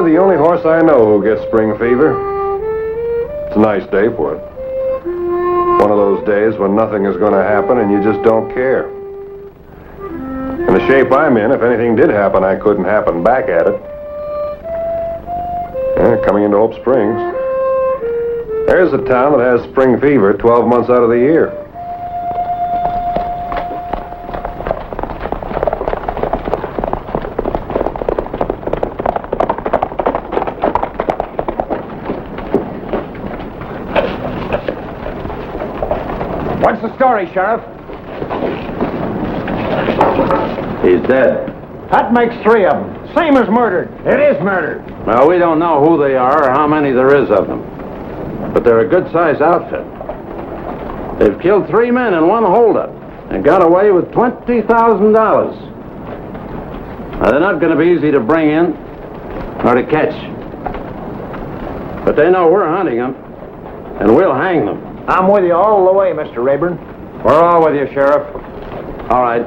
the only horse I know who gets spring fever. It's a nice day for it. One of those days when nothing is going to happen and you just don't care. In the shape I'm in, if anything did happen, I couldn't happen back at it. Coming into Hope Springs. There's a town that has spring fever 12 months out of the year. What's the story, Sheriff? He's dead. That makes 3 of them. Same as murdered. It is murder. Well, we don't know who they are or how many there is of them. But they're a good-sized outfit. They've killed 3 men in one holdup and got away with $20,000. Now, they're not going to be easy to bring in or to catch. But they know we're hunting them, and we'll hang them. I'm with you all the way, Mr. Rayburn. We're all with you, Sheriff. All right.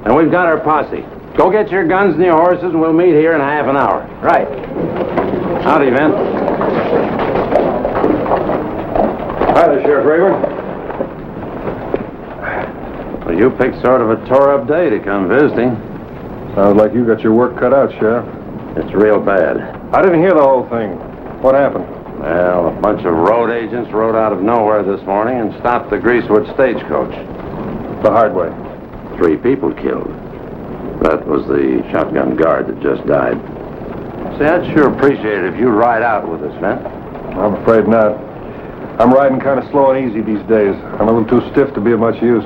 And we've got our posse. Go get your guns and your horses, and we'll meet here in half an hour. Right. Howdy, Vin. Hi there, Sheriff Rayburn. Well, you picked sort of a tore-up day to come visiting. Sounds like you got your work cut out, Sheriff. It's real bad. I didn't hear the whole thing. What happened? Well, a bunch of road agents rode out of nowhere this morning and stopped the Greasewood stagecoach. The hard way. 3 people killed. That was the shotgun guard that just died. See, I'd sure appreciate it if you'd ride out with us, man. I'm afraid not. I'm riding kind of slow and easy these days. I'm a little too stiff to be of much use.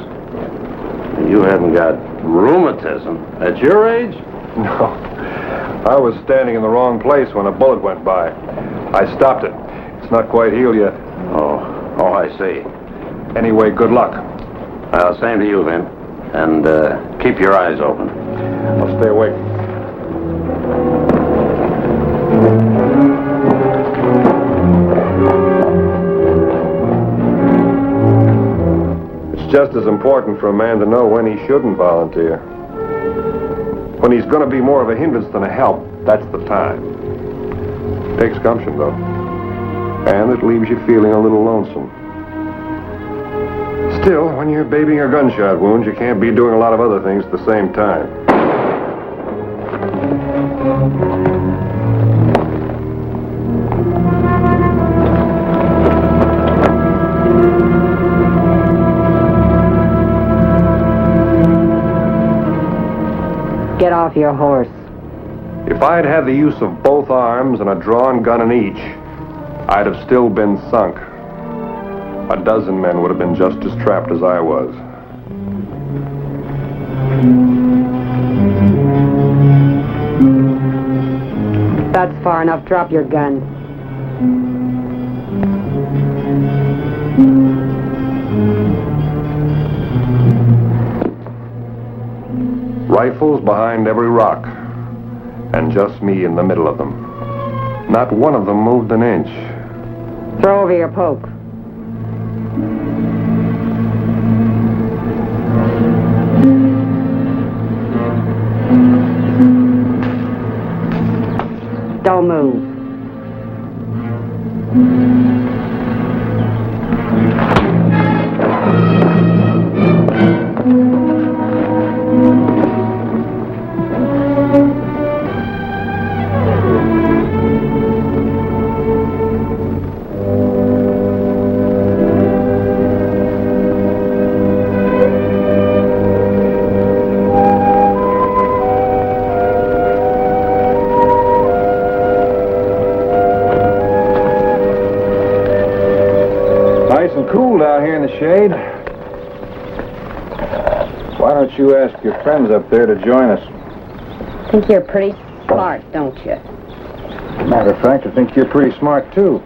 You haven't got rheumatism at your age? No. I was standing in the wrong place when a bullet went by. I stopped it. It's not quite healed yet. Oh, I see. Anyway, good luck. Well, same to you, Vin. And keep your eyes open. I'll stay awake. It's just as important for a man to know when he shouldn't volunteer. When he's going to be more of a hindrance than a help, that's the time. It takes gumption, though. And it leaves you feeling a little lonesome. Still, when you're babying a gunshot wound, you can't be doing a lot of other things at the same time. Get off your horse. If I'd had the use of both arms and a drawn gun in each, I'd have still been sunk. A dozen men would have been just as trapped as I was. That's far enough. Drop your gun. Rifles behind every rock, and just me in the middle of them. Not one of them moved an inch. Throw over your poke. Don't move. Shade. Why don't you ask your friends up there to join us? Think you're pretty smart, don't you? Matter of fact, I think you're pretty smart, too.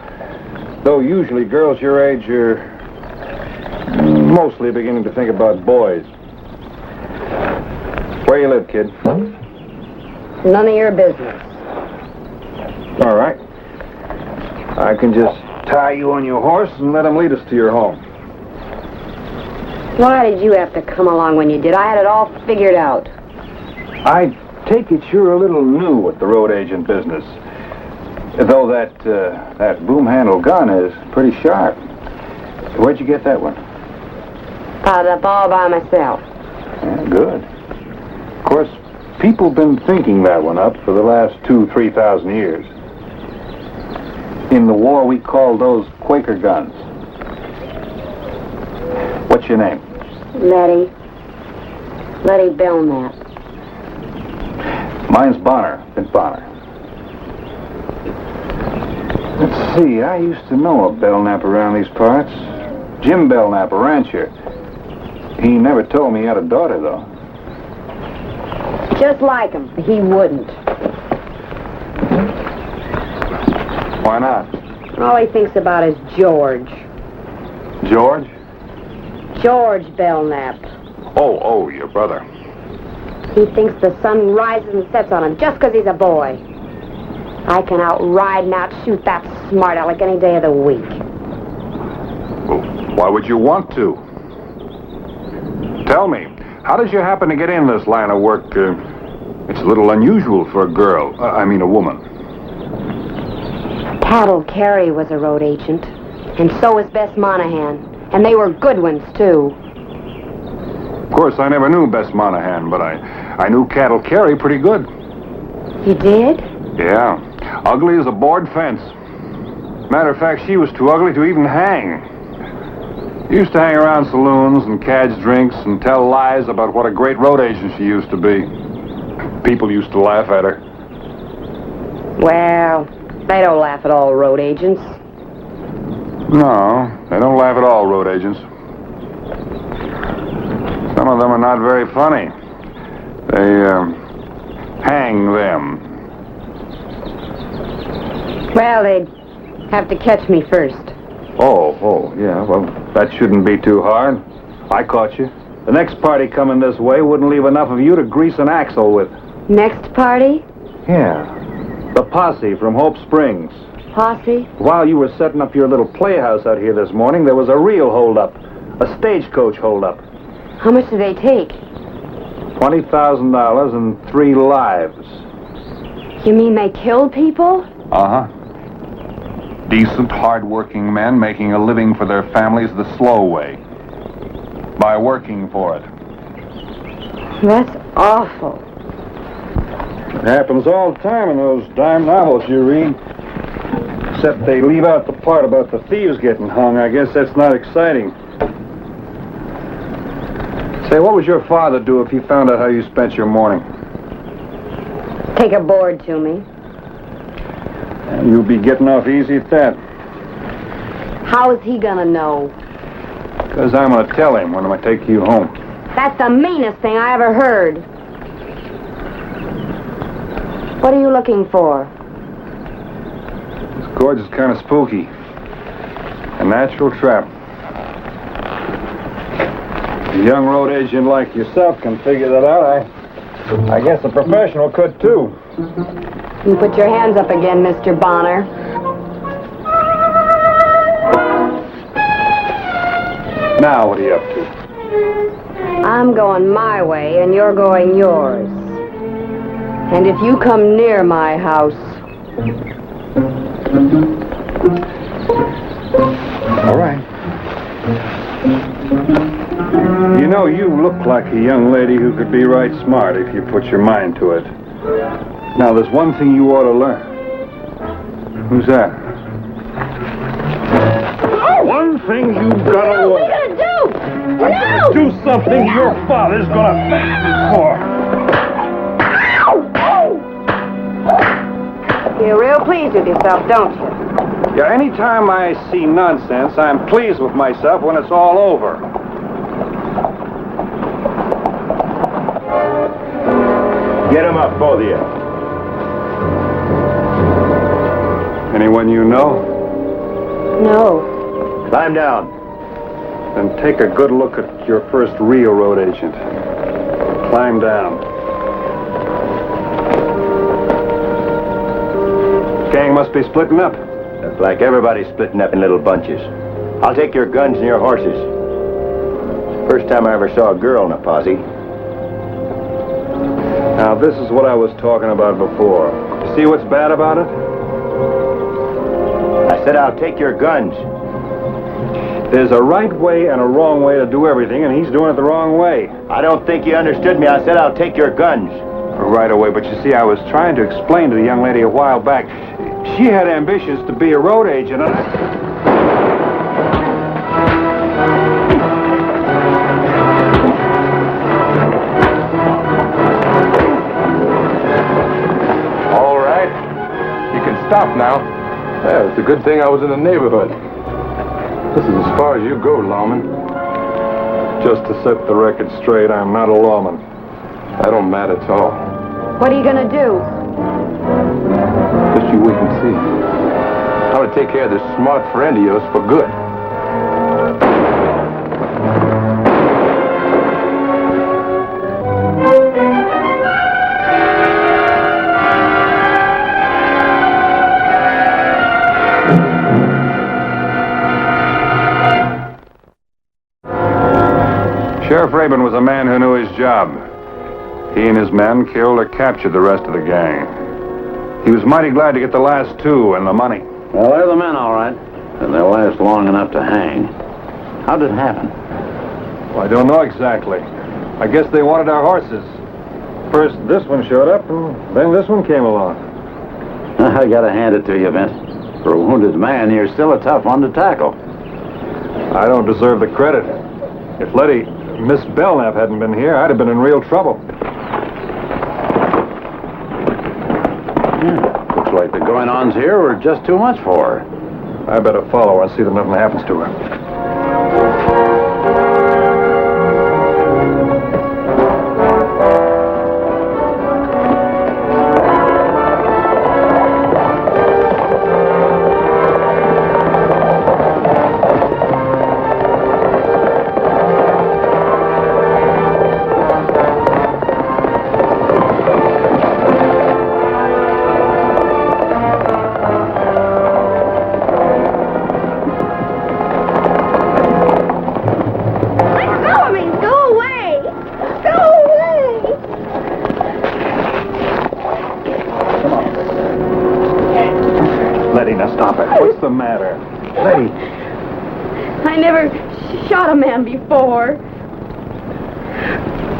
Though usually girls your age are mostly beginning to think about boys. Where you live, kid? None of your business. All right. I can just tie you on your horse and let him lead us to your home. Why did you have to come along when you did? I had it all figured out. I take it you're a little new at the road agent business. Though that boom-handle gun is pretty sharp. Where'd you get that one? Bought it up all by myself. Yeah, good. Of course, people been thinking that one up for the last 2,000-3,000 years. In the war, we called those Quaker guns. What's your name? Letty. Letty Belknap. Mine's Bonner, Vint Bonner. Let's see, I used to know a Belknap around these parts. Jim Belknap, a rancher. He never told me he had a daughter, though. Just like him. He wouldn't. Why not? All he thinks about is George. George? George Belknap. Oh, your brother. He thinks the sun rises and sets on him just because he's a boy. I can outride and outshoot that smart aleck any day of the week. Well, why would you want to? Tell me, how did you happen to get in this line of work? It's a little unusual for a girl. I mean, a woman. Cattle Carey was a road agent, and so was Bess Monahan. And they were good ones, too. Of course, I never knew Bess Monahan, but I knew Cattle Carey pretty good. You did? Yeah. Ugly as a board fence. Matter of fact, she was too ugly to even hang. Used to hang around saloons and cadge drinks and tell lies about what a great road agent she used to be. People used to laugh at her. Well, they don't laugh at all road agents. No, they don't laugh at all, road agents. Some of them are not very funny. They, hang them. Well, they'd have to catch me first. Oh, yeah, well, that shouldn't be too hard. I caught you. The next party coming this way wouldn't leave enough of you to grease an axle with. Next party? Yeah. The posse from Hope Springs. Posse? While you were setting up your little playhouse out here this morning, there was a real holdup. A stagecoach holdup. How much did they take? $20,000 and 3 lives. You mean they killed people? Uh-huh. Decent, hard-working men making a living for their families the slow way. By working for it. That's awful. It happens all the time in those dime novels you read. Except they leave out the part about the thieves getting hung. I guess that's not exciting. Say, what would your father do if he found out how you spent your morning? Take a board to me. And you'll be getting off easy at that. How is he gonna know? Because I'm going to tell him when I take you home. That's the meanest thing I ever heard. What are you looking for? This gorge is kind of spooky. A natural trap. A young road agent like yourself can figure that out. I guess a professional could, too. You put your hands up again, Mr. Bonner. Now, what are you up to? I'm going my way, and you're going yours. And if you come near my house... All right. You know, you look like a young lady who could be right smart if you put your mind to it. Now, there's one thing you ought to learn. Who's that? One thing you've got to learn. What are you gonna do? No! Do something your father's gonna thank you for. You're real pleased with yourself, don't you? Yeah, anytime I see nonsense, I'm pleased with myself when it's all over. Get him up, both of you. Anyone you know? No. Climb down. Then take a good look at your first real road agent. Climb down. Gang must be splitting up. Looks like everybody's splitting up in little bunches. I'll take your guns and your horses. First time I ever saw a girl in a posse. Now, this is what I was talking about before. See what's bad about it? said I'll take your guns. There's a right way and a wrong way to do everything, and he's doing it the wrong way. I don't think you understood me. I said I'll take your guns. Right away, but you see, I was trying to explain to the young lady a while back. She had ambitions to be a road agent, and All right. You can stop now. Yeah, it's a good thing I was in the neighborhood. This is as far as you go, lawman. just to set the record straight, I'm not a lawman. I don't matter at all. What are you gonna do? Just you wait and see. I'm gonna take care of this smart friend of yours for good. Sheriff Rabin was a man who knew his job. He and his men killed or captured the rest of the gang. He was mighty glad to get the last two and the money. Well, they're the men, all right. And they'll last long enough to hang. How did it happen? Well, I don't know exactly. I guess they wanted our horses. First this one showed up, and then this one came along. I gotta hand it to you, Vince. For a wounded man, you're still a tough one to tackle. I don't deserve the credit. If Miss Belknap hadn't been here, I'd have been in real trouble. Looks like the going-ons here were just too much for her. I better follow her and see that nothing happens to her. What's the matter? Letty. I never shot a man before.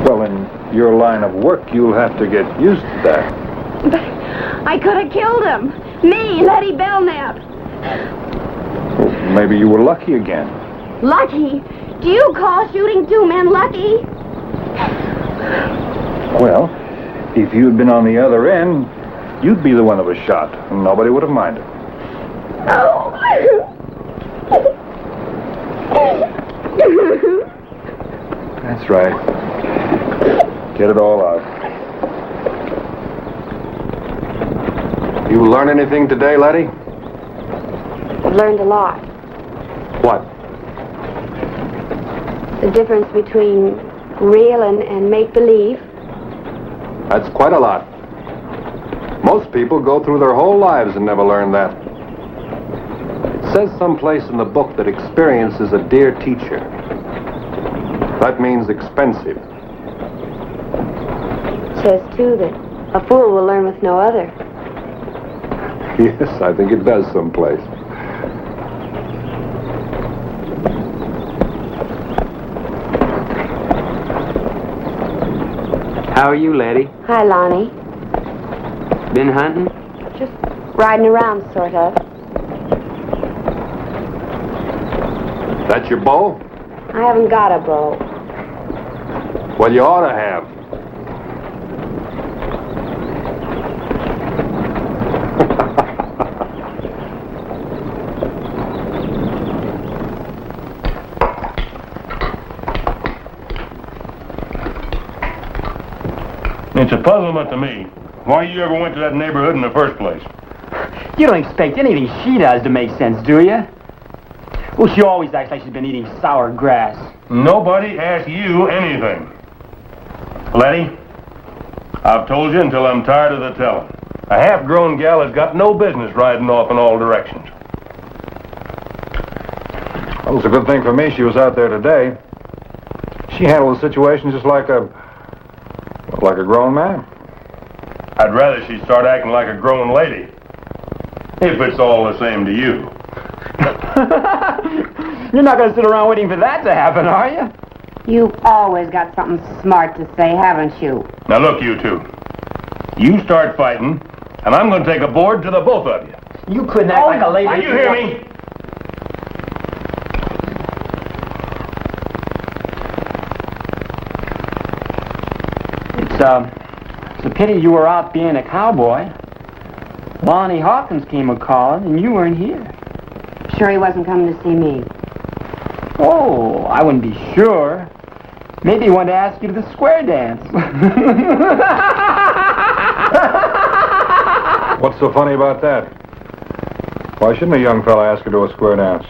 Well, in your line of work, you'll have to get used to that. But I could have killed him. Me, Letty Belknap. Well, maybe you were lucky again. Lucky? Do you call shooting two men lucky? Well, if you'd been on the other end, you'd be the one that was shot, and nobody would have minded. Oh. That's right. Get it all out. You learn anything today, Letty? I've learned a lot. What? The difference between real and make-believe. That's quite a lot. Most people go through their whole lives and never learn that. It says someplace in the book that experience is a dear teacher. That means expensive. It says, too, that a fool will learn with no other. Yes, I think it does someplace. How are you, Letty? Hi, Lonnie. Been hunting? Just riding around, sort of. That your bow? I haven't got a bow. Well, you ought to have. It's a puzzlement to me why you ever went to that neighborhood in the first place. You don't expect anything she does to make sense, do you? Well, she always acts like she's been eating sour grass. Nobody asked you anything. Letty, I've told you until I'm tired of the telling. A half-grown gal has got no business riding off in all directions. Well, it's a good thing for me she was out there today. She handled the situation just like a grown man. I'd rather she'd start acting like a grown lady. If it's all the same to you. You're not going to sit around waiting for that to happen, are you? You've always got something smart to say, haven't you? Now look, you two. You start fighting, and I'm going to take a board to the both of you. You couldn't act like a lady. Now, you hear me? It's a pity you were out being a cowboy. Lonnie Hawkins came a-calling, and you weren't here. Sure he wasn't coming to see me. Oh, I wouldn't be sure. Maybe he wanted to ask you to the square dance. What's so funny about that? Why shouldn't a young fella ask her to a square dance?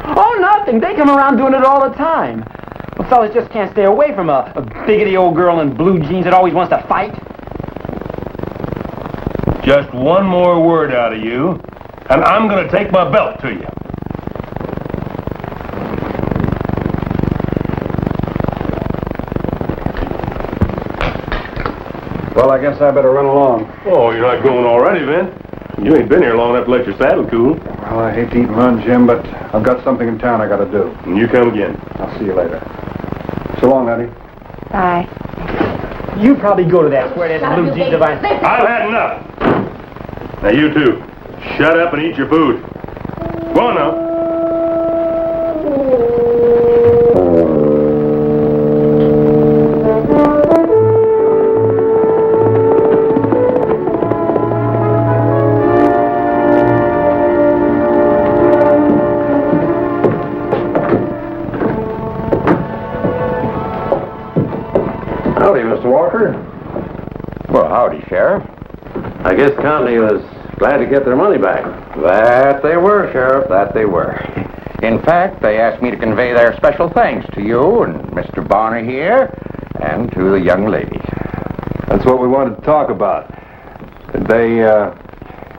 Oh, nothing. They come around doing it all the time. Well, fellas just can't stay away from a biggity old girl in blue jeans that always wants to fight. Just one more word out of you, and I'm going to take my belt to you. Well, I guess I better run along. Oh, you're not going already, Vin. You ain't been here long enough to let your saddle cool. Well, I hate to eat and run, Jim, but I've got something in town I got to do. And you come again. I'll see you later. So long, Eddie. Bye. You probably go to that square dance in blue jeans if I... I've had enough. Now, you two, shut up and eat your food. Go on now. Howdy, Mr. Walker. Well, howdy, Sheriff. I guess Company was glad to get their money back. That they were, Sheriff, that they were. In fact, they asked me to convey their special thanks to you and Mr. Bonner here, and to the young lady. That's what we wanted to talk about. Did they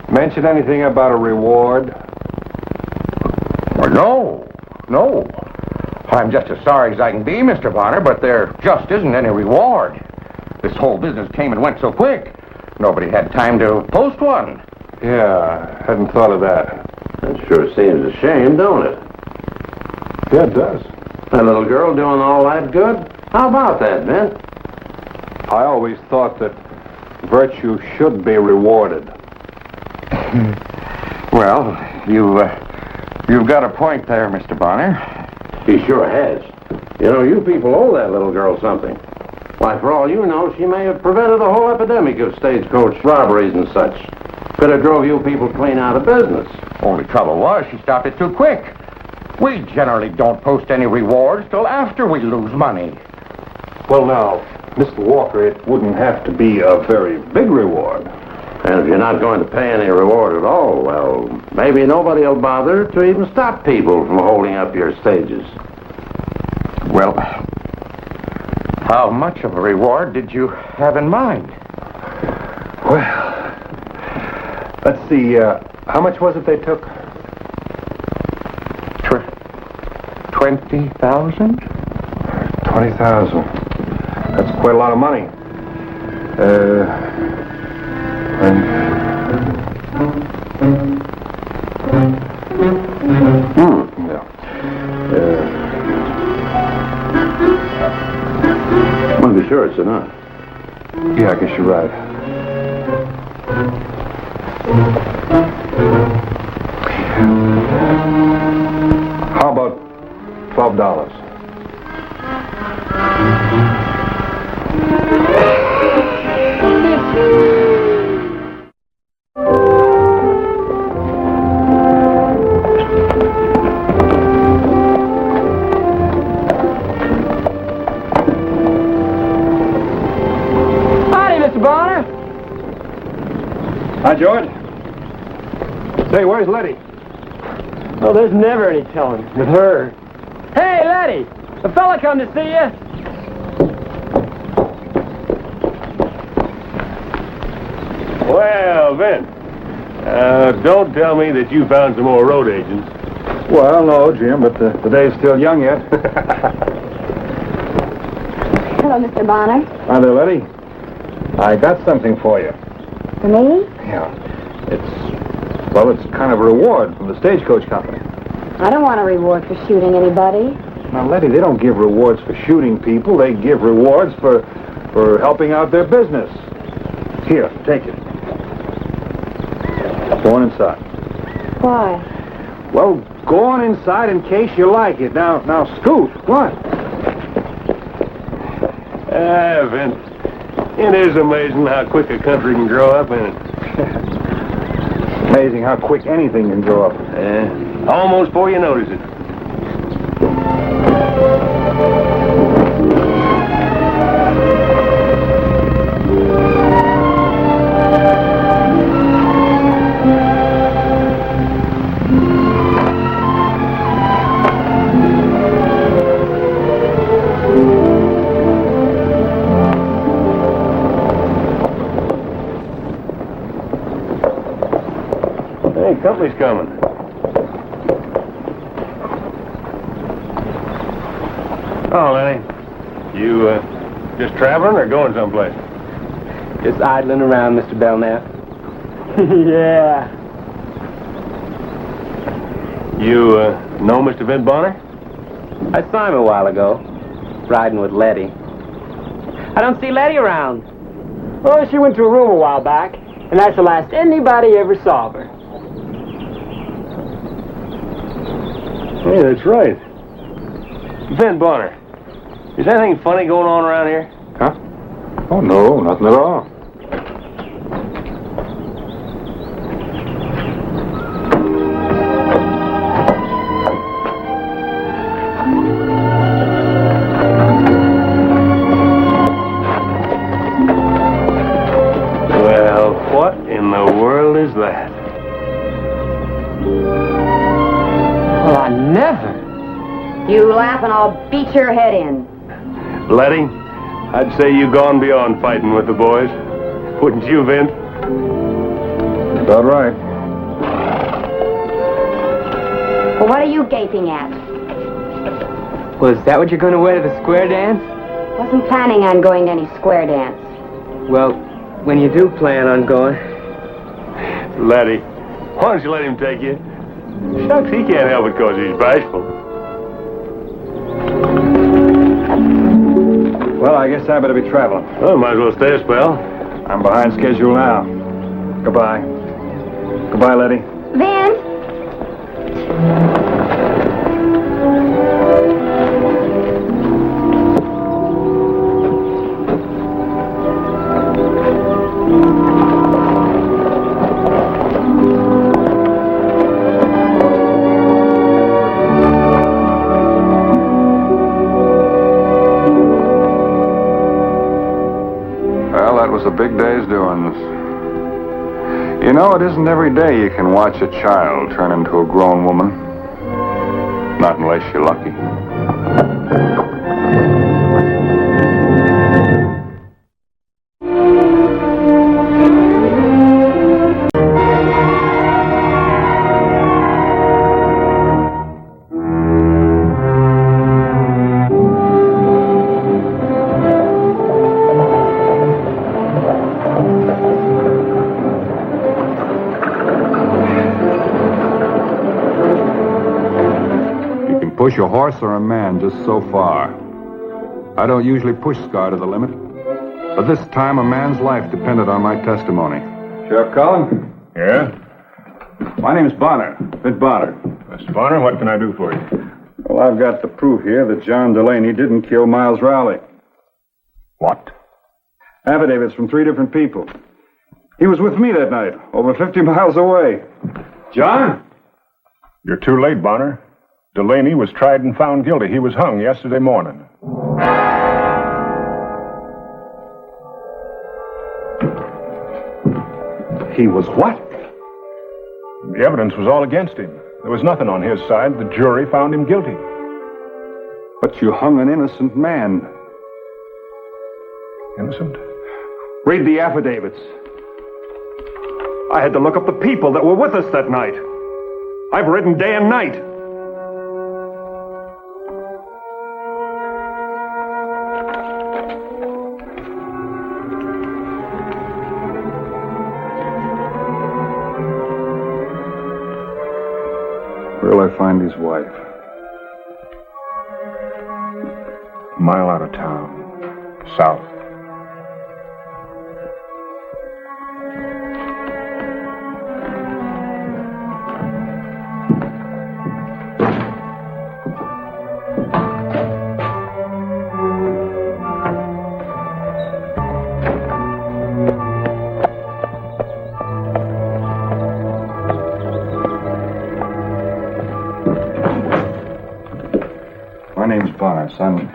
mention anything about a reward? Well, no. I'm just as sorry as I can be, Mr. Bonner, but there just isn't any reward. This whole business came and went so quick. Nobody had time to post one. Yeah, hadn't thought of that. That sure seems a shame, don't it? Yeah, it does. That little girl doing all that good? How about that, Vin? I always thought that virtue should be rewarded. Well, you've got a point there, Mr. Bonner. He sure has. You know, you people owe that little girl something. Why, for all you know, she may have prevented a whole epidemic of stagecoach robberies and such. Could have drove you people clean out of business. Only trouble was she stopped it too quick. We generally don't post any rewards till after we lose money. Well, now, Mr. Walker, it wouldn't have to be a very big reward. And if you're not going to pay any reward at all, well, maybe nobody will bother to even stop people from holding up your stages. Well, how much of a reward did you have in mind? Well, let's see, how much was it they took? 20,000? 20,000. That's quite a lot of money. Yeah. Well, be sure it's enough. Yeah, I guess you're right. How about $12? Hi, George. Say, where's Letty? Oh, there's never any telling with her. Hey, Letty! A fella come to see you. Well, Vin, don't tell me that you found some more road agents. Well, no, Jim, but the day's still young yet. Hello, Mr. Bonner. Hi there, Letty. I got something for you. For me? Yeah. It's kind of a reward from the stagecoach company. I don't want a reward for shooting anybody. Now, Letty, they don't give rewards for shooting people. They give rewards for helping out their business. Here, take it. Go on inside. Why? Well, go on inside in case you like it. Now, Scoot, what? Vince, it is amazing how quick a country can grow up in it. Amazing how quick anything can grow up. Almost before you notice it. Hey, company's coming. Oh, Lenny. You, just traveling or going someplace? Just idling around, Mr. Belknap. Yeah. You, know Mr. Vince Bonner? I saw him a while ago, riding with Letty. I don't see Letty around. Well, she went to a room a while back, and that's the last anybody ever saw of her. Hey, that's right. Vince Bonner, is anything funny going on around here? Huh? Oh, no, nothing at all. Well, what in the world is that? Well, I never. You laugh and I'll beat your head in. Letty, I'd say you've gone beyond fighting with the boys. Wouldn't you, Vince? About right. Well, what are you gaping at? Well, is that what you're going to wear to the square dance? Wasn't planning on going to any square dance. Well, when you do plan on going... Letty, why don't you let him take you? Shucks, he can't help it because he's bashful. Well, I guess I better be traveling. Well, might as well stay a spell. I'm behind schedule now. Goodbye. Goodbye, Letty. Vince! Well, that was a big day's doings. You know, it isn't every day you can watch a child turn into a grown woman. Not unless you're lucky. Push a horse or a man just so far. I don't usually push Scar to the limit, but this time a man's life depended on my testimony. Sheriff Cullen? Yeah? My name's Bonner. Vince Bonner. Mr. Bonner, what can I do for you? Well, I've got the proof here that John Delaney didn't kill Miles Rowley. What? Affidavits from 3 different people. He was with me that night, over 50 miles away. John? You're too late, Bonner. Delaney was tried and found guilty. He was hung yesterday morning. He was what? The evidence was all against him. There was nothing on his side. The jury found him guilty. But you hung an innocent man. Innocent? Read the affidavits. I had to look up the people that were with us that night. I've ridden day and night. Where'll I find find his wife? A mile out of town. South. My name's Bonner, son.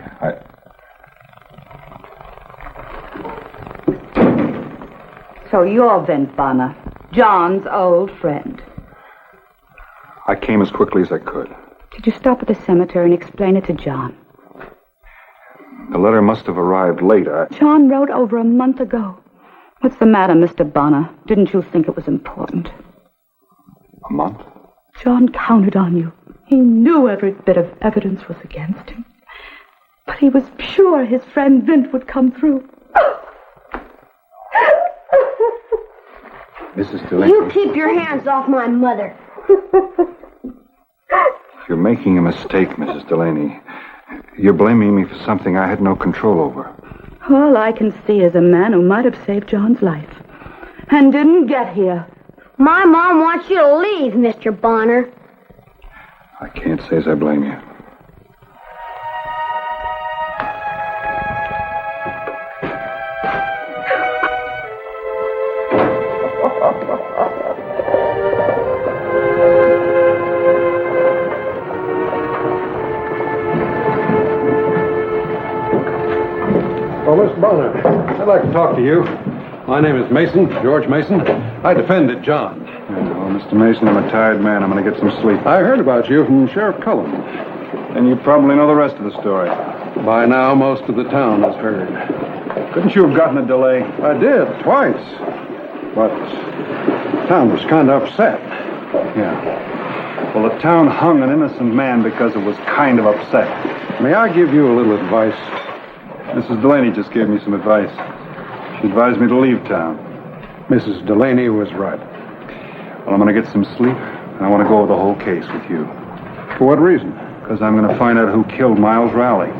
So you're Vint Bonner, John's old friend. I came as quickly as I could. Did you stop at the cemetery and explain it to John? The letter must have arrived late. John wrote over a month ago. What's the matter, Mr. Bonner? Didn't you think it was important? A month? John counted on you. He knew every bit of evidence was against him. But he was sure his friend Vint would come through. Mrs. Delaney. You keep your hands off my mother. You're making a mistake, Mrs. Delaney. You're blaming me for something I had no control over. All I can see is a man who might have saved John's life. And didn't get here. My mom wants you to leave, Mr. Bonner. I can't say as I blame you. Oh, Mr. Bonner, I'd like to talk to you. My name is Mason, George Mason. I defended John. Well, Mr. Mason, I'm a tired man. I'm going to get some sleep. I heard about you from Sheriff Cullen. And you probably know the rest of the story. By now, most of the town has heard. Couldn't you have gotten a delay? I did, twice. But the town was kind of upset. Yeah. Well, the town hung an innocent man because it was kind of upset. May I give you a little advice? Mrs. Delaney just gave me some advice. She advised me to leave town. Mrs. Delaney was right. Well, I'm going to get some sleep, and I want to go over the whole case with you. For what reason? Because I'm going to find out who killed Miles Rowley.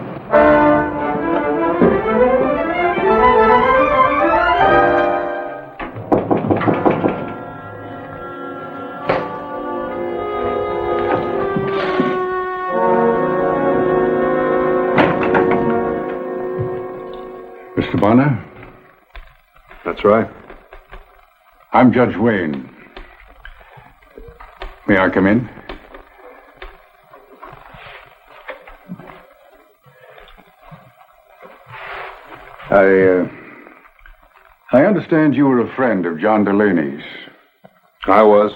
Mr. Bonner? That's right. I'm Judge Wayne. May I come in? I understand you were a friend of John Delaney's. I was.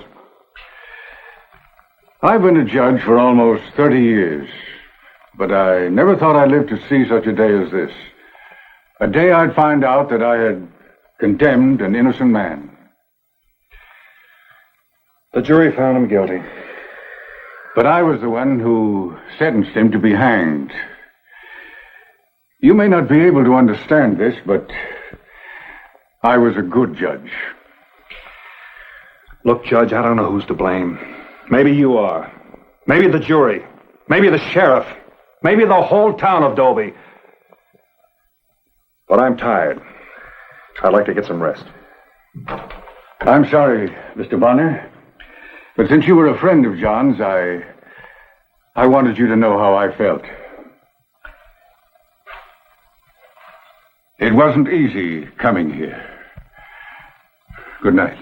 I've been a judge for almost 30 years, but I never thought I'd live to see such a day as this. A day I'd find out that I had condemned an innocent man. The jury found him guilty. But I was the one who sentenced him to be hanged. You may not be able to understand this, but I was a good judge. Look, Judge, I don't know who's to blame. Maybe you are. Maybe the jury. Maybe the sheriff. Maybe the whole town of Dobie. But I'm tired. I'd like to get some rest. I'm sorry, Mr. Bonner. But since you were a friend of John's, I wanted you to know how I felt. It wasn't easy coming here. Good night.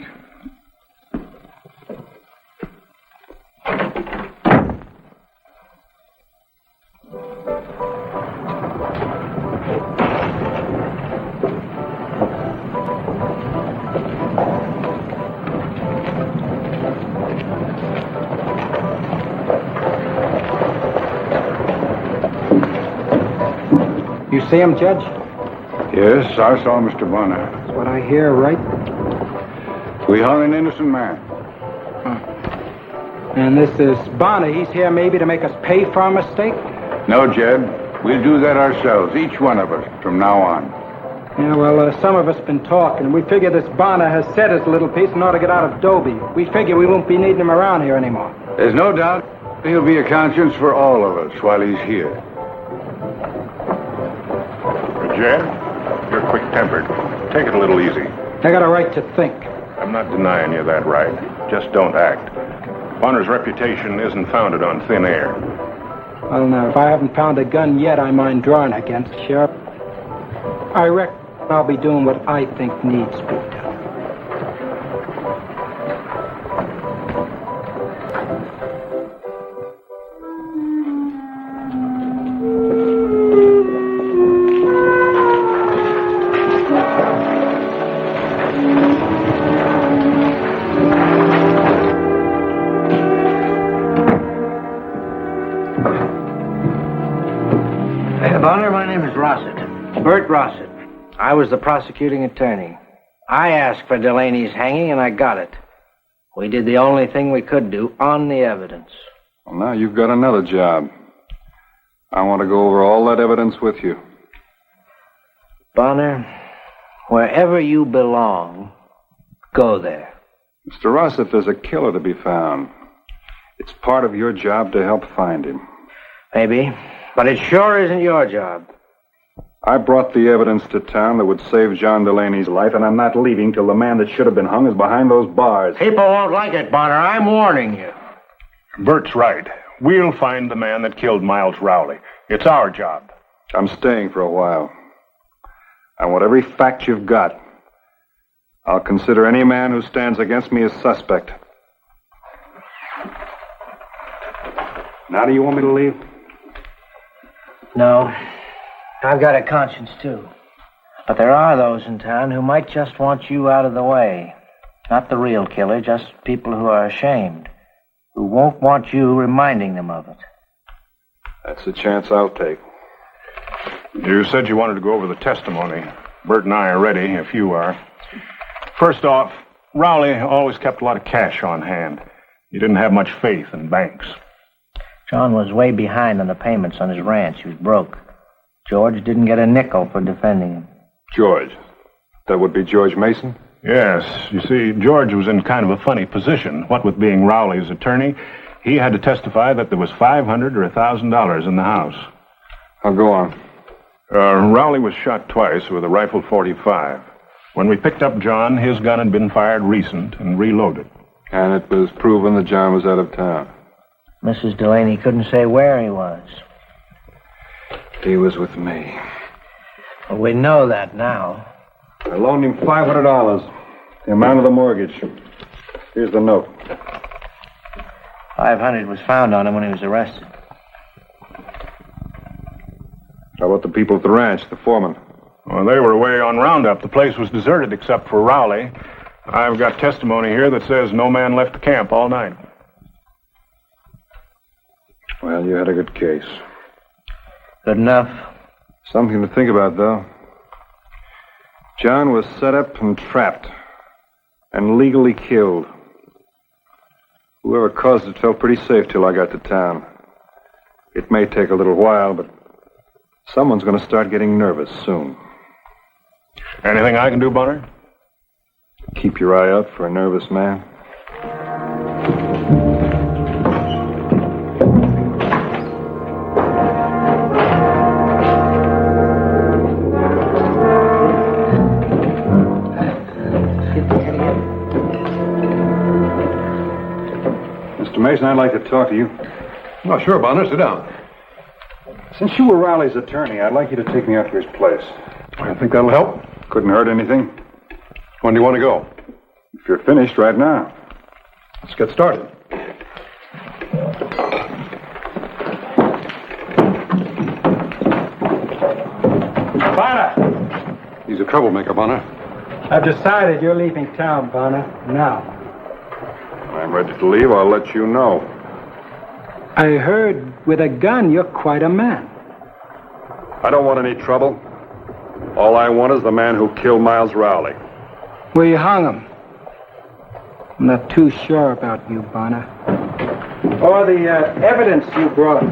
You see him, Judge? Yes, I saw Mr. Bonner. That's what I hear, right? We hung an innocent man. And this is Bonner. He's here maybe to make us pay for our mistake? No, Jed. We'll do that ourselves, each one of us, from now on. Yeah, well, some of us been talking. We figure this Bonner has said his little piece in order to get out of Dobie. We figure we won't be needing him around here anymore. There's no doubt He'll be a conscience for all of us while he's here. Jed, you're quick-tempered. Take it a little easy. I got a right to think. I'm not denying you that right. Just don't act. Bonner's reputation isn't founded on thin air. Well, now, if I haven't found a gun yet, I mind drawing against, Sheriff. I reckon I'll be doing what I think needs to be done. Bonner, my name is Rossett. Bert Rossett. I was the prosecuting attorney. I asked for Delaney's hanging, and I got it. We did the only thing we could do on the evidence. Well, now you've got another job. I want to go over all that evidence with you. Bonner, wherever you belong, go there. Mr. Rossett, there's a killer to be found. It's part of your job to help find him. Maybe, but it sure isn't your job. I brought the evidence to town that would save John Delaney's life, and I'm not leaving till the man that should have been hung is behind those bars. People won't like it, Bonner. I'm warning you. Bert's right. We'll find the man that killed Miles Rowley. It's our job. I'm staying for a while. I want every fact you've got. I'll consider any man who stands against me as suspect. Now do you want me to leave? No. I've got a conscience, too. But there are those in town who might just want you out of the way. Not the real killer, just people who are ashamed, who won't want you reminding them of it. That's a chance I'll take. You said you wanted to go over the testimony. Bert and I are ready, if you are. First off, Rowley always kept a lot of cash on hand. He didn't have much faith in banks. John was way behind on the payments on his ranch. He was broke. George didn't get a nickel for defending him. George? That would be George Mason? Yes. You see, George was in kind of a funny position. What with being Rowley's attorney, he had to testify that there was $500 or $1,000 in the house. I'll go on. Rowley was shot twice with a rifle .45. When we picked up John, his gun had been fired recent and reloaded. And it was proven that John was out of town. Mrs. Delaney couldn't say where he was. He was with me. Well, we know that now. I loaned him $500, the amount of the mortgage. Here's the note. $500 was found on him when he was arrested. How about the people at the ranch, the foreman? Well, they were away on roundup. The place was deserted except for Rowley. I've got testimony here that says no man left the camp all night. Well, you had a good case. Good enough. Something to think about, though. John was set up and trapped and legally killed. Whoever caused it felt pretty safe till I got to town. It may take a little while, but someone's going to start getting nervous soon. Anything I can do, Bonner? Keep your eye out for a nervous man. Mr. Mason, I'd like to talk to you. Oh, sure, Bonner. Sit down. Since you were Rowley's attorney, I'd like you to take me out to his place. I think that'll help. Couldn't hurt anything. When do you want to go? If you're finished right now. Let's get started. Bonner! He's a troublemaker, Bonner. I've decided you're leaving town, Bonner. Now. I'm ready to leave. I'll let you know. I heard with a gun you're quite a man. I don't want any trouble. All I want is the man who killed Miles Rowley. Where you hung him. I'm not too sure about you, Bonner. Or the evidence you brought.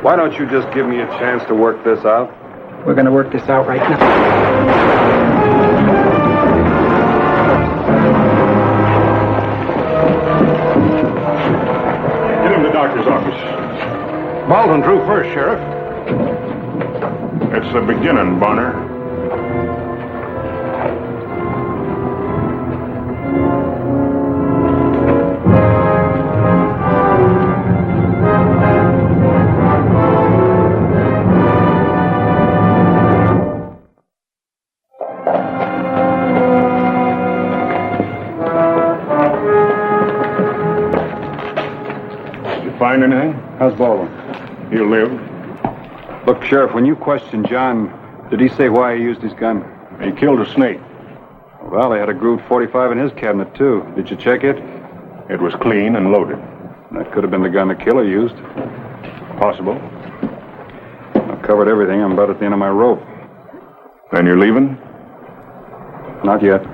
Why don't you just give me a chance to work this out? We're going to work this out right now. office. Baldwin drew first, Sheriff. It's the beginning, Bonner. Find anything? How's Baldwin? He'll live. Look, Sheriff, when you questioned John, did he say why he used his gun? He killed a snake. Well, he had a Groot 45 in his cabinet, too. Did you check it? It was clean and loaded. That could have been the gun the killer used. Possible. I've covered everything. I'm about at the end of my rope. Then you're leaving? Not yet.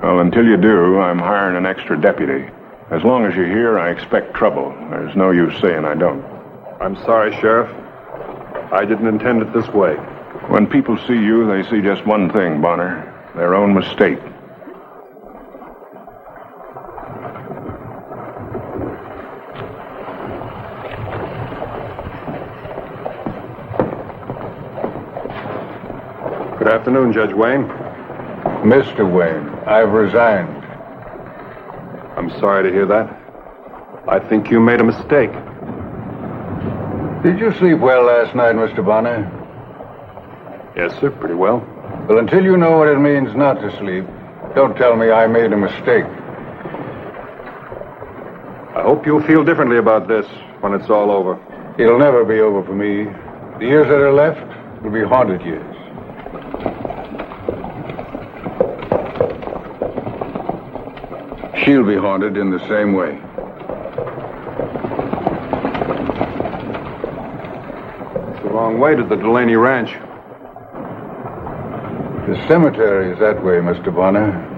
Well, until you do, I'm hiring an extra deputy. As long as you're here, I expect trouble. There's no use saying I don't. I'm sorry, Sheriff. I didn't intend it this way. When people see you, they see just one thing, Bonner. Their own mistake. Good afternoon, Judge Wayne. Mr. Wayne, I've resigned. I'm sorry to hear that. I think you made a mistake. Did you sleep well last night, Mr. Bonner? Yes, sir, pretty well. Well, until you know what it means not to sleep, don't tell me I made a mistake. I hope you'll feel differently about this when it's all over. It'll never be over for me. The years that are left will be haunted years. She'll be haunted in the same way. It's the wrong way to the Delaney Ranch. The cemetery is that way, Mr. Bonner.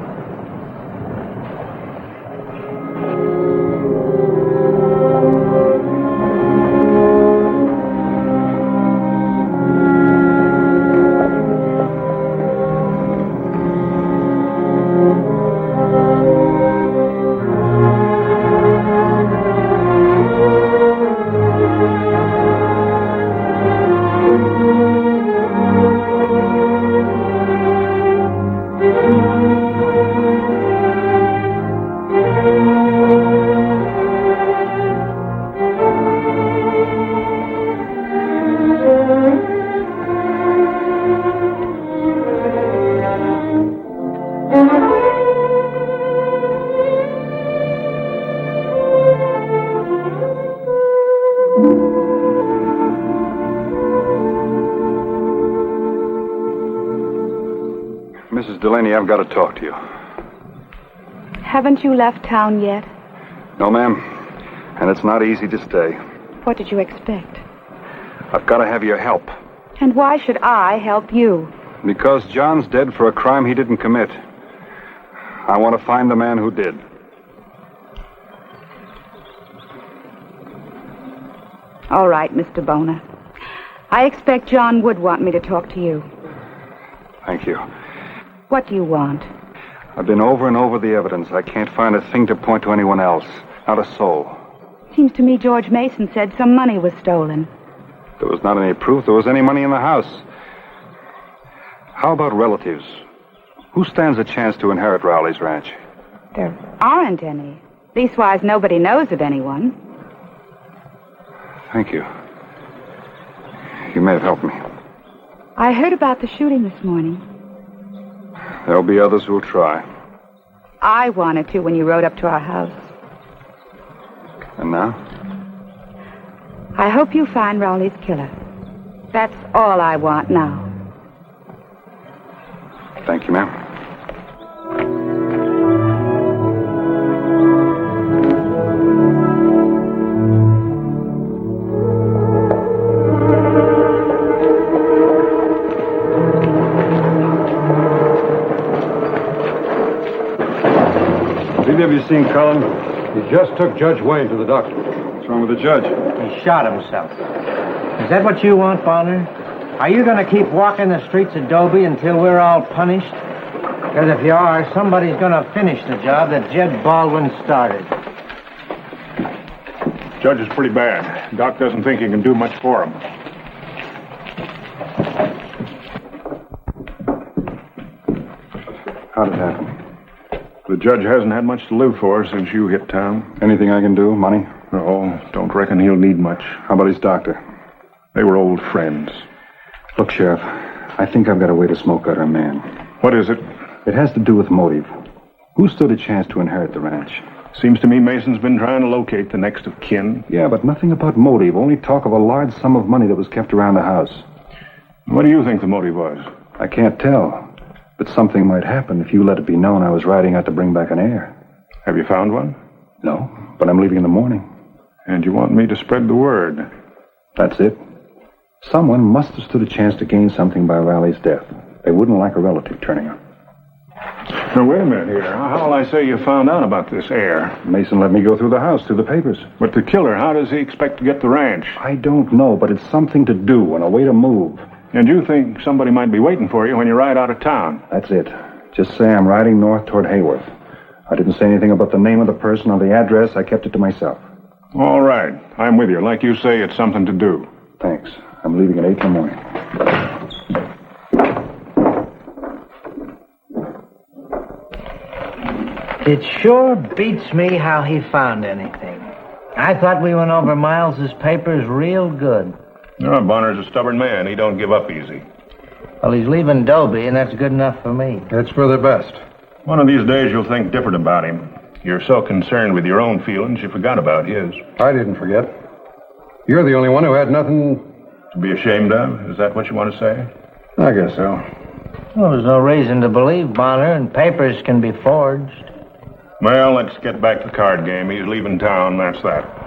Mrs. Delaney, I've got to talk to you. Haven't you left town yet? No, ma'am. And it's not easy to stay. What did you expect? I've got to have your help. And why should I help you? Because John's dead for a crime he didn't commit. I want to find the man who did. All right, Mr. Boner. I expect John would want me to talk to you. Thank you. What do you want? I've been over and over the evidence. I can't find a thing to point to anyone else. Not a soul. Seems to me George Mason said some money was stolen. There was not any proof there was any money in the house. How about relatives? Who stands a chance to inherit Rowley's ranch? There aren't any. Leastwise, nobody knows of anyone. Thank you. You may have helped me. I heard about the shooting this morning. There'll be others who'll try. I wanted to when you rode up to our house. And now? I hope you find Rowley's killer. That's all I want now. Thank you, ma'am. Have you seen Cullen? He just took Judge Wayne to the doctor. What's wrong with the judge? He shot himself. Is that what you want, Bonner? Are you going to keep walking the streets of Dobie until we're all punished? Because if you are, somebody's going to finish the job that Jed Baldwin started. Judge is pretty bad. Doc doesn't think he can do much for him. How'd it happen? The judge hasn't had much to live for since you hit town. Anything I can do? Money? No, don't reckon he'll need much. How about his doctor? They were old friends. Look, Sheriff, I think I've got a way to smoke out our man. What is it? It has to do with motive. Who stood a chance to inherit the ranch? Seems to me Mason's been trying to locate the next of kin. Yeah, but nothing about motive. Only talk of a large sum of money that was kept around the house. What do you think the motive was? I can't tell. But something might happen if you let it be known I was riding out to bring back an heir. Have you found one? No, but I'm leaving in the morning. And you want me to spread the word? That's it. Someone must have stood a chance to gain something by Riley's death. They wouldn't like a relative turning up. Now, wait a minute here. How'll I say you found out about this heir? Mason let me go through the house, through the papers. But the killer, how does he expect to get the ranch? I don't know, but it's something to do and a way to move. And you think somebody might be waiting for you when you ride out of town? That's it. Just say I'm riding north toward Hayworth. I didn't say anything about the name of the person or the address. I kept it to myself. All right. I'm with you. Like you say, it's something to do. Thanks. I'm leaving at 8 in the morning. It sure beats me how he found anything. I thought we went over Miles's papers real good. No, Bonner's a stubborn man. He don't give up easy. Well, he's leaving Dobie, and that's good enough for me. It's for the best. One of these days you'll think different about him. You're so concerned with your own feelings, you forgot about his. I didn't forget. You're the only one who had nothing to be ashamed of? Is that what you want to say? I guess so. Well, there's no reason to believe Bonner, and papers can be forged. Well, let's get back to the card game. He's leaving town, that's that.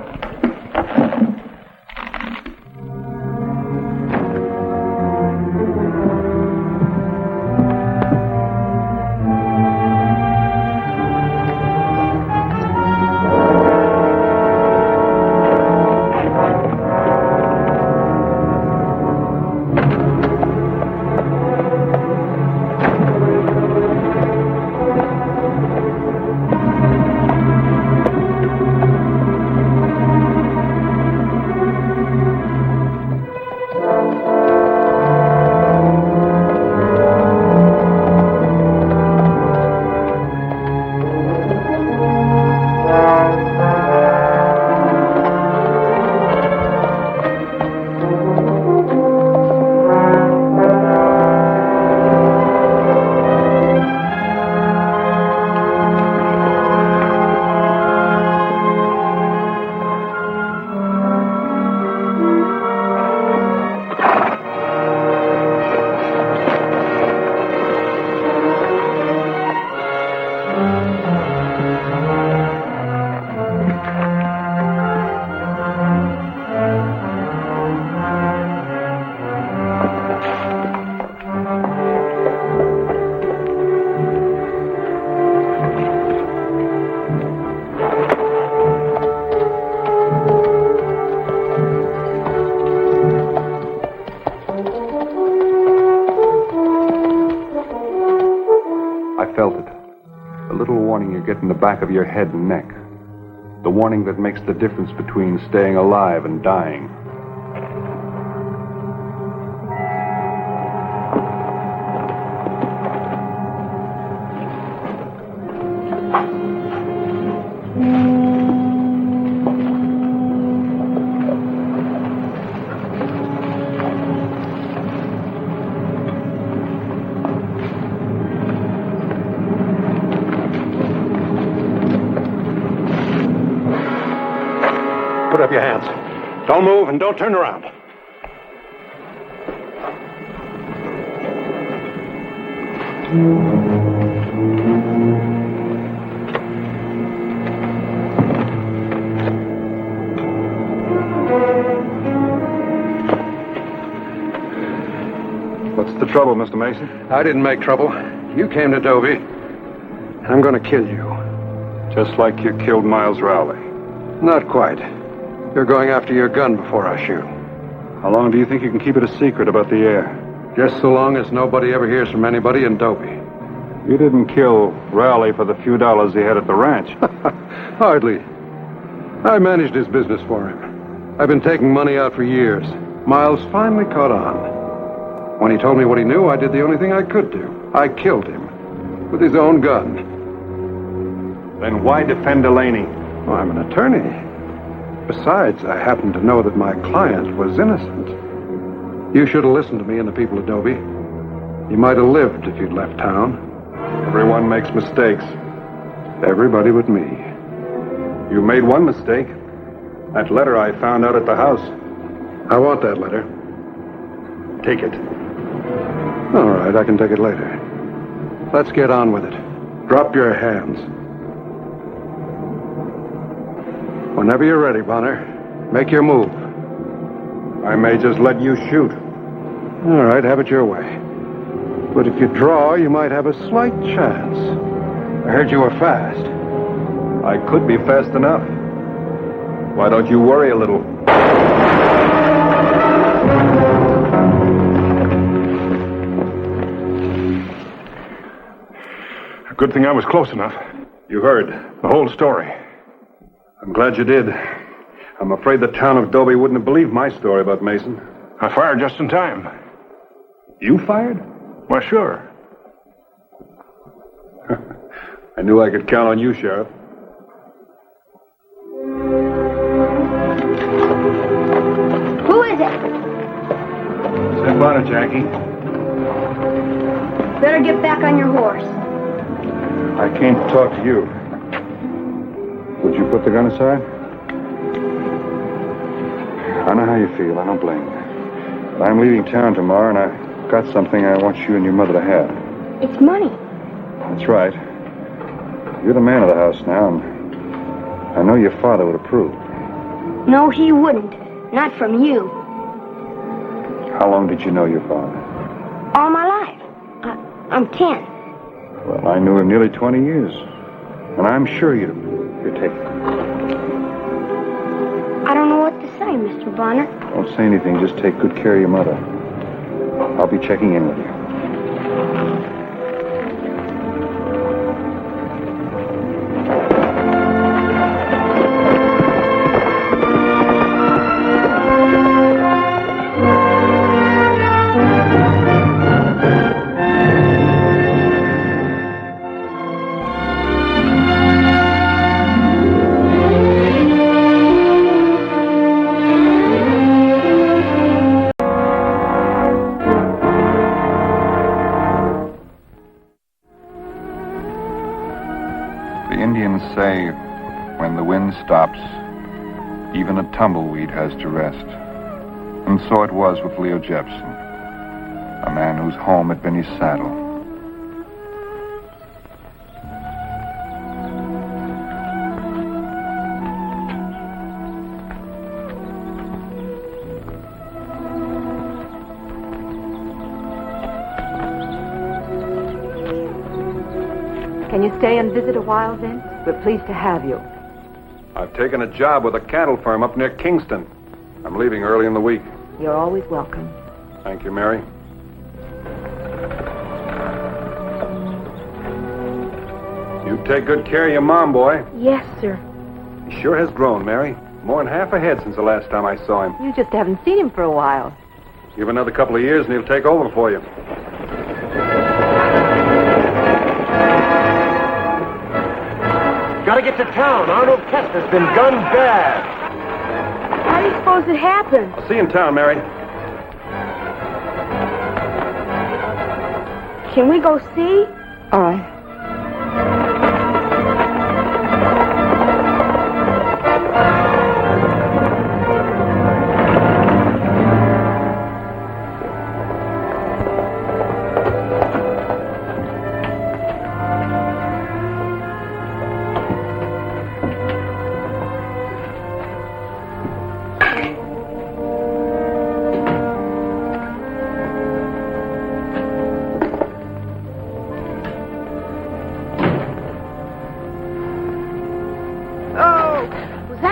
In the back of your head and neck. The warning that makes the difference between staying alive and dying. Put up your hands. Don't move and don't turn around. What's the trouble, Mr. Mason? I didn't make trouble. You came to Dobie. I'm going to kill you. Just like you killed Miles Rowley. Not quite. You're going after your gun before I shoot. How long do you think you can keep it a secret about the heir? Just so long as nobody ever hears from anybody in Dobie. You didn't kill Rowley for the few dollars he had at the ranch. Hardly. I managed his business for him. I've been taking money out for years. Miles finally caught on. When he told me what he knew, I did the only thing I could do. I killed him with his own gun. Then why defend Delaney? Oh, I'm an attorney. Besides, I happen to know that my client was innocent. You should have listened to me and the people of Dobie. You might have lived if you'd left town. Everyone makes mistakes. Everybody but me. You made one mistake. That letter I found out at the house. I want that letter. Take it. All right, I can take it later. Let's get on with it. Drop your hands. Whenever you're ready, Bonner, make your move. I may just let you shoot. All right, have it your way. But if you draw, you might have a slight chance. I heard you were fast. I could be fast enough. Why don't you worry a little? Good thing I was close enough. You heard the whole story. I'm glad you did. I'm afraid the town of Dobie wouldn't have believed my story about Mason. I fired just in time. You fired? Why, sure. I knew I could count on you, Sheriff. Who is it? Say Bonner, Jackie. Better get back on your horse. I came to talk to you. Would you put the gun aside? I know how you feel. I don't blame you. But I'm leaving town tomorrow, and I've got something I want you and your mother to have. It's money. That's right. You're the man of the house now, and I know your father would approve. No, he wouldn't. Not from you. How long did you know your father? All my life. I'm 10. Well, I knew him nearly 20 years. And I'm sure you'd take it. I don't know what to say, Mr. Bonner. Don't say anything. Just take good care of your mother. I'll be checking in with you. Say, when the wind stops, even a tumbleweed has to rest. And so it was with Leo Jepson, a man whose home had been his saddle. Can you stay and visit a while, then? We're pleased to have you. I've taken a job with a cattle firm up near Kingston. I'm leaving early in the week. You're always welcome. Thank you, Mary. You take good care of your mom, boy. Yes, sir. He sure has grown, Mary. More than half a head since the last time I saw him. You just haven't seen him for a while. Give another couple of years and he'll take over for you. Gotta get to town. Arnold Kester's been gunned bad. How do you suppose it happened? I'll see you in town, Mary. Can we go see? All right.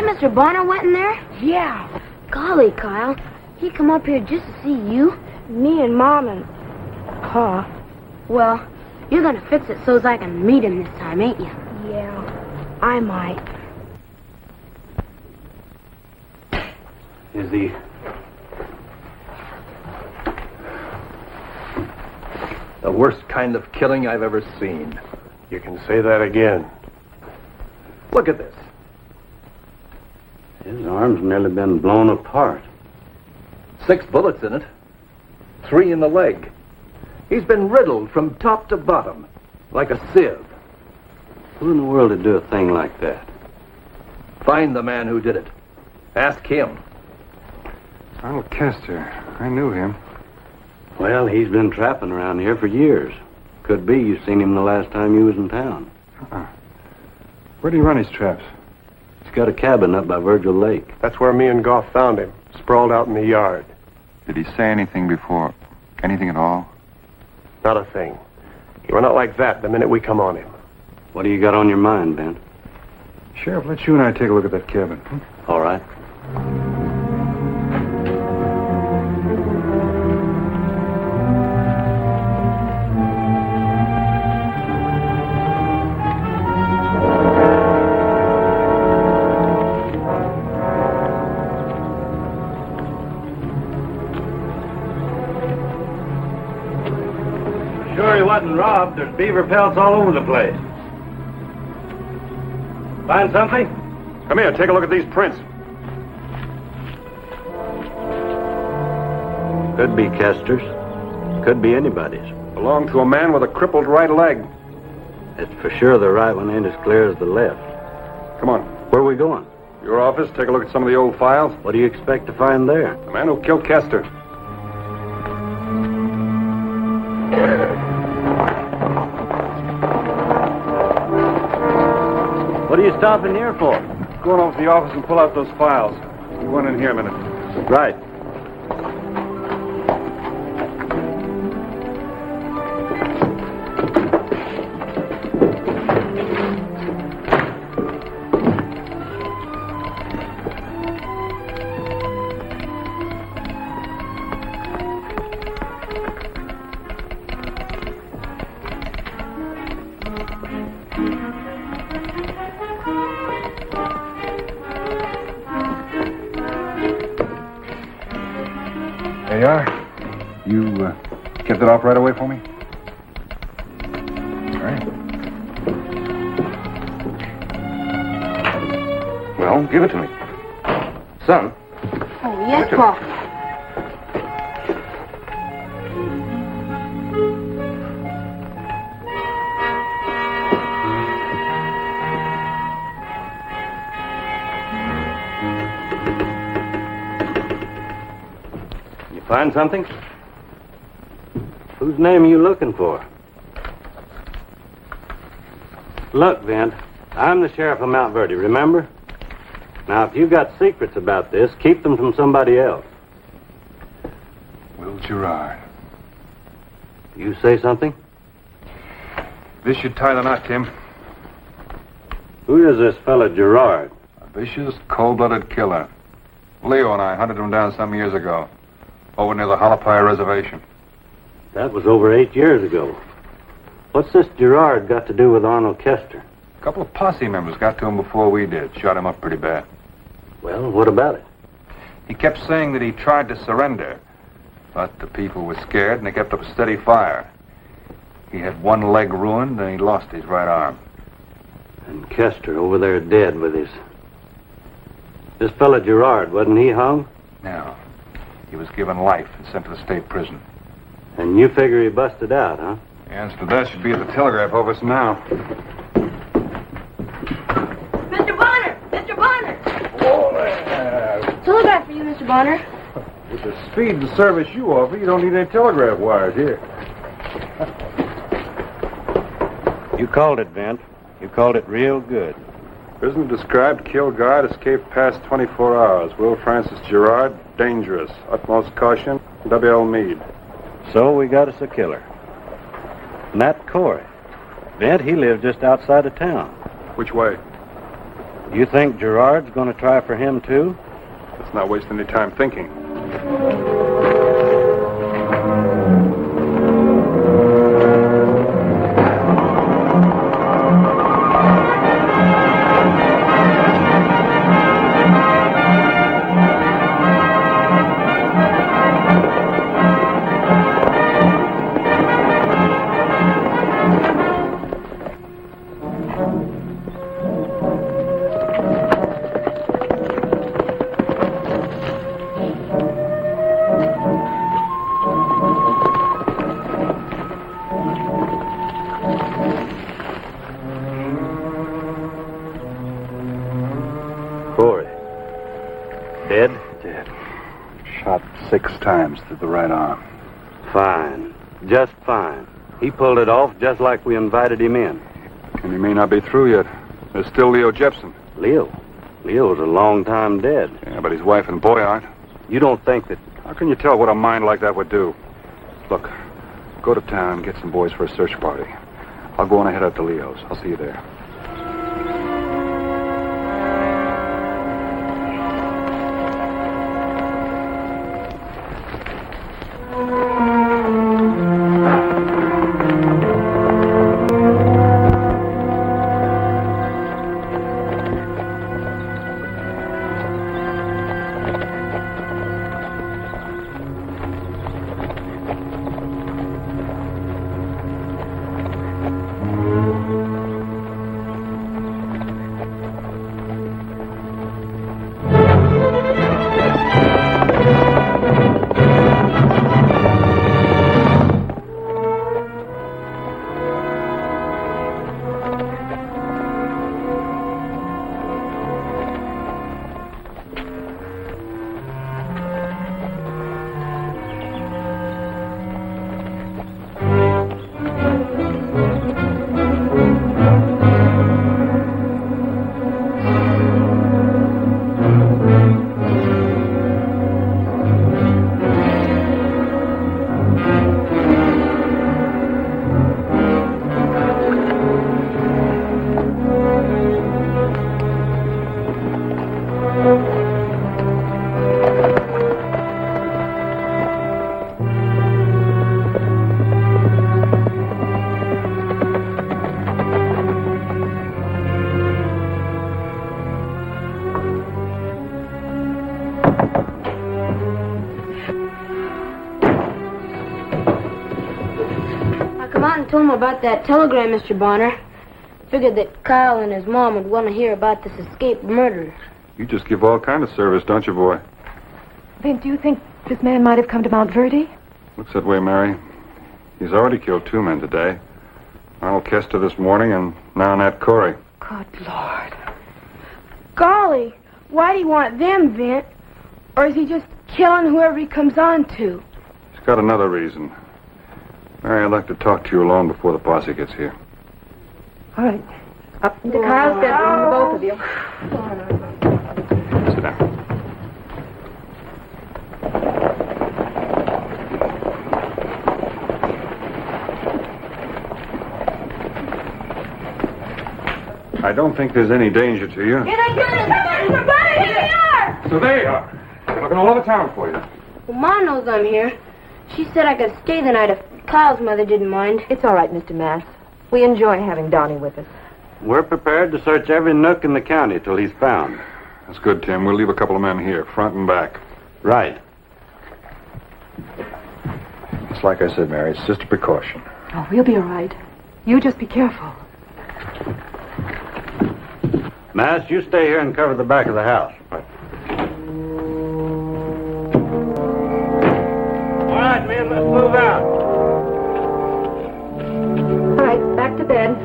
Mr. Bonner went in there? Yeah. Golly, Kyle. He come up here just to see you? Me and Mom and Pa. Well, you're gonna fix it so's I can meet him this time, ain't you? Yeah, I might. Is he... The worst kind of killing I've ever seen. You can say that again. Look at this. His arm's nearly been blown apart. 6 bullets in it. 3 in the leg. He's been riddled from top to bottom, like a sieve. Who in the world would do a thing like that? Find the man who did it. Ask him. Arnold Kester. I knew him. Well, he's been trapping around here for years. Could be you've seen him the last time you was in town. Where do you run his traps? He's got a cabin up by Virgil Lake. That's where me and Goff found him, sprawled out in the yard. Did he say anything before? Anything at all? Not a thing. He went out like that the minute we come on him. What do you got on your mind, Ben? Sheriff, let you and I take a look at that cabin. All right. Sure he wasn't robbed. There's beaver pelts all over the place. Find something? Come here, take a look at these prints. Could be Kester's. Could be anybody's. Belong to a man with a crippled right leg. It's for sure the right one ain't as clear as the left. Come on. Where are we going? Your office, take a look at some of the old files. What do you expect to find there? The man who killed Kester. What are you stopping here for? Going over to the office and pull out those files. You went in here a minute. Right. There you are. You get that off right away for me? All right. Well, give it to me. Son. Oh, yes, Paul. Find something? Whose name are you looking for? Look, Vint, I'm the sheriff of Mount Verde, remember? Now, if you've got secrets about this, keep them from somebody else. Will Gerard. You say something? This should tie the knot, Tim. Who is this fella Gerard? A vicious, cold-blooded killer. Leo and I hunted him down some years ago. Over near the Hualapai Reservation. That was over 8 years ago. What's this Gerard got to do with Arnold Kester? A couple of posse members got to him before we did. Shot him up pretty bad. Well, what about it? He kept saying that he tried to surrender. But the people were scared and they kept up a steady fire. He had one leg ruined and he lost his right arm. And Kester over there dead with his... This fella Gerard, wasn't he hung? No. He was given life and sent to the state prison. And you figure he busted out, huh? The answer to that should be at the telegraph office now. Mr. Bonner! Mr. Bonner! Telegraph for you, Mr. Bonner. With the speed and service you offer, you don't need any telegraph wires here. You called it, Vint. You called it real good. Prisoner described, killed guard, escaped past 24 hours. Will Francis Gerard, dangerous. Utmost caution, W.L. Meade. So we got us a killer. Nat Corey. Vint, he lived just outside of town. Which way? You think Gerard's going to try for him, too? Let's not waste any time thinking. 6 times through the right arm. Fine. Just fine. He pulled it off just like we invited him in. And he may not be through yet. There's still Leo Jepson. Leo? Leo's a long time dead. Yeah, but his wife and boy aren't. You don't think that... How can you tell what a mind like that would do? Look, go to town, get some boys for a search party. I'll go on ahead out to Leo's. I'll see you there. Told him about that telegram, Mr. Bonner. Figured that Kyle and his mom would want to hear about this escaped murder. You just give all kind of service, don't you, boy? Vin, do you think this man might have come to Mount Verde? Looks that way, Mary. He's already killed 2 men today. Arnold Kester this morning and now Nat Corey. Good Lord. Golly, why do you want them, Vint? Or is he just killing whoever he comes on to? He's got another reason. Mary, I'd like to talk to you alone before the posse gets here. All right. Up into Kyle's bedroom, the both of you. Sit down. I don't think there's any danger to you. Here they are! So there you are. They're looking all over town for you. Well, Ma knows I'm here. She said I could stay the night if Kyle's mother didn't mind. It's all right, Mr. Mass. We enjoy having Donnie with us. We're prepared to search every nook in the county till he's found. That's good, Tim. We'll leave a couple of men here, front and back. Right. It's like I said, Mary. It's just a precaution. Oh, we'll be all right. You just be careful. Mass, you stay here and cover the back of the house. All right, men, let's move out. All right, back to bed.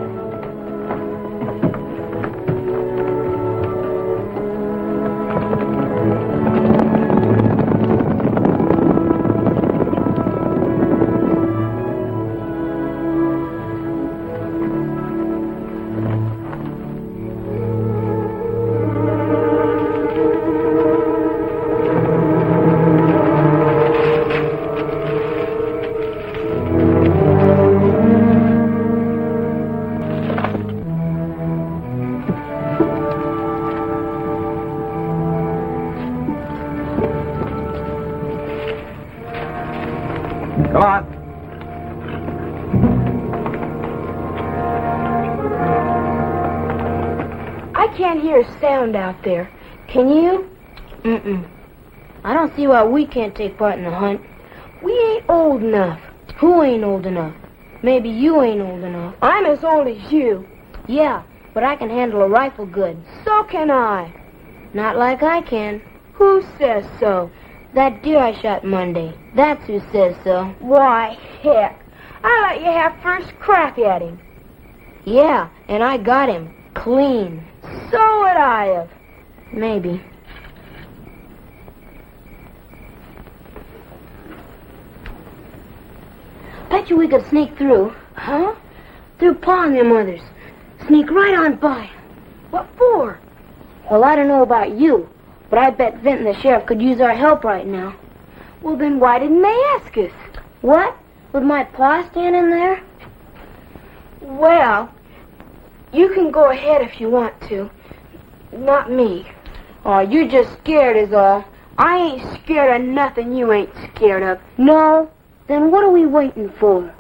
Come on. I can't hear a sound out there. Can you? Mm-mm. I don't see why we can't take part in the hunt. We ain't old enough. Who ain't old enough? Maybe you ain't old enough. I'm as old as you. Yeah, but I can handle a rifle good. So can I. Not like I can. Who says so? That deer I shot Monday. That's who says so. Why, heck. I let you have first crack at him. Yeah, and I got him. Clean. So would I have. Maybe. bet you we could sneak through. Huh? Through Pa and them others. Sneak right on by. What for? Well, I don't know about you, but I bet Vint and the sheriff could use our help right now. Well, then why didn't they ask us? What? With my pa standing there? Well, you can go ahead if you want to. Not me. Oh, you're just scared is all. I ain't scared of nothing you ain't scared of. No? Then what are we waiting for?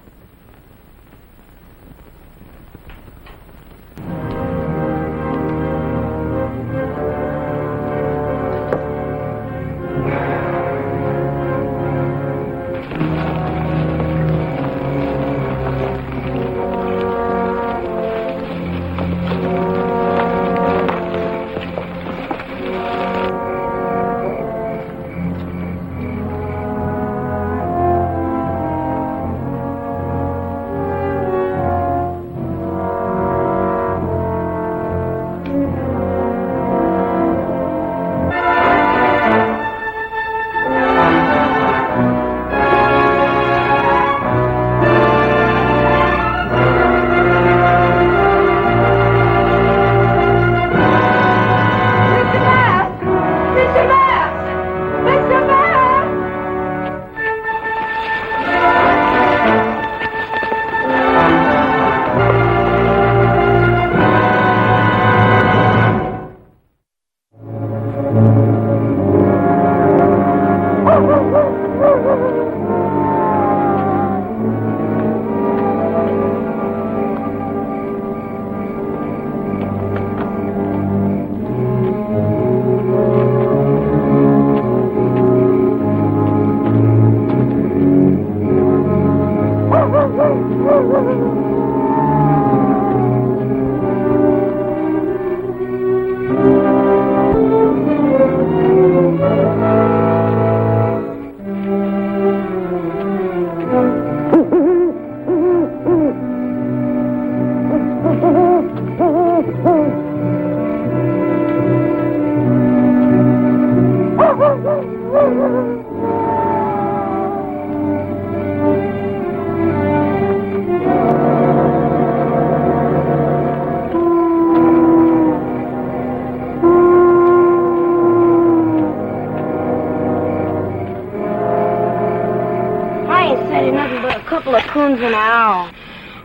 An owl.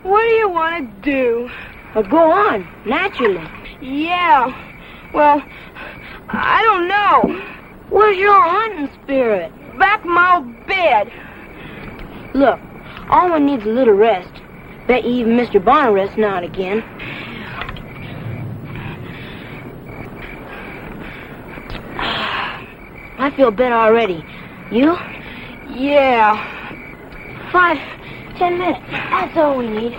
What do you want to do? Well, go on, naturally. Yeah. Well, I don't know. Where's your hunting spirit? Back in my old bed. Look, all one needs a little rest. Bet you even Mr. Bonner rests now and again. I feel better already. You? Yeah. 5-10 minutes. That's all we need.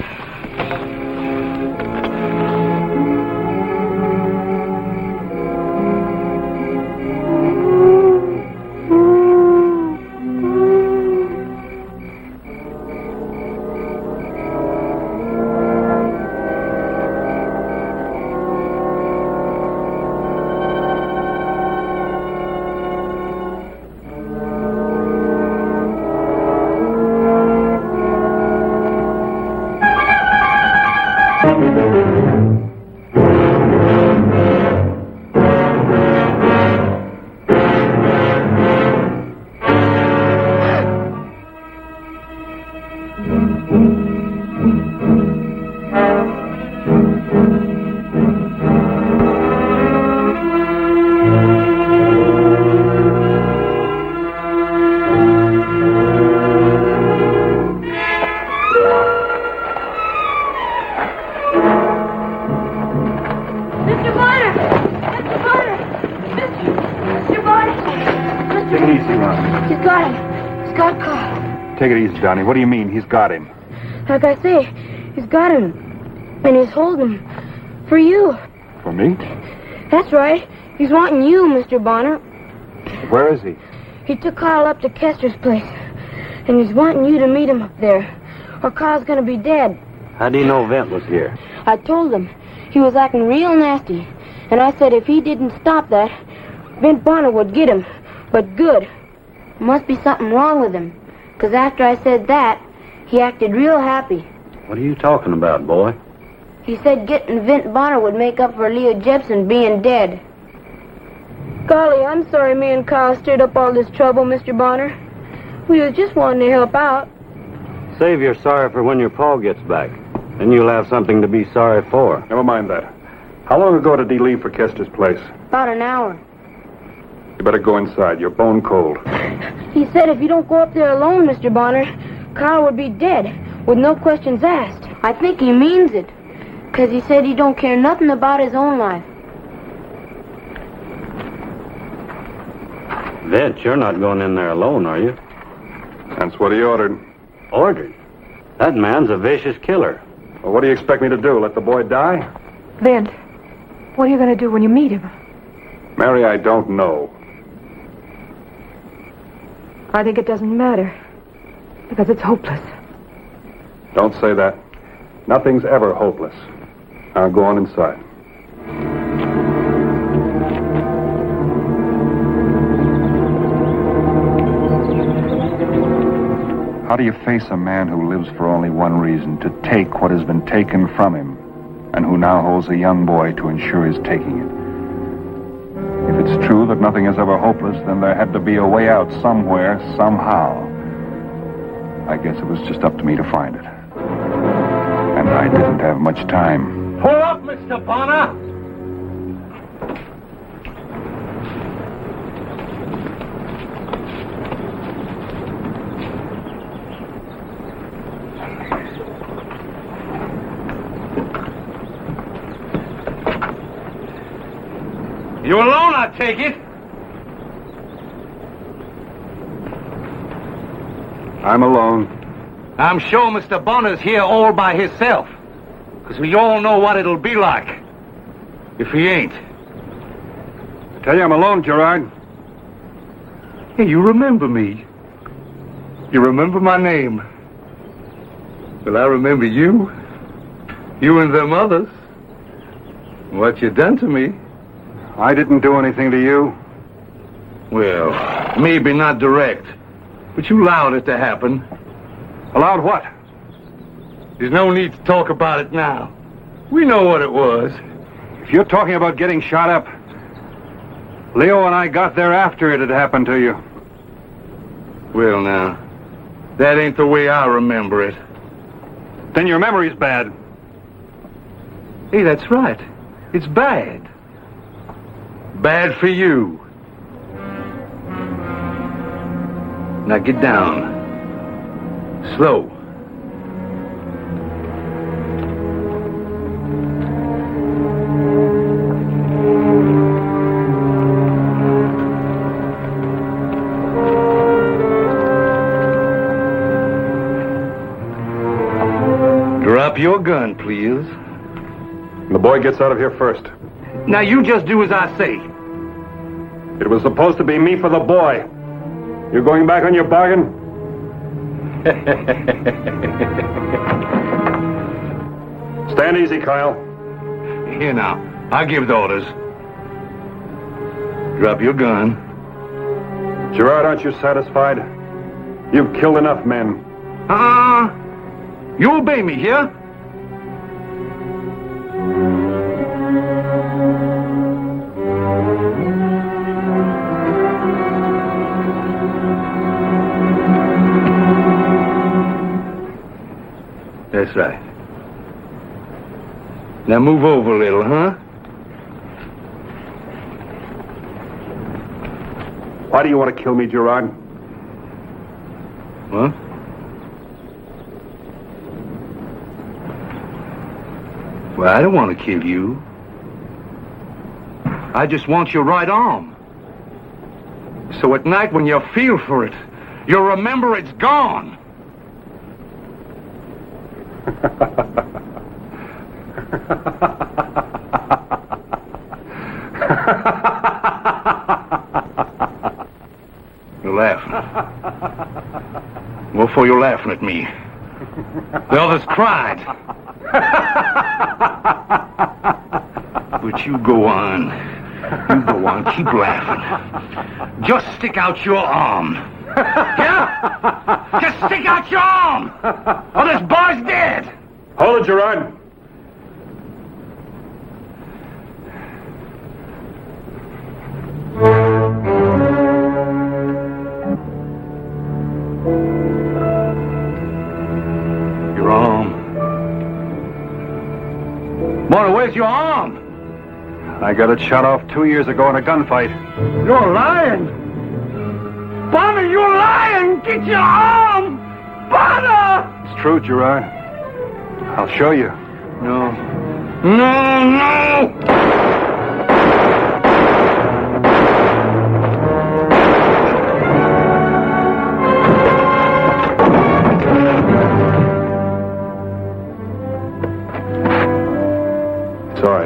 Take it easy, Donnie. What do you mean, he's got him? Like I say, he's got him. And he's holding him. For you. For me? That's right. He's wanting you, Mr. Bonner. Where is he? He took Carl up to Kester's place. And he's wanting you to meet him up there. Or Carl's gonna be dead. How do you know Vint was here? I told him. He was acting real nasty. And I said if he didn't stop that, Vint Bonner would get him. But good. Must be something wrong with him. 'Cause after I said that, He acted real happy. What are you talking about, boy? He said getting Vint Bonner would make up for Leo Jepson being dead. Golly, I'm sorry me and Kyle stirred up all this trouble, Mr. Bonner. We was just wanting to help out. Save your sorry for when your pa gets back. Then you'll have something to be sorry for. Never mind that. How long ago did he leave for Kester's place? About an hour. You better go inside. You're bone cold. He said if you don't go up there alone, Mr. Bonner, Kyle would be dead, with no questions asked. I think he means it, 'cause he said he don't care nothing about his own life. Vince, you're not going in there alone, are you? That's what he ordered. Ordered? That man's a vicious killer. Well, what do you expect me to do? Let the boy die? Vint, what are you going to do when you meet him? Mary, I don't know. I think it doesn't matter, because it's hopeless. Don't say that. Nothing's ever hopeless. Now go on inside. How do you face a man who lives for only one reason, to take what has been taken from him, and who now holds a young boy to ensure his taking it? If it's true that nothing is ever hopeless, then there had to be a way out somewhere, somehow. I guess it was just up to me to find it. And I didn't have much time. Pull up, Mr. Bonner! You alone, I take it? I'm alone. I'm sure Mr. Bonner's here all by himself. Because we all know what it'll be like. If he ain't. I tell you, I'm alone, Gerard. Hey, you remember me. You remember my name. Well, I remember you. You and them others. What you done to me. I didn't do anything to you. Well, maybe not direct. But you allowed it to happen. Allowed what? There's no need to talk about it now. We know what it was. If you're talking about getting shot up, Leo and I got there after it had happened to you. Well, now, that ain't the way I remember it. Then your memory's bad. Hey, that's right. It's bad. Bad for you. Now get down. Slow. Drop your gun, please. The boy gets out of here first. Now you just do as I say. It was supposed to be me for the boy. You going back on your bargain? Stand easy, Kyle. Here now. I'll give the orders. Drop your gun. Gerard, aren't you satisfied? You've killed enough men. You obey me, here? That's right. Now move over a little, huh? Why do you want to kill me, Gerard? What? Well, I don't want to kill you. I just want your right arm. So at night when you feel for it, you'll remember it's gone. You're laughing. What for you laughing at me? The others cried. But you go on. You go on. Keep laughing. Just stick out your arm. Yeah? Just stick out your arm! Oh, this boy's dead! Hold it, Gerard. Your arm. Bonner, where's your arm? I got it shot off 2 years ago in a gunfight. You're lying! Bonner, you're lying! Get your arm! Bonner! It's true, Gerard. I'll show you. No. No!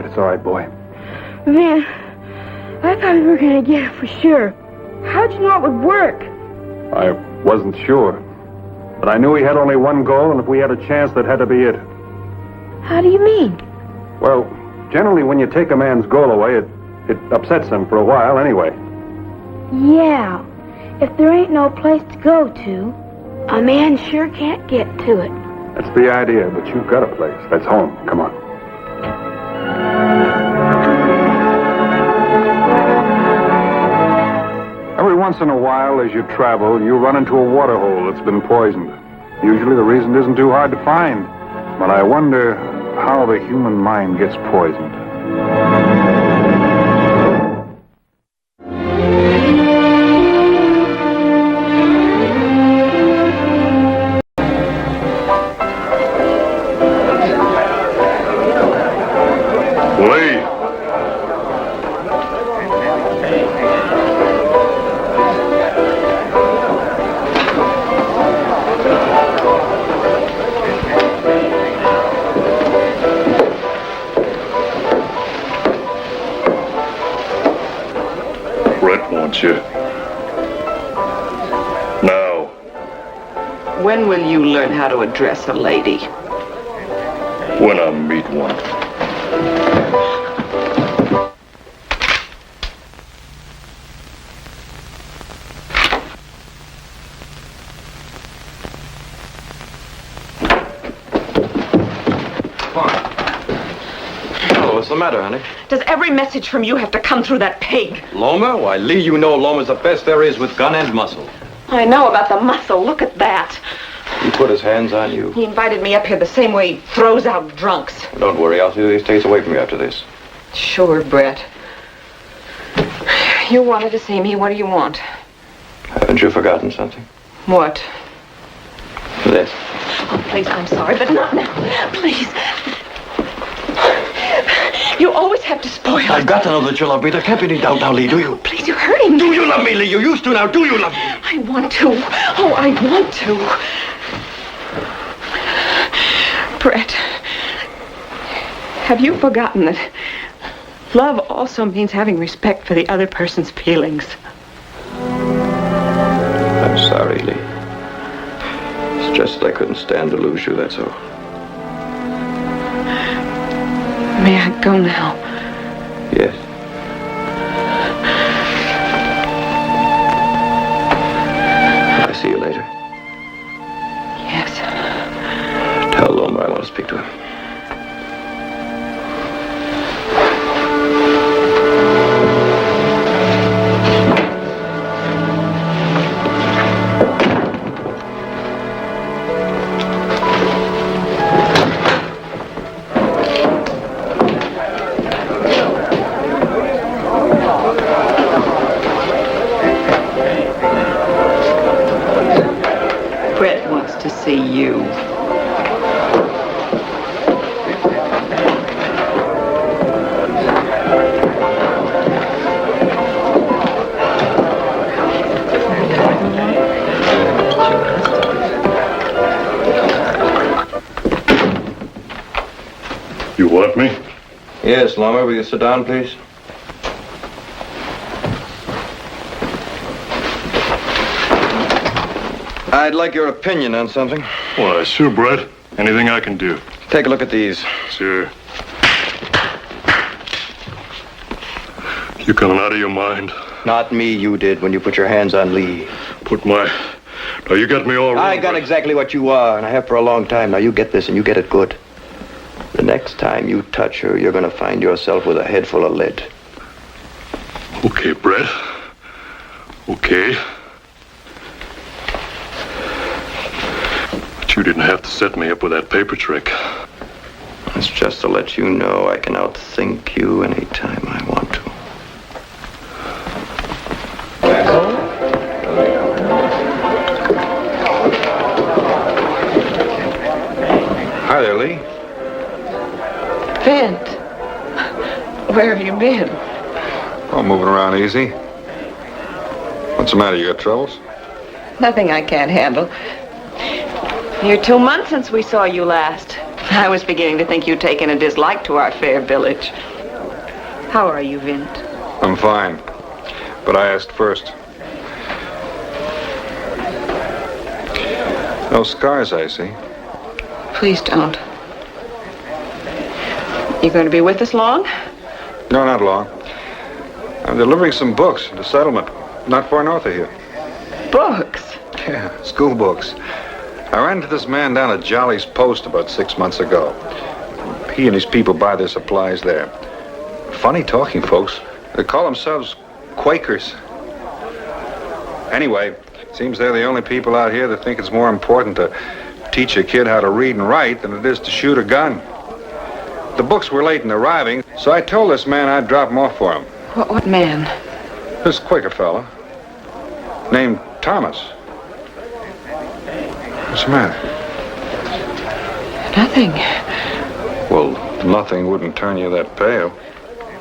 It's all right, boy. Man, I thought we were going to get it for sure. How'd you know it would work? I wasn't sure. But I knew he had only one goal, and if we had a chance, that had to be it. How do you mean? Well, generally when you take a man's goal away, it upsets him for a while anyway. Yeah. If there ain't no place to go to, a man sure can't get to it. That's the idea, but you've got a place. That's home. Come on. Every once in a while, as you travel, you run into a water hole that's been poisoned. Usually the reason isn't too hard to find. But I wonder how the human mind gets poisoned. Now. When will you learn how to address a lady? When I meet one. What's the matter, honey? Does every message from you have to come through that pig? Loma? Why, Lee, you know Loma's the best there is with gun and muscle. I know about the muscle. Look at that. He put his hands on you. He invited me up here the same way he throws out drunks. Don't worry, I'll see that he stays away from you after this. Sure, Brett. You wanted to see me. What do you want? Haven't you forgotten something? What? This. Oh, please, I'm sorry, but not now. Please. You always have to spoil it. I've got to know that you love me. There can't be any doubt now, Lee, do you? Please, you're hurting me. Do you love me, Lee? You used to now. Do you love me? I want to. Oh, I want to. Brett, have you forgotten that love also means having respect for the other person's feelings? I'm sorry, Lee. It's just that I couldn't stand to lose you, that's all. May I go now? Yes. I'll see you later. Yes. Tell Loma I want to speak to him. Brett wants to see you. You want me? Yes, Loma, will you sit down, please? I'd like your opinion on something. Why, sure, Brett. Anything I can do. Take a look at these. Sure. You coming out of your mind? Not me, you did when you put your hands on Lee. Put my Now, you got me all wrong. I got exactly what you are, and I have for a long time. Now, you get this, and you get it good. The next time you touch her, you're going to find yourself with a head full of lead. Okay, Brett. Okay. But you didn't have to set me up with that paper trick. It's just to let you know I can outthink you anytime I want to. Hi there, Lee. Vint, where have you been? Oh, moving around easy. What's the matter? You got troubles? Nothing I can't handle. Near 2 months since we saw you last. I was beginning to think you'd taken a dislike to our fair village. How are you, Vint? I'm fine. But I asked first. No scars, I see. Please don't. You going to be with us long? No, not long. I'm delivering some books to the settlement, not far north of here. Books? Yeah, school books. I ran into this man down at Jolly's Post about 6 months ago. He and his people buy their supplies there. Funny talking folks. They call themselves Quakers. Anyway, seems they're the only people out here that think it's more important to teach a kid how to read and write than it is to shoot a gun. The books were late in arriving, so I told this man I'd drop them off for him. What man? This Quaker fella, named Thomas. What's the matter? Nothing. Well, nothing wouldn't turn you that pale.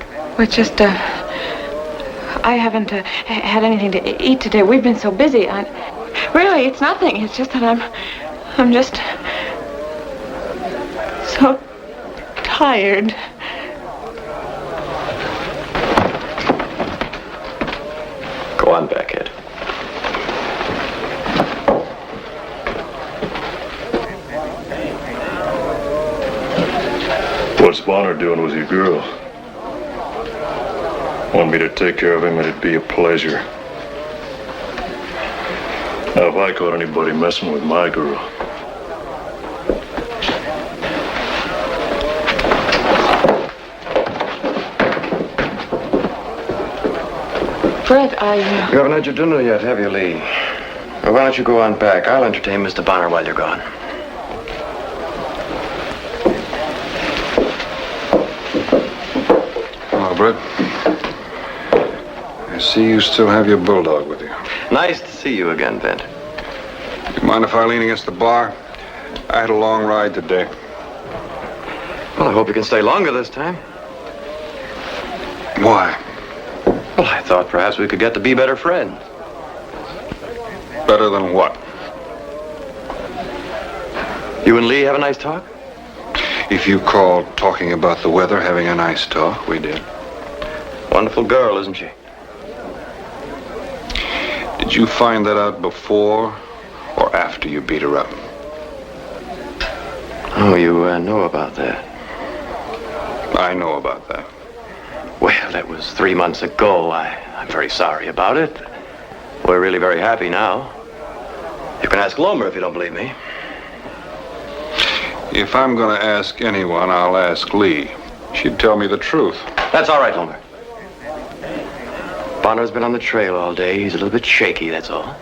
Well, it's just, I haven't had anything to eat today. We've been so busy. Really, it's nothing. It's just that I'm just so tired. Go on back, Ed. What's Bonner doing with your girl? Want me to take care of him, and it'd be a pleasure. Now, if I caught anybody messing with my girl... Fred, You haven't had your dinner yet, have you, Lee? Well, why don't you go on back? I'll entertain Mr. Bonner while you're gone. Hello, Brett. I see you still have your bulldog with you. Nice to see you again, Vint. You mind if I lean against the bar? I had a long ride today. Well, I hope you can stay longer this time. Why? Well, I thought perhaps we could get to be better friends. Better than what? You and Lee have a nice talk? If you call talking about the weather having a nice talk, we did. Wonderful girl, isn't she? Did you find that out before or after you beat her up? Oh, you know about that. I know about that. Well, that was 3 months ago. I'm very sorry about it. We're really very happy now. You can ask Lomer if you don't believe me. If I'm going to ask anyone, I'll ask Lee. She'd tell me the truth. That's all right, Lomer. Bonner's been on the trail all day. He's a little bit shaky, that's all.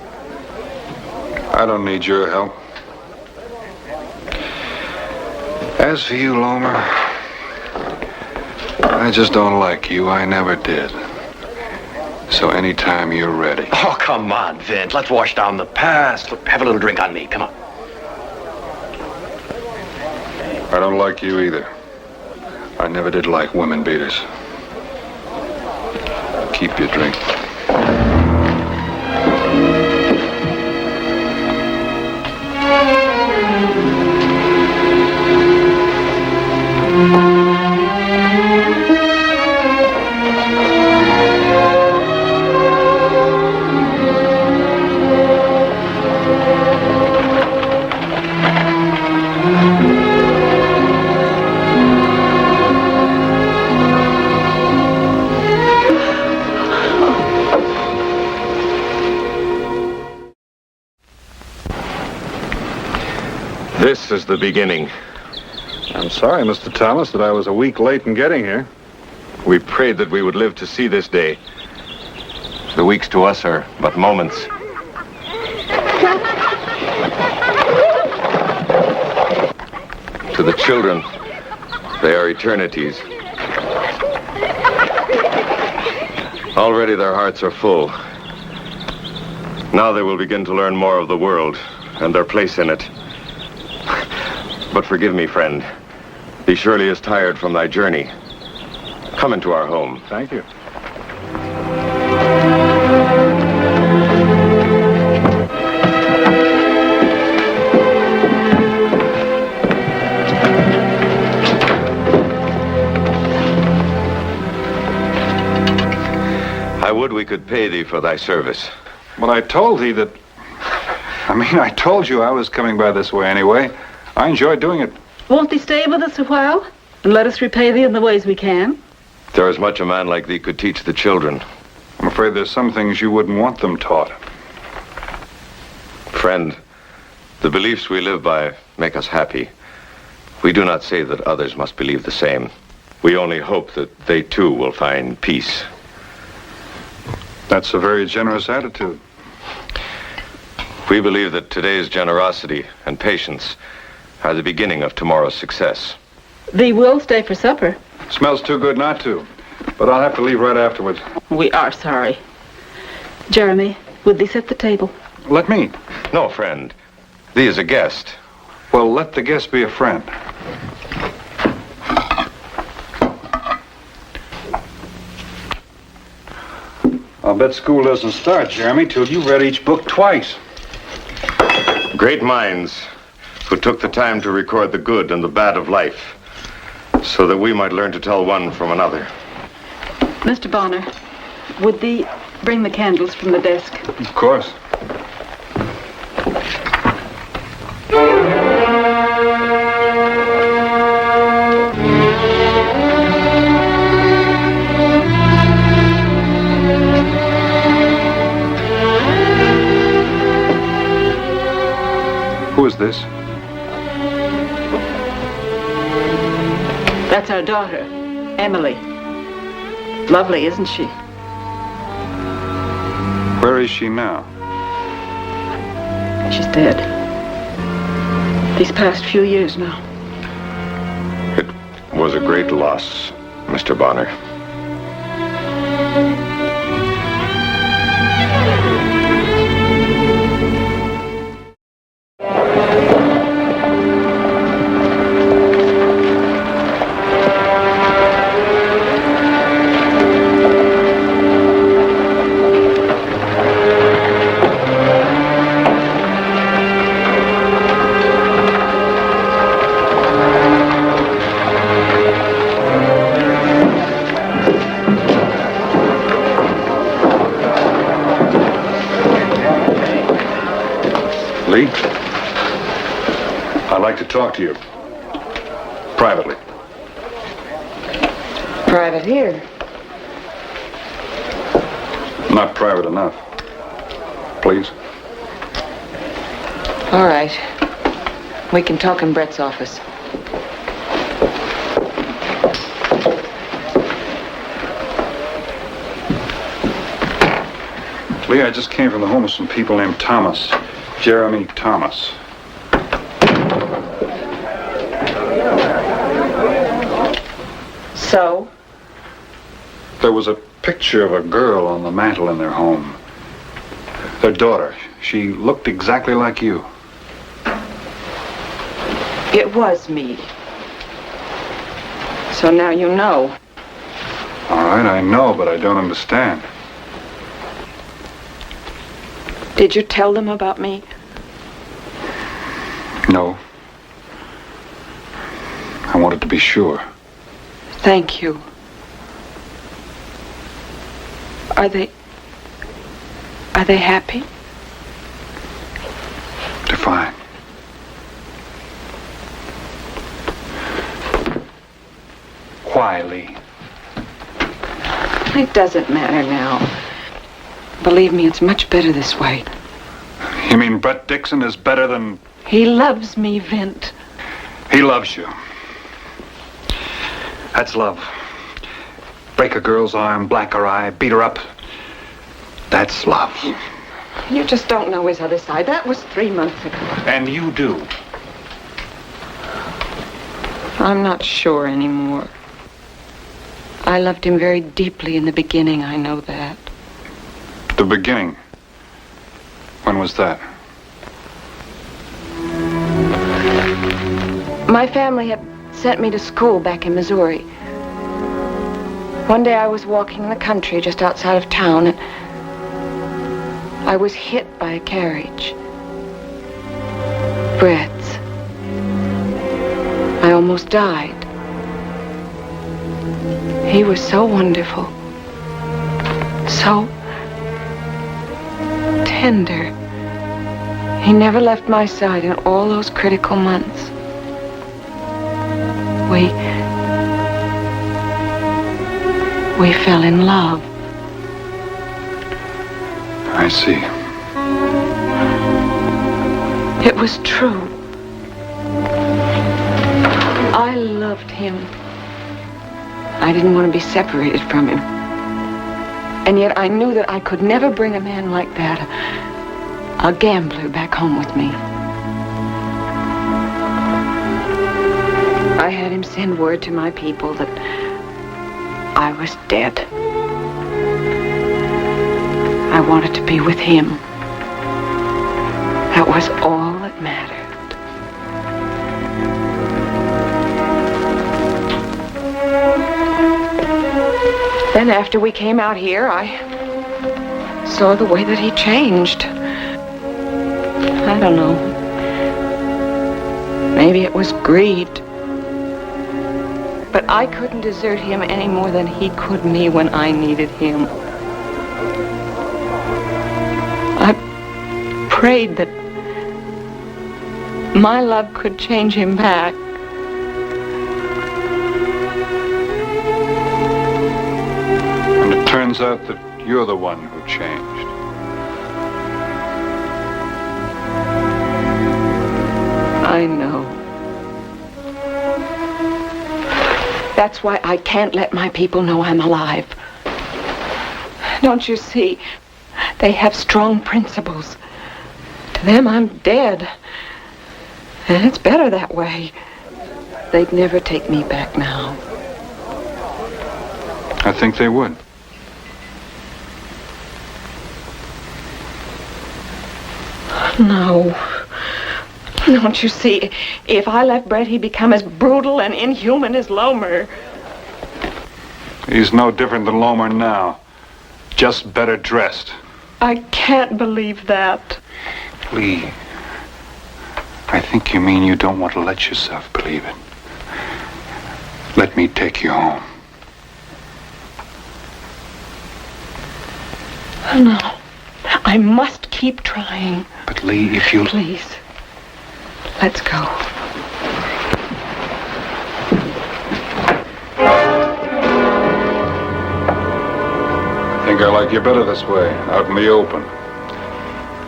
I don't need your help. As for you, Lomer, I just don't like you. I never did. So anytime you're ready. Oh, come on, Vint. Let's wash down the past. Look, have a little drink on me. Come on. I don't like you either. I never did like women beaters. Keep your drink. This is the beginning. I'm sorry, Mr. Thomas, that I was a week late in getting here. We prayed that we would live to see this day. The weeks to us are but moments. To the children, they are eternities. Already their hearts are full. Now they will begin to learn more of the world and their place in it. But forgive me, friend. Thee surely is tired from thy journey. Come into our home. Thank you. I would we could pay thee for thy service. Well, I told thee that... I told you I was coming by this way anyway. I enjoy doing it. Won't thee stay with us a while and let us repay thee in the ways we can? There is much a man like thee could teach the children. I'm afraid there's some things you wouldn't want them taught. Friend, the beliefs we live by make us happy. We do not say that others must believe the same. We only hope that they too will find peace. That's a very generous attitude. We believe that today's generosity and patience are the beginning of tomorrow's success. Thee will stay for supper. Smells too good not to. But I'll have to leave right afterwards. We are sorry. Jeremy, would thee set the table? Let me. No, friend. Thee is a guest. Well, let the guest be a friend. I'll bet school doesn't start, Jeremy, till you've read each book twice. Great minds who took the time to record the good and the bad of life so that we might learn to tell one from another. Mr. Bonner, would thee bring the candles from the desk? Of course. Who is this? That's our daughter, Emily. Lovely, isn't she? Where is she now? She's dead. These past few years now. It was a great loss, Mr. Bonner. Lee, I'd like to talk to you. Privately. Private here. Not private enough. Please. All right. We can talk in Brett's office. Lee, I just came from the home of some people named Thomas. Jeremy Thomas. So? There was a picture of a girl on the mantel in their home. Their daughter. She looked exactly like you. It was me. So now you know. All right, I know, but I don't understand. Did you tell them about me? No. I wanted to be sure. Thank you. Are they happy? They're fine. Why, Lee? It doesn't matter now. Believe me, it's much better this way. You mean Brett Dixon is better than He loves me, Vint. He loves you. That's love. Break a girl's arm, black her eye, beat her up. That's love. You just don't know his other side. That was 3 months ago. And you do. I'm not sure anymore. I loved him very deeply in the beginning, I know that. The beginning? When was that? My family had sent me to school back in Missouri. One day I was walking in the country just outside of town, and I was hit by a carriage. Brett's. I almost died. He was so wonderful. So tender. He never left my side in all those critical months. We fell in love. I see. It was true. I loved him. I didn't want to be separated from him. And yet I knew that I could never bring a man like that, a gambler, back home with me. I had him send word to my people that I was dead. I wanted to be with him. That was all that mattered. Then after we came out here, I saw the way that he changed. I don't know. Maybe it was greed. But I couldn't desert him any more than he could me when I needed him. I prayed that my love could change him back. And it turns out that you're the one who changed. I know. That's why I can't let my people know I'm alive. Don't you see? They have strong principles. To them, I'm dead. And it's better that way. They'd never take me back now. I think they would. No. Don't you see? If I left Brett, he'd become as brutal and inhuman as Lomer. He's no different than Lomer now. Just better dressed. I can't believe that. Lee, I think you mean you don't want to let yourself believe it. Let me take you home. No. I must keep trying. But Lee, if you... Please. Let's go. I think I like you better this way, out in the open.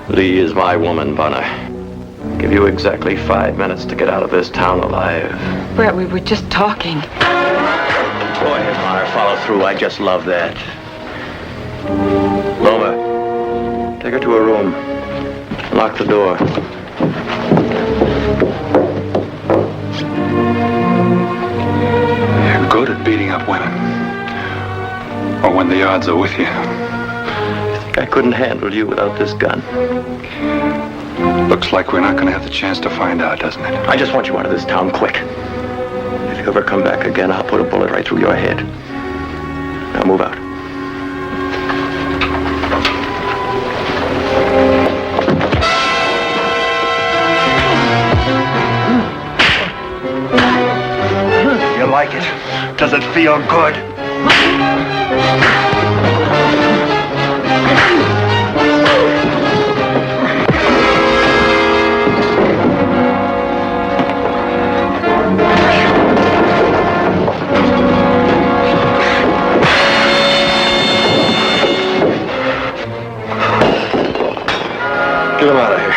Lee is my woman, Bonner. Give you exactly 5 minutes to get out of this town alive. Brett, we were just talking. Go ahead, Bonner. Follow through. I just love that. Lomer, take her to her room. Lock the door. You're good at beating up women. Or when the odds are with you. I think I couldn't handle you without this gun. Looks like we're not going to have the chance to find out, doesn't it? I just want you out of this town quick. If you ever come back again, I'll put a bullet right through your head. Now move out. You like it? Does it feel good? Get him out of here.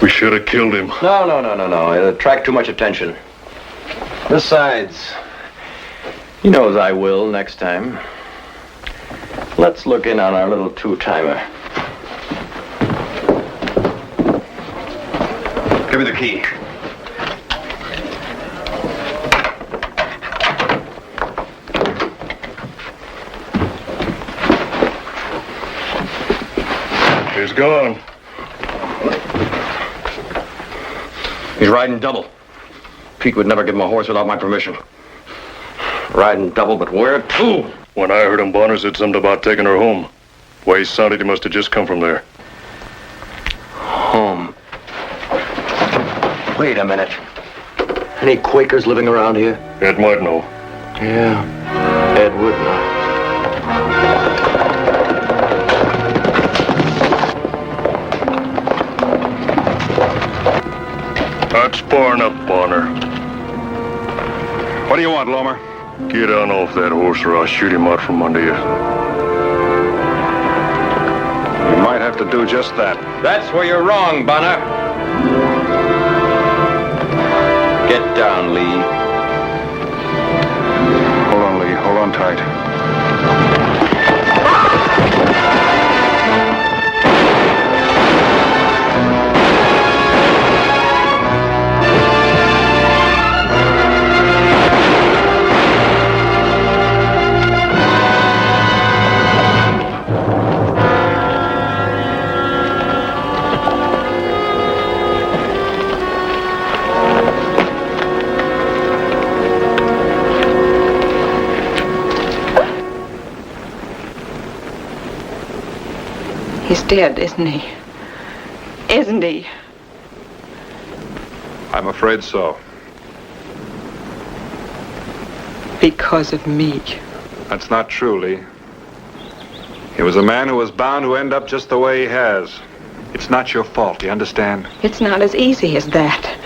We should have killed him. No. It attract too much attention. Besides, he knows I will next time. Let's look in on our little two-timer. Give me the key. He's gone. He's riding double. Pete would never give him a horse without my permission. Riding double, but where to? When I heard him, Bonner said something about taking her home. The way he sounded, he must have just come from there. Home. Wait a minute. Any Quakers living around here? Ed might know. Yeah, Ed would know. That's far enough, Bonner. What do you want, Lomer? Get on off that horse or I'll shoot him out from under you. You might have to do just that. That's where you're wrong, Bonner. Get down, Lee. Hold on, Lee. Hold on tight. He's dead, isn't he? Isn't he? I'm afraid so. Because of me. That's not true, Lee. He was a man who was bound to end up just the way he has. It's not your fault, you understand? It's not as easy as that.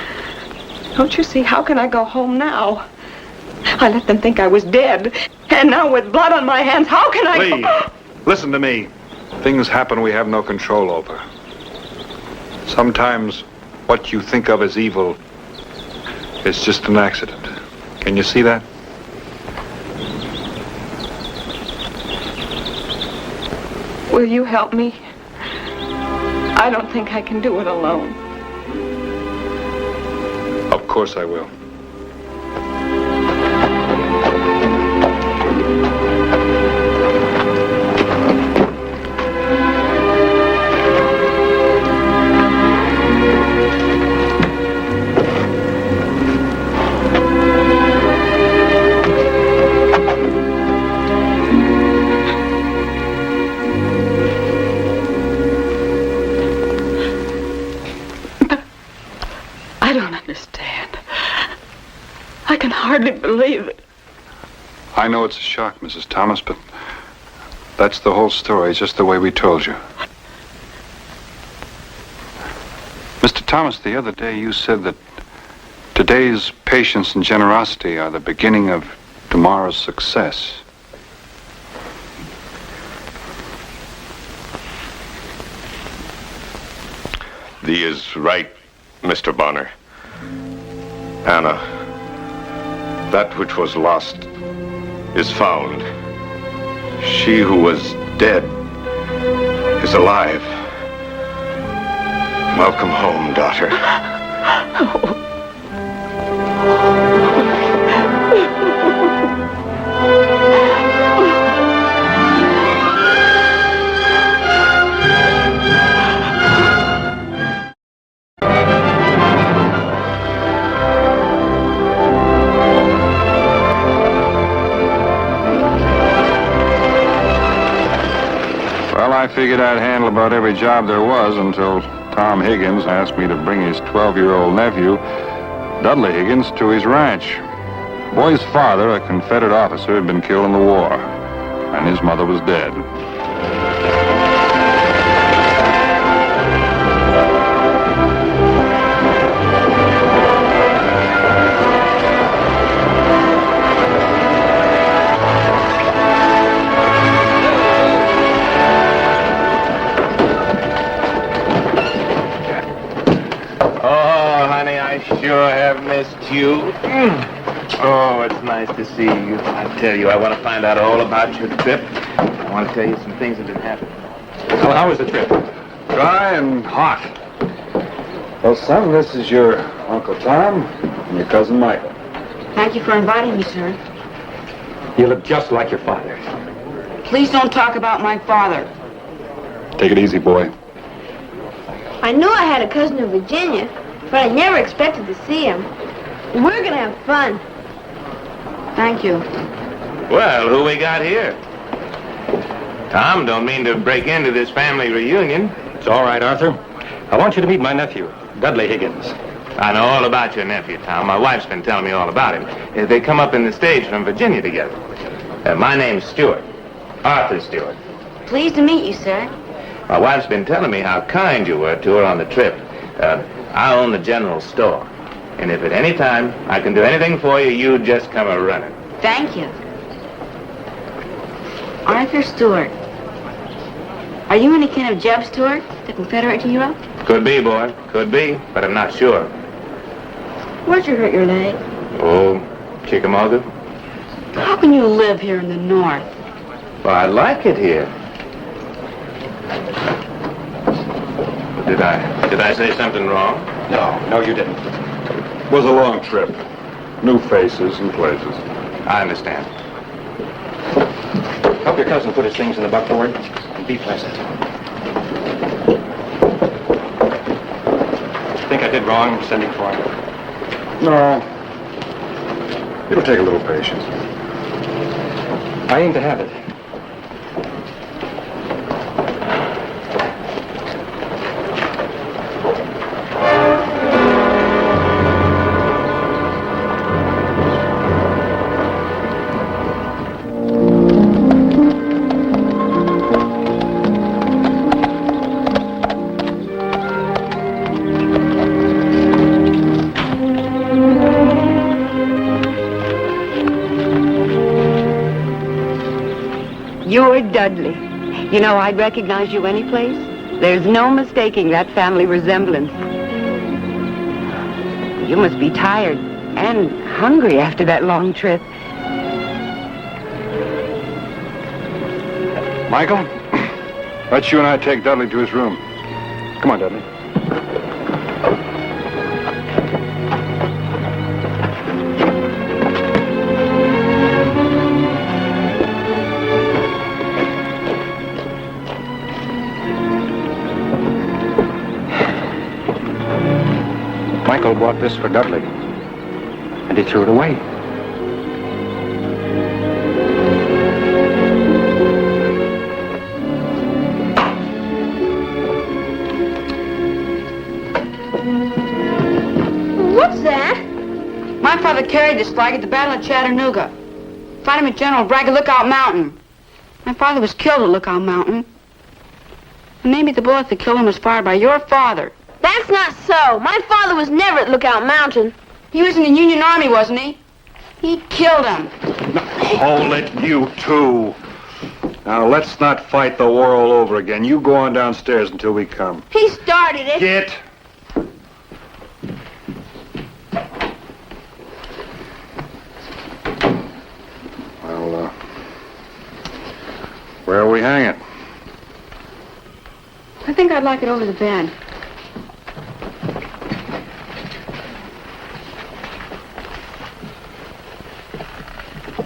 Don't you see? How can I go home now? I let them think I was dead. And now with blood on my hands, how can I... Lee, listen to me. Things happen we have no control over. Sometimes what you think of as evil is just an accident. Can you see that? Will you help me? I don't think I can do it alone. Of course I will. I don't understand. I can hardly believe it. I know it's a shock, Mrs. Thomas, but that's the whole story, just the way we told you. Mr. Thomas, the other day you said that today's patience and generosity are the beginning of tomorrow's success. Thee is right, Mr. Bonner. Anna, that which was lost is found. She who was dead is alive. Welcome home, daughter. Well, I figured I'd handle about every job there was until Tom Higgins asked me to bring his 12-year-old nephew, Dudley Higgins, to his ranch. The boy's father, a Confederate officer, had been killed in the war, and his mother was dead. sure have missed you. Oh, it's nice to see you. I tell you, I want to find out all about your trip. I want to tell you some things that didn't happen. Well, how was the trip? Dry and hot. Well, son, this is your Uncle Tom and your cousin Michael. Thank you for inviting me, sir. You look just like your father. Please don't talk about my father. Take it easy, boy. I knew I had a cousin in Virginia, but I never expected to see him. We're gonna have fun. Thank you. Well, who we got here? Tom don't mean to break into this family reunion. It's all right, Arthur. I want you to meet my nephew, Dudley Higgins. I know all about your nephew, Tom. My wife's been telling me all about him. They come up in the stage from Virginia together. My name's Stewart. Arthur Stewart. Pleased to meet you, sir. My wife's been telling me how kind you were to her on the trip. I own the general store. And if at any time I can do anything for you, you just come a-running. Thank you. Arthur Stewart. Are you any kin of Jeb Stewart, the Confederate hero? Could be, boy. Could be, but I'm not sure. Where'd you hurt your leg? Oh, Chickamauga? How can you live here in the North? Well, I like it here. Did I say something wrong? No, you didn't. It was a long trip. New faces and places. I understand. Help your cousin put his things in the buckboard and be pleasant. Think I did wrong sending for him? No. It'll take a little patience. I aim to have it. You're Dudley. You know, I'd recognize you any place. There's no mistaking that family resemblance. You must be tired and hungry after that long trip. Michael, let's you and I take Dudley to his room. Come on, Dudley. Michael bought this for Dudley, and he threw it away. What's that? My father carried this flag at the Battle of Chattanooga. Found him at General Bragg at Lookout Mountain. My father was killed at Lookout Mountain. And maybe the bullet that killed him was fired by your father. That's not so. My father was never at Lookout Mountain. He was in the Union Army, wasn't he? He killed him. Hold it, you two. Now, let's not fight the war all over again. You go on downstairs until we come. He started it. Get. Well, where are we hanging? I think I'd like it over the bed.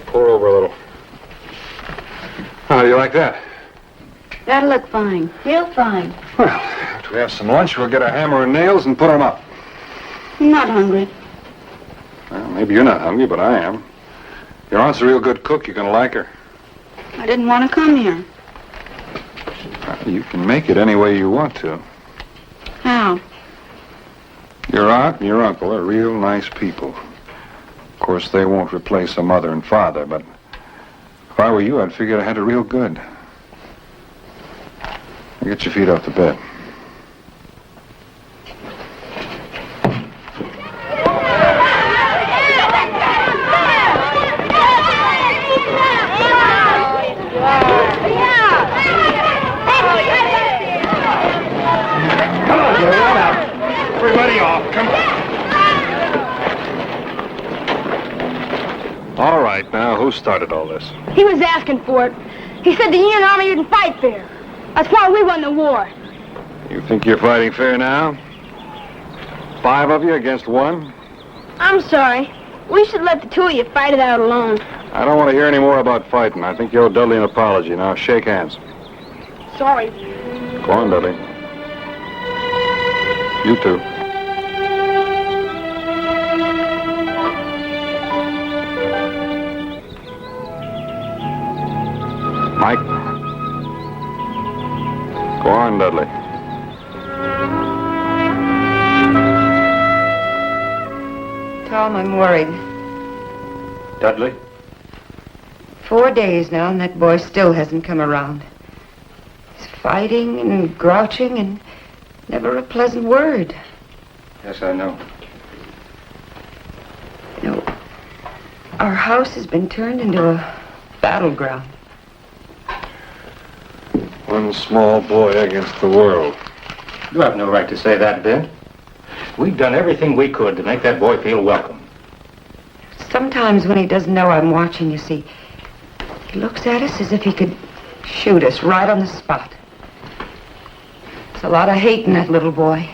Pull her over a little. How do you like that? That'll look fine. Real fine. Well, after we have some lunch, we'll get a hammer and nails and put them up. I'm not hungry. Well, maybe you're not hungry, but I am. Your aunt's a real good cook. You're going to like her. I didn't want to come here. Well, you can make it any way you want to. How? Your aunt and your uncle are real nice people. Of course, they won't replace a mother and father, but if I were you, I'd figure I had it real good. Now get your feet off the bed. Everybody off, come on. Who started all this? He was asking for it. He said the Union Army didn't fight fair. That's why we won the war. You think you're fighting fair now? 5 of you against 1? I'm sorry. We should let the 2 of you fight it out alone. I don't want to hear any more about fighting. I think you owe Dudley an apology. Now, shake hands. Sorry. Go on, Dudley. You too. Mike. Go on, Dudley. Tom, I'm worried. Dudley? 4 days now, and that boy still hasn't come around. He's fighting and grouching and never a pleasant word. Yes, I know. You know, our house has been turned into a battleground. One small boy against the world. You have no right to say that, Vint. We've done everything we could to make that boy feel welcome. Sometimes when he doesn't know I'm watching, you see, he looks at us as if he could shoot us right on the spot. There's a lot of hate in that little boy.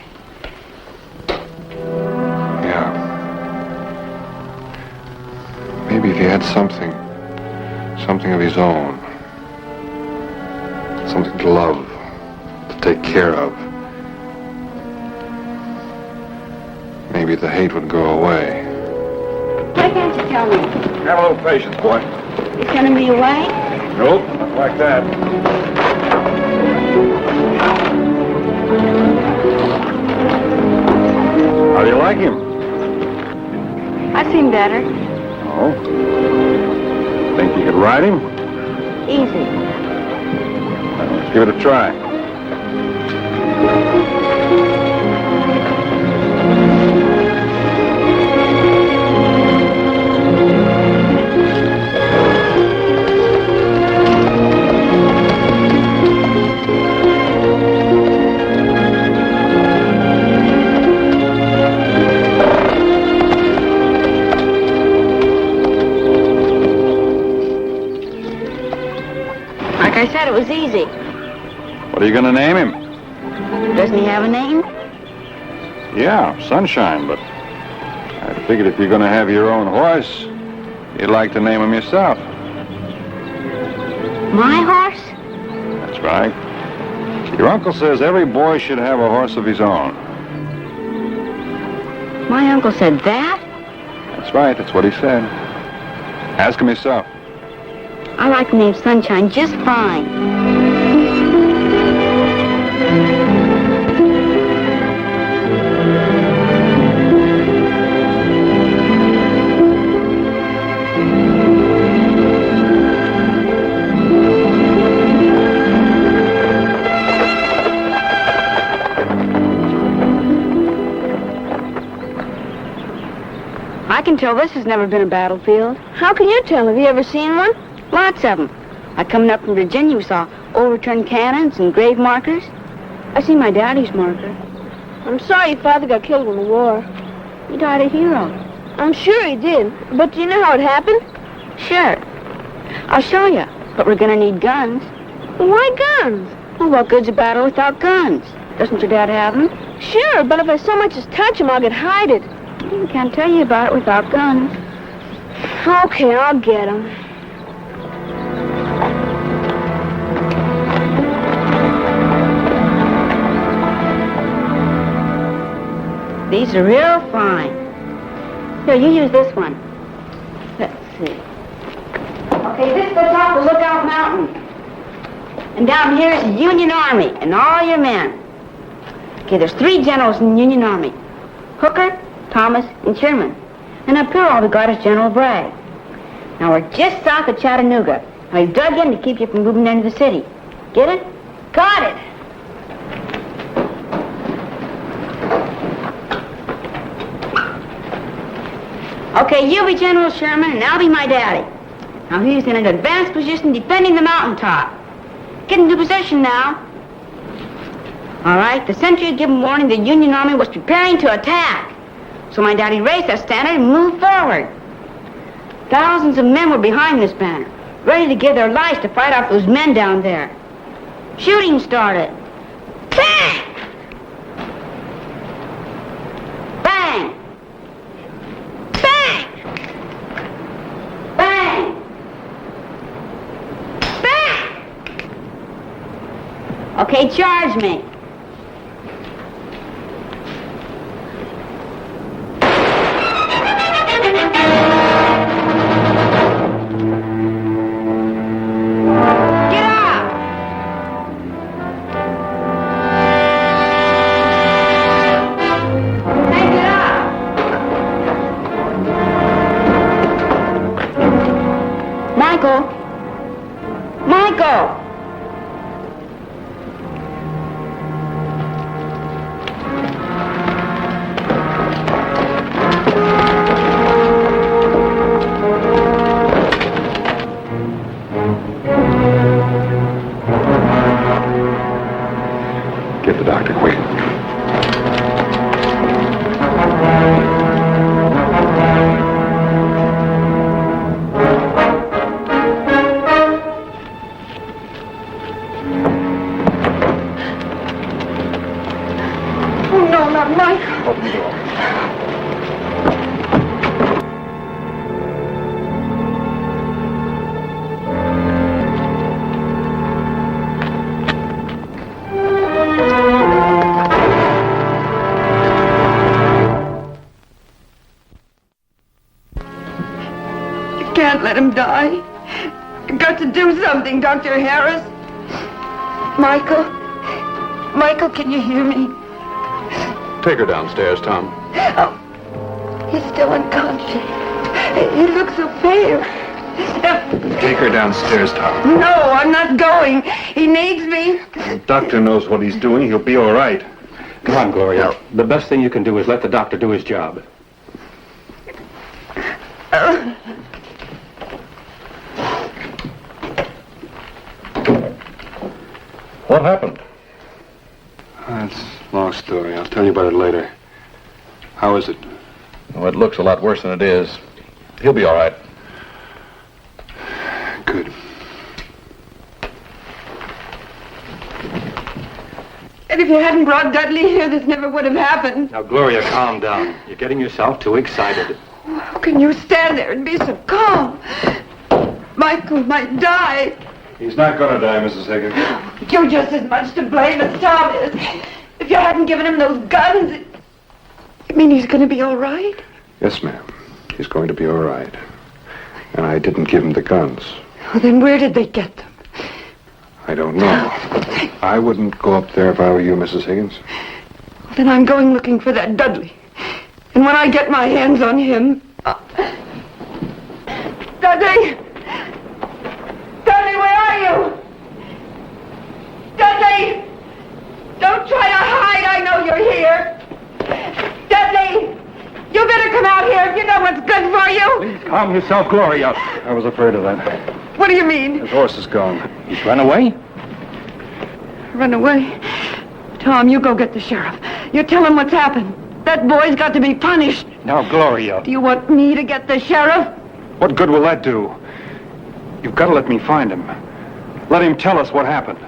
Yeah. Maybe if he had something of his own. Something to love, to take care of. Maybe the hate would go away. Why can't you tell me? Have a little patience, boy. You're sending me away? Nope, not like that. How do you like him? I've seen better. Oh? Think you could ride him? Easy. Let's give it a try. Like I said, it was easy. What are you going to name him? Doesn't he have a name? Yeah, Sunshine, but I figured if you're going to have your own horse, you'd like to name him yourself. My horse? That's right. Your uncle says every boy should have a horse of his own. My uncle said that? That's right, that's what he said. Ask him yourself. I like the name Sunshine just fine. I can tell this has never been a battlefield. How can you tell? Have you ever seen one? Lots of them. Like coming up from Virginia, we saw overturned cannons and grave markers. I seen my daddy's marker. I'm sorry your father got killed in the war. He died a hero. I'm sure he did. But do you know how it happened? Sure. I'll show you. But we're gonna need guns. Why guns? Well, what good's a battle without guns? Doesn't your dad have them? Sure, but if I so much as touch him, I'll get hided. I can't tell you about it without guns. Okay, I'll get them. These are real fine. Here, you use this one. Let's see. Okay, this is the top of Lookout Mountain. And down here is the Union Army and all your men. Okay, there's 3 generals in the Union Army. Hooker, Thomas, and Sherman. And up here all we got is General Bragg. Now we're just south of Chattanooga. Now we've dug in to keep you from moving into the city. Get it? Got it! Okay, you'll be General Sherman, and I'll be my daddy. Now, he's in an advanced position defending the mountaintop. Get into position now. All right, the sentry had given warning the Union Army was preparing to attack. So my daddy raised that standard and moved forward. Thousands of men were behind this banner, ready to give their lives to fight off those men down there. Shooting started. Bang! Bang! Bang! Bang! Bang! Okay, charge me. Get the doctor, quick. Oh, no, not Michael. Open the door. Can't let him die. You've got to do something, Dr. Harris. Michael? Michael, can you hear me? Take her downstairs, Tom. Oh, he's still unconscious. He looks so pale. Take her downstairs, Tom. No, I'm not going. He needs me. The doctor knows what he's doing. He'll be all right. Come on, Gloria. The best thing you can do is let the doctor do his job. What happened? That's a long story. I'll tell you about it later. How is it? Well, it looks a lot worse than it is. He'll be all right. Good. And if you hadn't brought Dudley here, this never would have happened. Now, Gloria, calm down. You're getting yourself too excited. How can you stand there and be so calm? Michael might die. He's not going to die, Mrs. Higgins. You're just as much to blame as Tom is. If you hadn't given him those guns, you mean he's going to be all right? Yes, ma'am. He's going to be all right. And I didn't give him the guns. Well, then where did they get them? I don't know. I wouldn't go up there if I were you, Mrs. Higgins. Well, then I'm going looking for that Dudley. And when I get my hands on him... Dudley! Dudley, where are you? Dudley! Don't try to hide. I know you're here. Dudley! You better come out here if you know what's good for you. Please calm yourself, Gloria. I was afraid of that. What do you mean? His horse is gone. He's run away? Run away? Tom, you go get the sheriff. You tell him what's happened. That boy's got to be punished. Now, Gloria. Do you want me to get the sheriff? What good will that do? You've got to let me find him. Let him tell us what happened.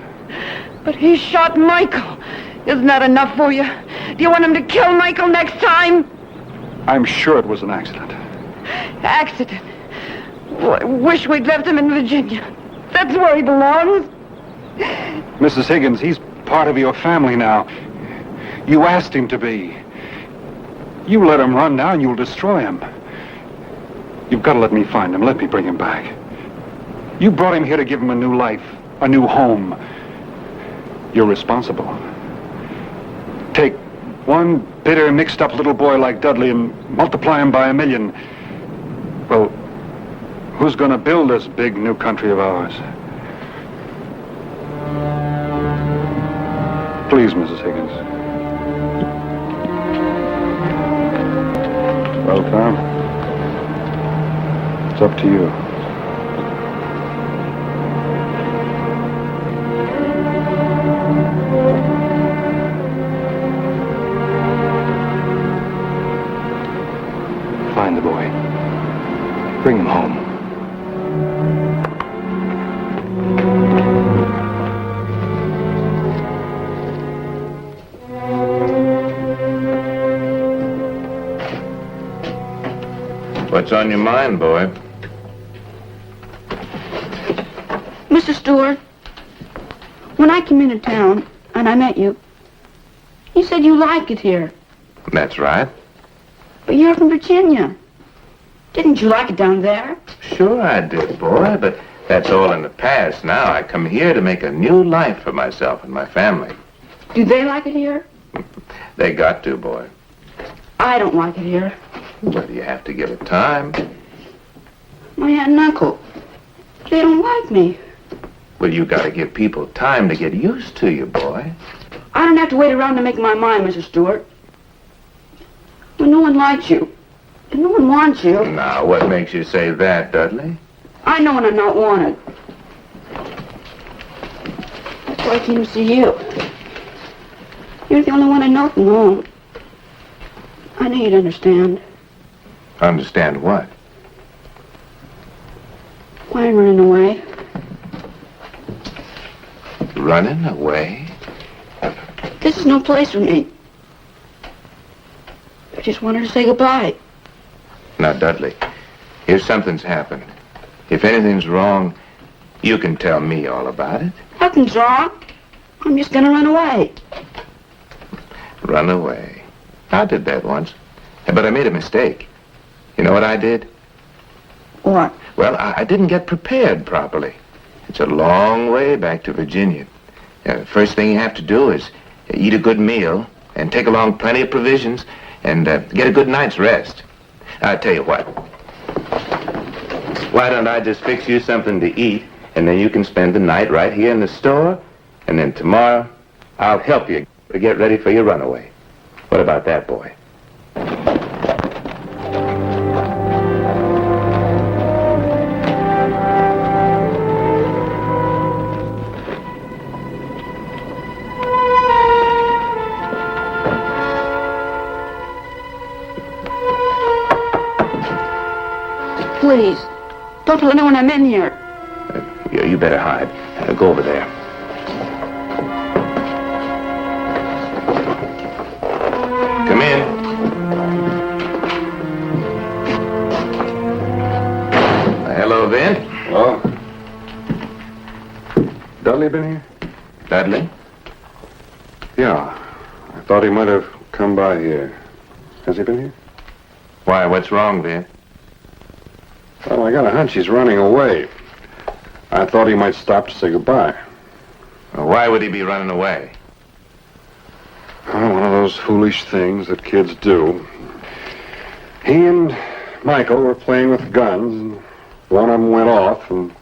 But he shot Michael. Isn't that enough for you? Do you want him to kill Michael next time? I'm sure it was an accident. Accident? Wish we'd left him in Virginia. That's where he belongs. Mrs. Higgins, he's part of your family now. You asked him to be. You let him run now and you'll destroy him. You've got to let me find him. Let me bring him back. You brought him here to give him a new life, a new home. You're responsible. Take one bitter, mixed-up little boy like Dudley and multiply him by 1,000,000. Well, who's going to build this big new country of ours? Please, Mrs. Higgins. Well, Tom, it's up to you. Find the boy. Bring him home. What's on your mind, boy? Mr. Stewart, when I came into town and I met you, you said you like it here. That's right. But you're from Virginia. Didn't you like it down there? Sure I did, boy, but that's all in the past. Now I come here to make a new life for myself and my family. Do they like it here? They got to, boy. I don't like it here. Well, you have to give it time. My aunt and uncle, they don't like me. Well, you got to give people time to get used to you, boy. I don't have to wait around to make my mind, Mr. Stewart. When no one likes you, and no one wants you... Now, what makes you say that, Dudley? I know when I'm not wanted. That's why I came to see you. You're the only one I know from home. I know you'd understand. Understand what? Why I'm running away. Running away? This is no place for me. I just wanted to say goodbye. Now, Dudley, if something's happened, if anything's wrong, you can tell me all about it. Nothing's wrong. I'm just gonna run away. Run away. I did that once, but I made a mistake. You know what I did? What? Well, I didn't get prepared properly. It's a long way back to Virginia. First thing you have to do is eat a good meal and take along plenty of provisions and get a good night's rest. I'll tell you what. Why don't I just fix you something to eat, and then you can spend the night right here in the store, and then tomorrow I'll help you to get ready for your runaway. What about that, boy? Please, don't tell anyone I'm in here. You better hide. Go over there. Come in. Hello, Vint. Hello. Dudley been here? Dudley? Yeah. I thought he might have come by here. Has he been here? Why, what's wrong, Vint? Well, I got a hunch he's running away. I thought he might stop to say goodbye. Well, why would he be running away? Oh, one of those foolish things that kids do. He and Michael were playing with guns, and one of them went off, and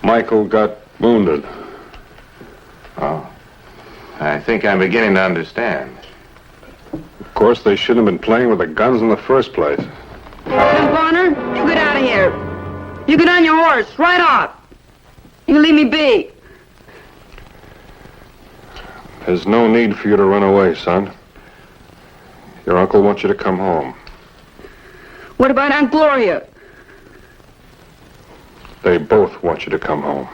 Michael got wounded. Oh. I think I'm beginning to understand. Of course, they shouldn't have been playing with the guns in the first place. Now, Bonner, you get out of here. You get on your horse, right off. You leave me be. There's no need for you to run away, son. Your uncle wants you to come home. What about Aunt Gloria? They both want you to come home.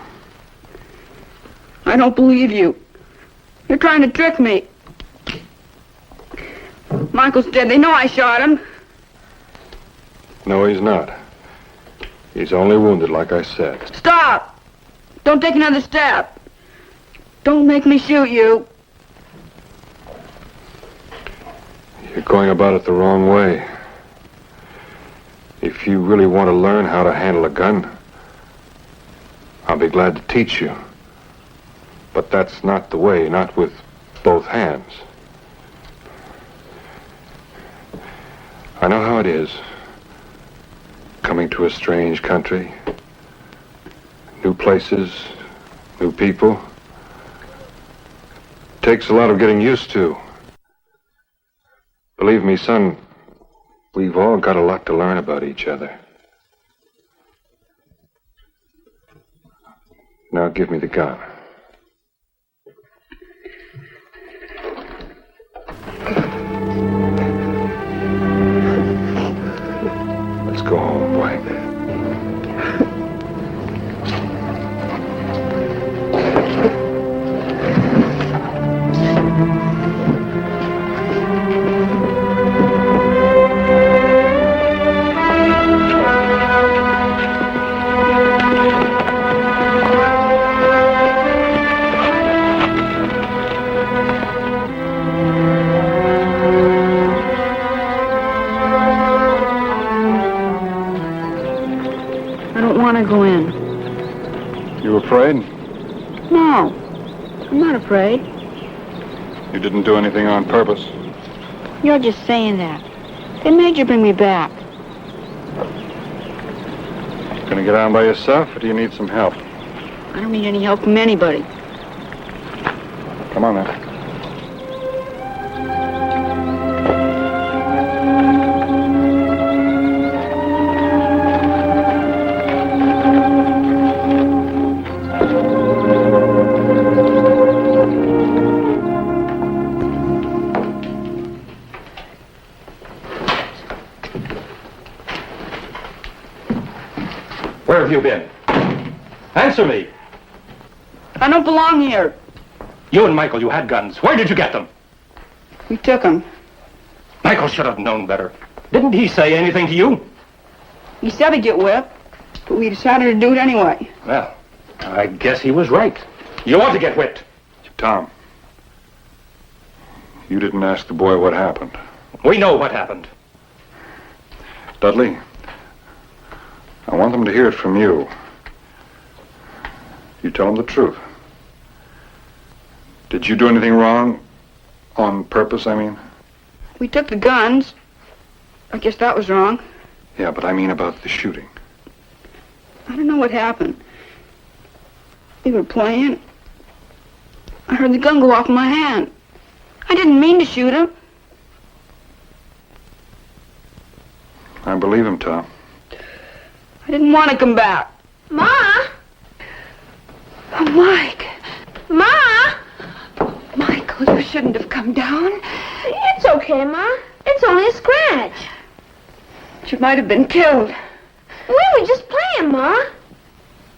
I don't believe you. You're trying to trick me. Michael's dead. They know I shot him. No, he's not. He's only wounded, like I said. Stop! Don't take another step. Don't make me shoot you. You're going about it the wrong way. If you really want to learn how to handle a gun, I'll be glad to teach you. But that's not the way, not with both hands. I know how it is, coming to a strange country, new places, new people. Takes a lot of getting used to. Believe me, son, we've all got a lot to learn about each other. Now give me the gun. afraid? No, I'm not afraid. You didn't do anything on purpose. You're just saying that. They made you bring me back. Gonna get on by yourself, or do you need some help? I don't need any help from anybody. Come on, then. Where have you been? Answer me. I don't belong here. You and Michael, you had guns. Where did you get them? We took them. Michael should have known better. Didn't he say anything to you? He said he'd get whipped, but we decided to do it anyway. Well, I guess he was right. You ought to get whipped. Tom, you didn't ask the boy what happened. We know what happened. Dudley, I want them to hear it from you. You tell them the truth. Did you do anything wrong? On purpose, I mean? We took the guns. I guess that was wrong. Yeah, but I mean about the shooting. I don't know what happened. We were playing. I heard the gun go off in my hand. I didn't mean to shoot him. I believe him, Tom. I didn't want to come back. Ma! Oh, Mike. Ma! Michael, you shouldn't have come down. It's okay, Ma. It's only a scratch. You might have been killed. We were just playing, Ma.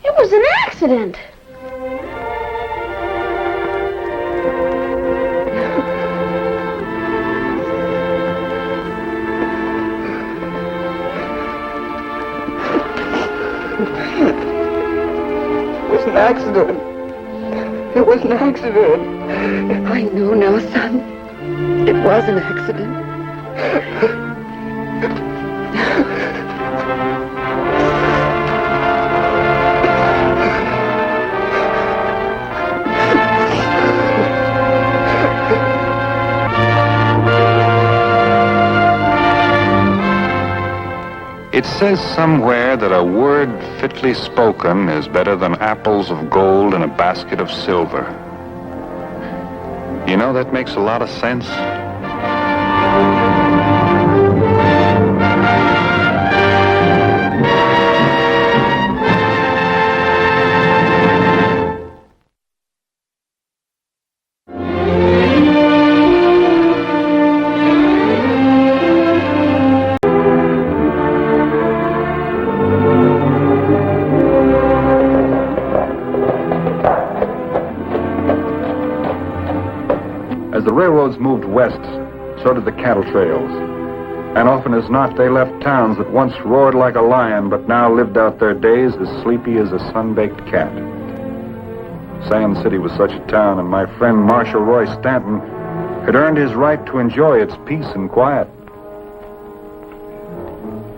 It was an accident. It was an accident. It was an accident. I know now, son. It was an accident. It says somewhere that a word fitly spoken is better than apples of gold in a basket of silver. You know, that makes a lot of sense. As the railroads moved west, so did the cattle trails. And often as not, they left towns that once roared like a lion, but now lived out their days as sleepy as a sun-baked cat. Sand City was such a town, and my friend Marshal Roy Stanton had earned his right to enjoy its peace and quiet.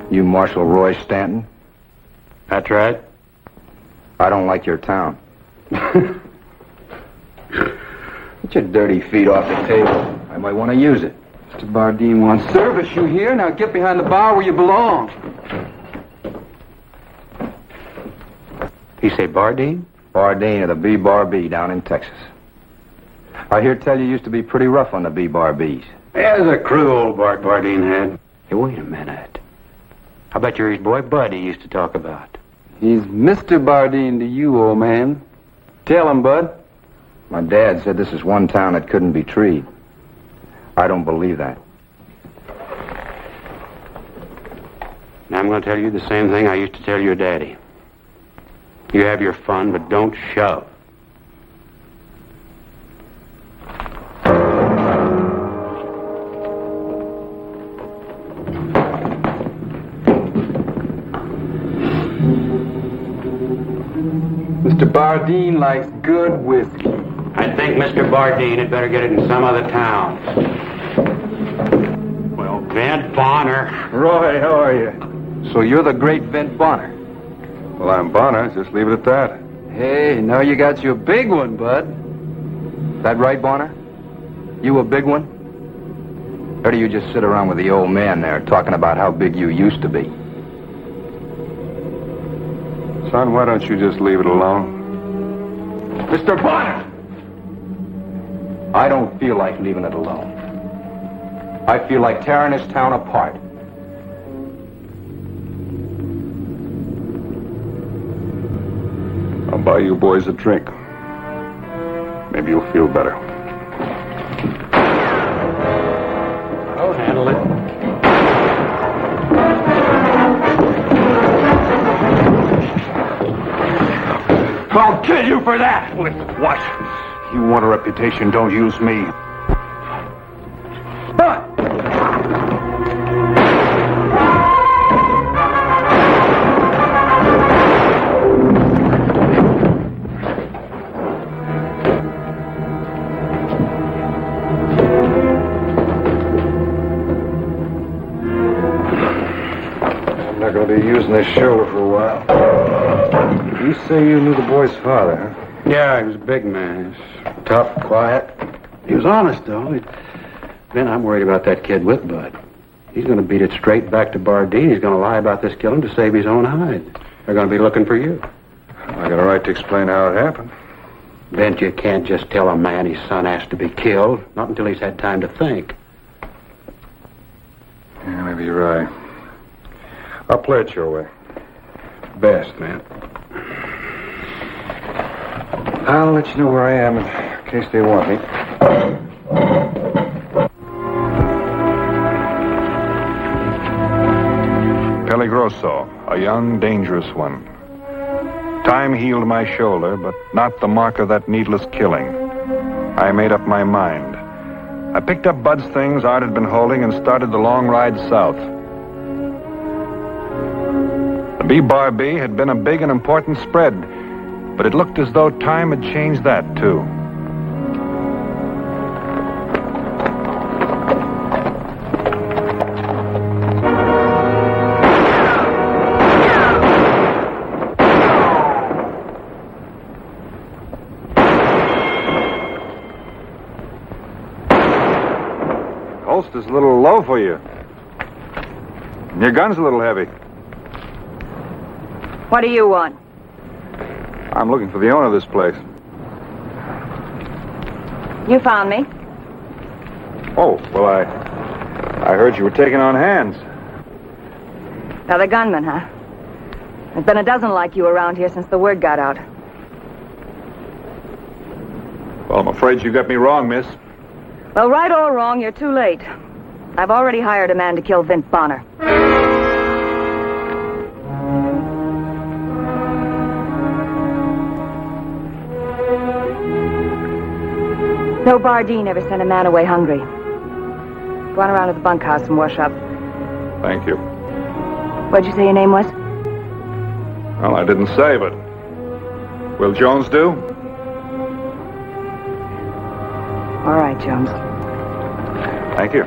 You Marshal Roy Stanton? That's right. I don't like your town. Get your dirty feet off the table. I might want to use it. Mr. Bardeen wants service. You here? Now get behind the bar where you belong. You say Bardeen? Bardeen of the B-Bar B down in Texas. I hear tell you used to be pretty rough on the B-Bar Bs. There's a crew old Bart Bardeen had. Hey, wait a minute. I bet you're his boy Bud he used to talk about. He's Mr. Bardeen to you, old man. Tell him, Bud. My dad said this is one town that couldn't be treed. I don't believe that. Now I'm going to tell you the same thing I used to tell your daddy. You have your fun, but don't shove. Mr. Bardeen likes good whiskey. I think Mr. Bardeen had better get it in some other town. Well, Vent Bonner. Roy, how are you? So you're the great Vent Bonner? Well, I'm Bonner. Just leave it at that. Hey, now you got you a big one, bud. That right, Bonner? You a big one? Or do you just sit around with the old man there talking about how big you used to be? Son, why don't you just leave it alone? Mr. Bonner! I don't feel like leaving it alone. I feel like tearing this town apart. I'll buy you boys a drink. Maybe you'll feel better. I'll handle it. I'll kill you for that! What? You want a reputation, don't use me. But I'm not going to be using this shoulder for a while. You say you knew the boy's father, huh? Yeah, he was a big man. He was tough, quiet. He was honest, though. Ben, I'm worried about that kid with Bud. He's going to beat it straight back to Bardeen. He's going to lie about this killing to save his own hide. They're going to be looking for you. I got a right to explain how it happened. Ben, you can't just tell a man his son has to be killed. Not until he's had time to think. Yeah, maybe you're right. I'll play it your way. Best, man. I'll let you know where I am in case they want me. Peligroso, a young, dangerous one. Time healed my shoulder, but not the mark of that needless killing. I made up my mind. I picked up Bud's things Art had been holding and started the long ride south. The B-Bar B had been a big and important spread, but it looked as though time had changed that, too. Holster's a little low for you. And your gun's a little heavy. What do you want? I'm looking for the owner of this place. You found me. Oh, well, I heard you were taking on hands. Another gunman, huh? There's been a dozen like you around here since the word got out. Well, I'm afraid you got me wrong, miss. Well, right or wrong, you're too late. I've already hired a man to kill Vince Bonner. No Bardeen ever sent a man away hungry. Go on around to the bunkhouse and wash up. Thank you. What'd you say your name was? Well, I didn't say, but... Will Jones do? All right, Jones. Thank you.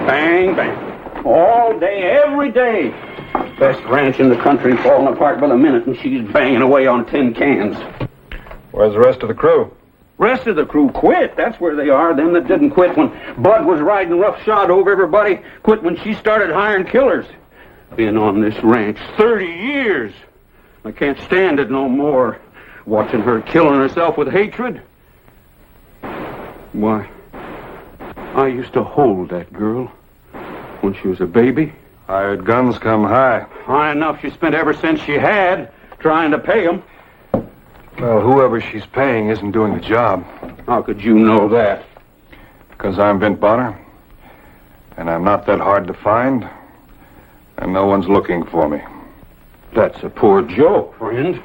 Bang, bang. All day, every day. Best ranch in the country falling apart by the minute, and she's banging away on tin cans. Where's the rest of the crew? Rest of the crew quit. That's where they are. Them that didn't quit when Bud was riding roughshod over everybody quit when she started hiring killers. Been on this ranch 30 years. I can't stand it no more. Watching her killing herself with hatred. Why, I used to hold that girl when she was a baby. Hired guns come high. High enough she spent ever since she had trying to pay them. Well, whoever she's paying isn't doing the job. How could you know that? Because I'm Vint Bonner, and I'm not that hard to find, and no one's looking for me. That's a poor joke, friend.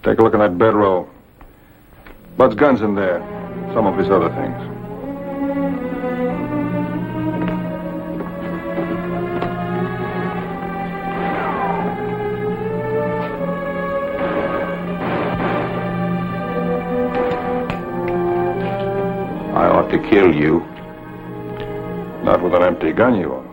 Take a look in that bedroll. Bud's gun's in there. Some of his other things. Not with an empty gun, you won't.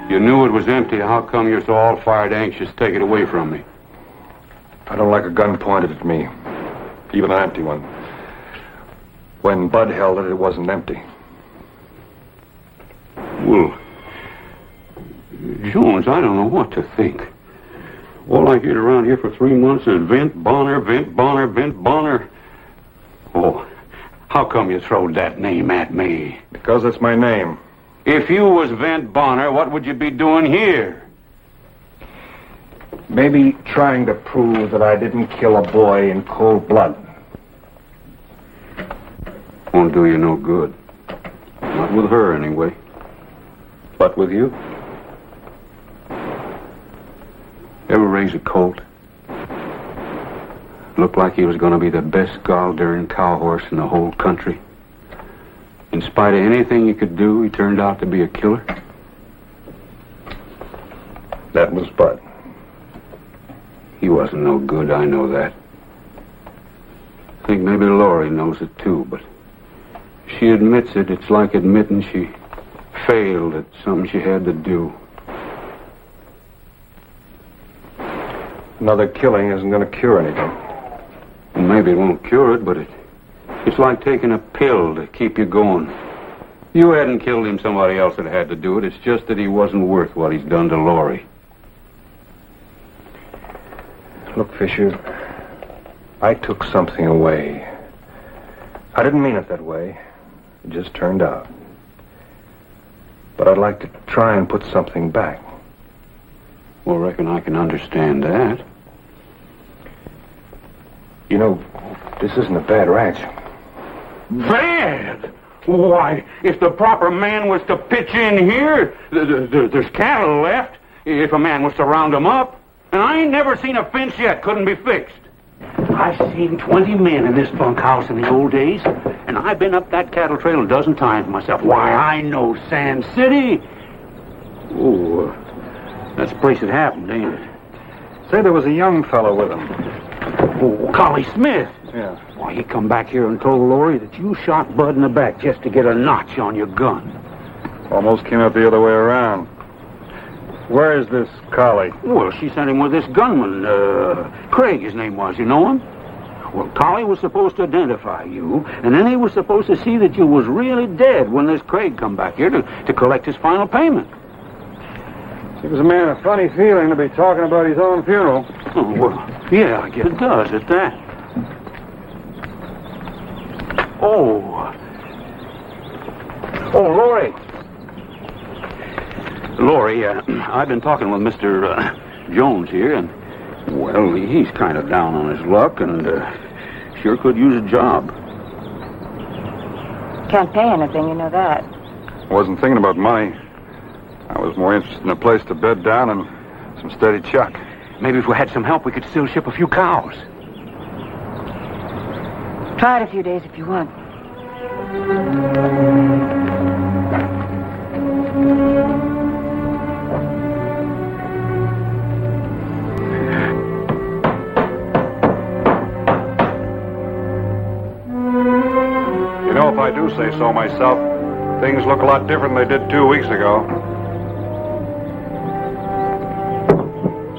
You knew it was empty. How come you're so all-fired anxious to take it away from me? I don't like a gun pointed at me, even an empty one. When Bud held it, it wasn't empty. Well, Jones, I don't know what to think. All I heard around here for 3 months is Vint Bonner, Vint Bonner, Vint Bonner. Oh, how come you throwed that name at me? Because that's my name. If you was Vint Bonner, what would you be doing here? Maybe trying to prove that I didn't kill a boy in cold blood. Won't do you no good. Not with her, anyway. But with you? Ever raise a colt? Looked like he was going to be the best gall-daring cow horse in the whole country. In spite of anything he could do, he turned out to be a killer. That was Bud. He wasn't no good, I know that. I think maybe Laurie knows it too, but if she admits it, it's like admitting she failed at something she had to do. Another killing isn't going to cure anything. Well, maybe it won't cure it, but it's like taking a pill to keep you going. You hadn't killed him, somebody else had had to do it. It's just that he wasn't worth what he's done to Laurie. Look, Fisher, I took something away. I didn't mean it that way. It just turned out. But I'd like to try and put something back. Well, reckon I can understand that. You know, this isn't a bad ranch. Bad? Why, if the proper man was to pitch in here, there's cattle left, if a man was to round them up. And I ain't never seen a fence yet couldn't be fixed. I've seen 20 men in this bunkhouse in the old days, and I've been up that cattle trail a dozen times myself. Why, I know Sand City. Oh, that's the place it happened, ain't it? Say there was a young fellow with him. Oh, Collie Smith. Yeah. Why, he come back here and told Laurie that you shot Bud in the back just to get a notch on your gun. Almost came out the other way around. Where is this collie? Well, she sent him with this gunman, Craig, his name was. You know him? Well, Collie was supposed to identify you, and then he was supposed to see that you was really dead when this Craig come back here to collect his final payment. Gives a man a funny feeling to be talking about his own funeral. Oh, well, yeah, I guess it does at that. Oh, Laurie. Laurie, I've been talking with Mr. Jones here, and, well, he's kind of down on his luck and sure could use a job. Can't pay anything, you know that. Wasn't thinking about money. I was more interested in a place to bed down and some steady chuck. Maybe if we had some help, we could still ship a few cows. Try it a few days if you want. You know, if I do say so myself, things look a lot different than they did 2 weeks ago.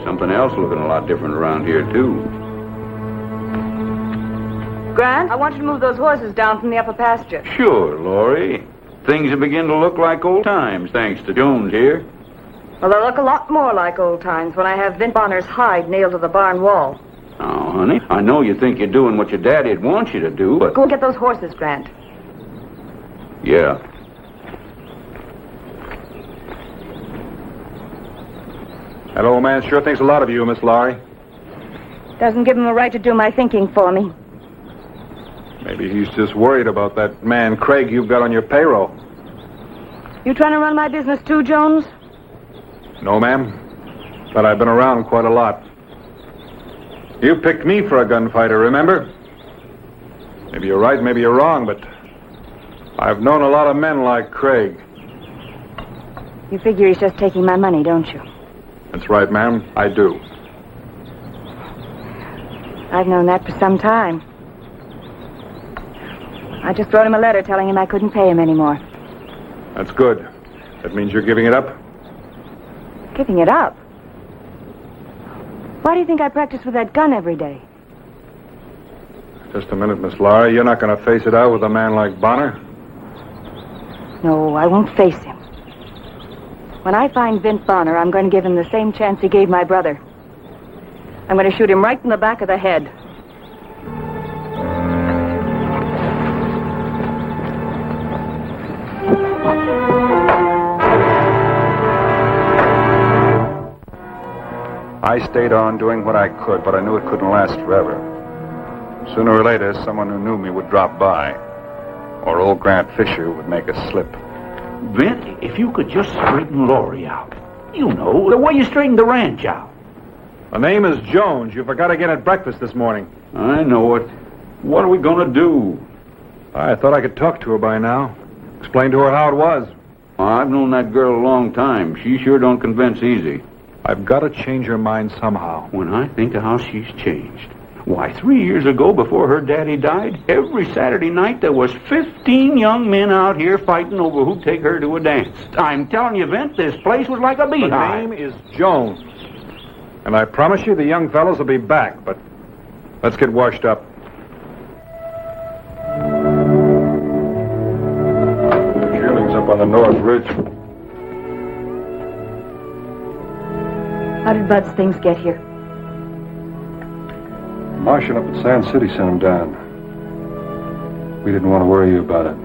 Something else looking a lot different around here, too. Grant, I want you to move those horses down from the upper pasture. Sure, Laurie. Things are beginning to look like old times, thanks to Jones here. Well, they'll look a lot more like old times when I have Vint Bonner's hide nailed to the barn wall. Oh, honey, I know you think you're doing what your daddy'd want you to do, but... Go get those horses, Grant. Yeah. That old man sure thinks a lot of you, Miss Laurie. Doesn't give him a right to do my thinking for me. Maybe he's just worried about that man Craig you've got on your payroll. You trying to run my business too, Jones? No, ma'am. But I've been around quite a lot. You picked me for a gunfighter, remember? Maybe you're right, maybe you're wrong, but I've known a lot of men like Craig. You figure he's just taking my money, don't you? That's right, ma'am. I do. I've known that for some time. I just wrote him a letter telling him I couldn't pay him anymore. That's good. That means you're giving it up? Giving it up? Why do you think I practice with that gun every day? Just a minute, Miss Laura. You're not going to face it out with a man like Bonner? No, I won't face him. When I find Vint Bonner, I'm going to give him the same chance he gave my brother. I'm going to shoot him right in the back of the head. I stayed on doing what I could, but I knew it couldn't last forever. Sooner or later, someone who knew me would drop by. Or old Grant Fisher would make a slip. Vint, if you could just straighten Laurie out. You know, the way you straightened the ranch out. The name is Jones. You forgot again at breakfast this morning. I know it. What are we going to do? I thought I could talk to her by now. Explain to her how it was. I've known that girl a long time. She sure don't convince easy. I've got to change her mind somehow. When I think of how she's changed. Why, 3 years ago, before her daddy died, every Saturday night there was 15 young men out here fighting over who'd take her to a dance. I'm telling you, Vint, this place was like a beehive. The name is Jones. And I promise you the young fellows will be back, but let's get washed up. The drilling's up on the North Ridge. How did Bud's things get here? Marshal up at Sand City sent him down. We didn't want to worry you about it.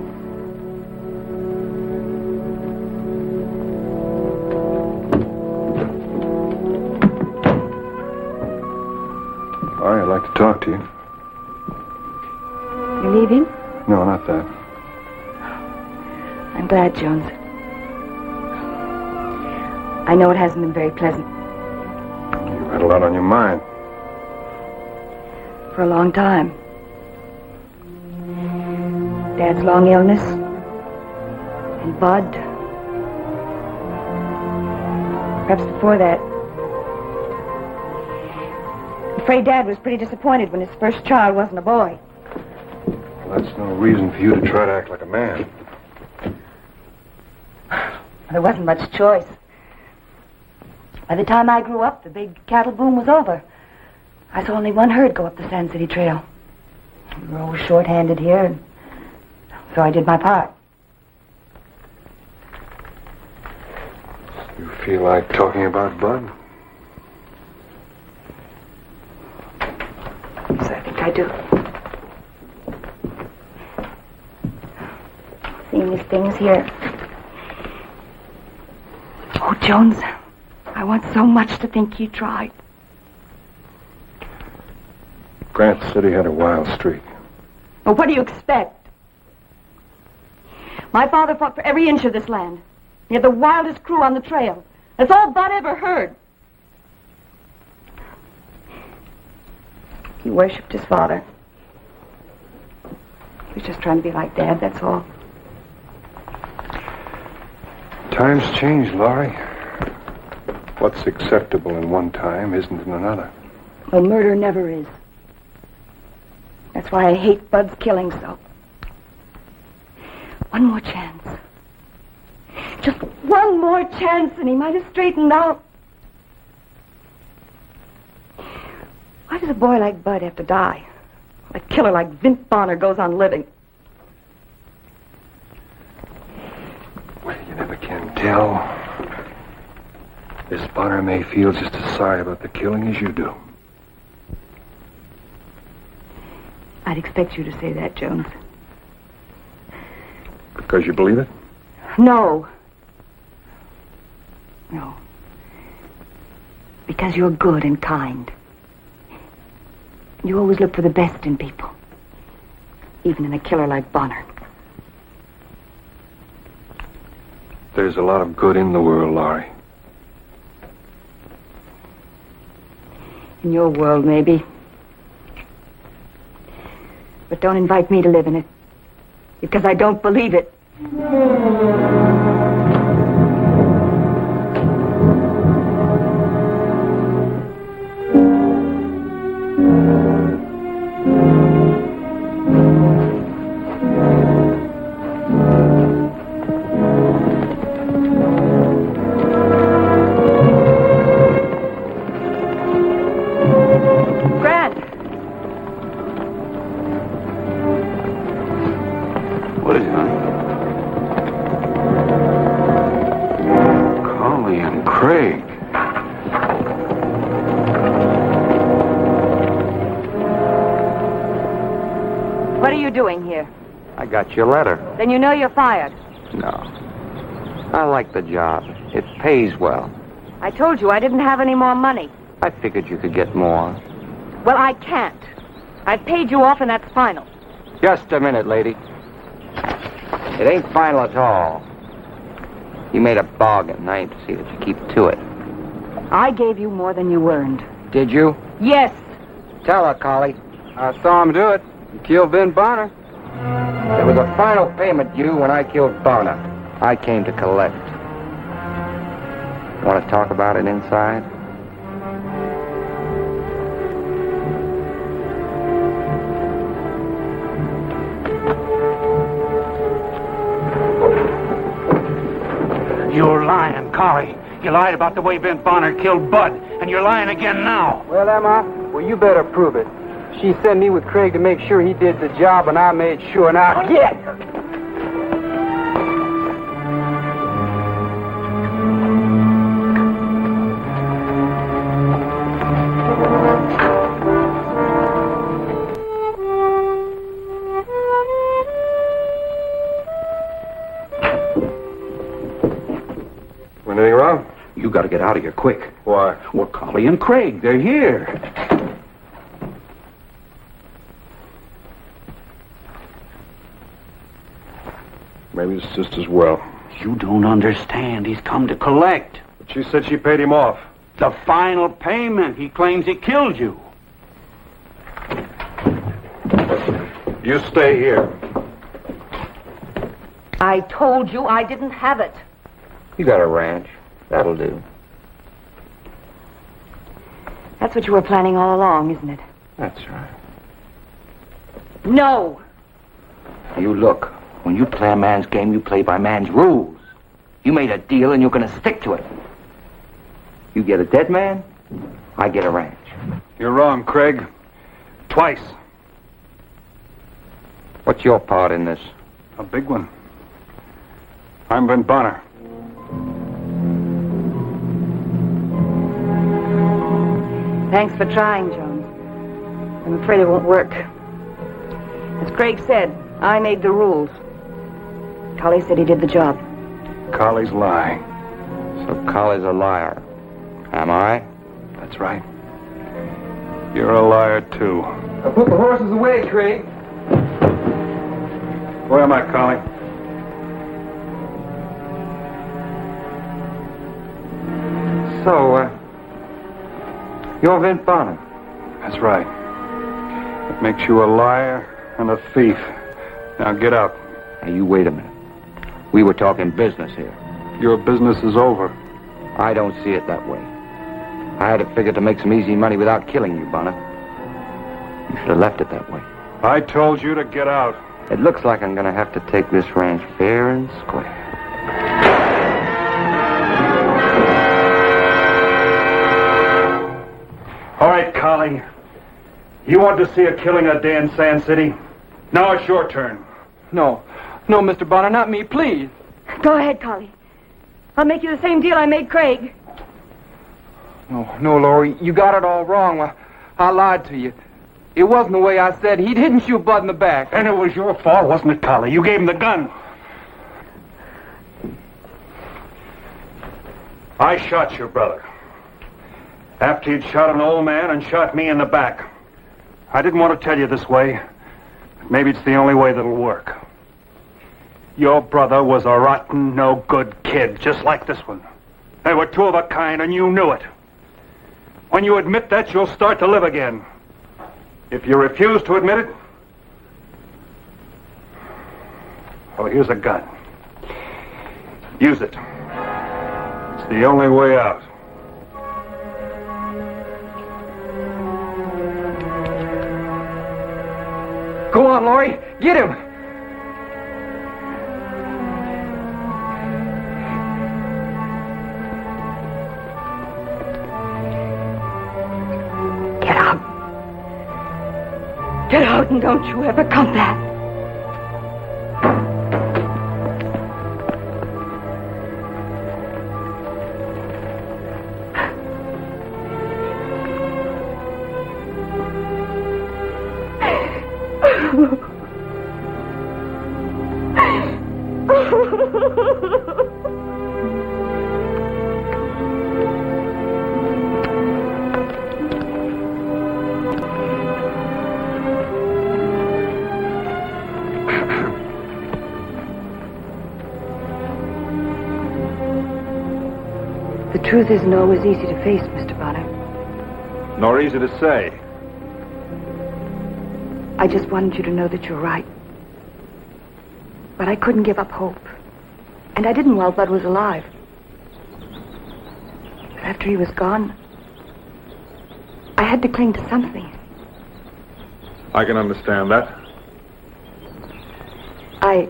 All right, I'd like to talk to you. You're leaving? No, not that. I'm glad, Jones. I know it hasn't been very pleasant. You've had a lot on your mind. For a long time. Dad's long illness. And Bud. Perhaps before that. I'm afraid Dad was pretty disappointed when his first child wasn't a boy. Well, that's no reason for you to try to act like a man. There wasn't much choice. By the time I grew up, the big cattle boom was over. I saw only one herd go up the Sand City Trail. We were always short-handed here, and so I did my part. You feel like talking about Bud? Yes, I think I do. Seeing these things here. Oh, Jones, I want so much to think he tried. Grant said he had a wild streak. Well, what do you expect? My father fought for every inch of this land. He had the wildest crew on the trail. That's all Bud ever heard. He worshipped his father. He was just trying to be like Dad, that's all. Times change, Laurie. What's acceptable in one time isn't in another. Well, murder never is. That's why I hate Bud's killing so. One more chance. Just one more chance and he might have straightened out. Why does a boy like Bud have to die? A killer like Vint Bonner goes on living. Well, you never can tell. This Bonner may feel just as sorry about the killing as you do. I'd expect you to say that, Jones. Because you believe it? No. No. Because you're good and kind. You always look for the best in people. Even in a killer like Bonner. There's a lot of good in the world, Laurie. In your world, maybe. But don't invite me to live in it. Because I don't believe it. What are you doing here? I got your letter. Then you know you're fired. No. I like the job. It pays well. I told you I didn't have any more money. I figured you could get more. Well, I can't. I've paid you off, and that's final. Just a minute, lady. It ain't final at all. You made a bargain, and I aim to see that you keep to it. I gave you more than you earned. Did you? Yes. Tell her, Collie. I saw him do it. He killed Ben Bonner. There was a final payment due when I killed Bonner. I came to collect. Want to talk about it inside? You're lying, Collie. You lied about the way Ben Bonner killed Bud, and you're lying again now. Well, Emma, you better prove it. She sent me with Craig to make sure he did the job, and I made sure. Now, get her. Anything wrong? You got to get out of here quick. Why? Well, Collie and Craig, they're here. Maybe it's just as well. You don't understand. He's come to collect. But she said she paid him off. The final payment. He claims he killed you. You stay here. I told you I didn't have it. You got a ranch. That'll do. That's what you were planning all along, isn't it? That's right. No. You look. When you play a man's game, you play by man's rules. You made a deal and you're going to stick to it. You get a dead man, I get a ranch. You're wrong, Craig. Twice. What's your part in this? A big one. I'm Ben Bonner. Thanks for trying, Jones. I'm afraid it won't work. As Craig said, I made the rules. Collie said he did the job. Collie's lying. So Collie's a liar. Am I? That's right. You're a liar, too. Now put the horses away, Craig. Where am I, Collie? So, you're Vint Bonner. That's right. It makes you a liar and a thief. Now get out. Now, you wait a minute. We were talking business here. Your business is over. I don't see it that way. I had it figured to make some easy money without killing you, Bonner. You should have left it that way. I told you to get out. It looks like I'm going to have to take this ranch fair and square. All right, Collie. You want to see a killing a day in Sand City? Now it's your turn. No, Mr. Bonner, not me, please. Go ahead, Collie. I'll make you the same deal I made Craig. No, Laurie, you got it all wrong. I lied to you. It wasn't the way I said. He didn't shoot Bud in the back. And it was your fault, wasn't it, Collie? You gave him the gun. I shot your brother. After he'd shot an old man and shot me in the back. I didn't want to tell you this way. But maybe it's the only way that'll work. Your brother was a rotten, no-good kid, just like this one. They were two of a kind, and you knew it. When you admit that, you'll start to live again. If you refuse to admit it, well, here's a gun. Use it. It's the only way out. Go on, Laurie. Get him. Get out. Get out and don't you ever come back. truth isn't always easy to face, Mr. Bonner. Nor easy to say. I just wanted you to know that you're right. But I couldn't give up hope. And I didn't while Bud was alive. But after he was gone, I had to cling to something. I can understand that. I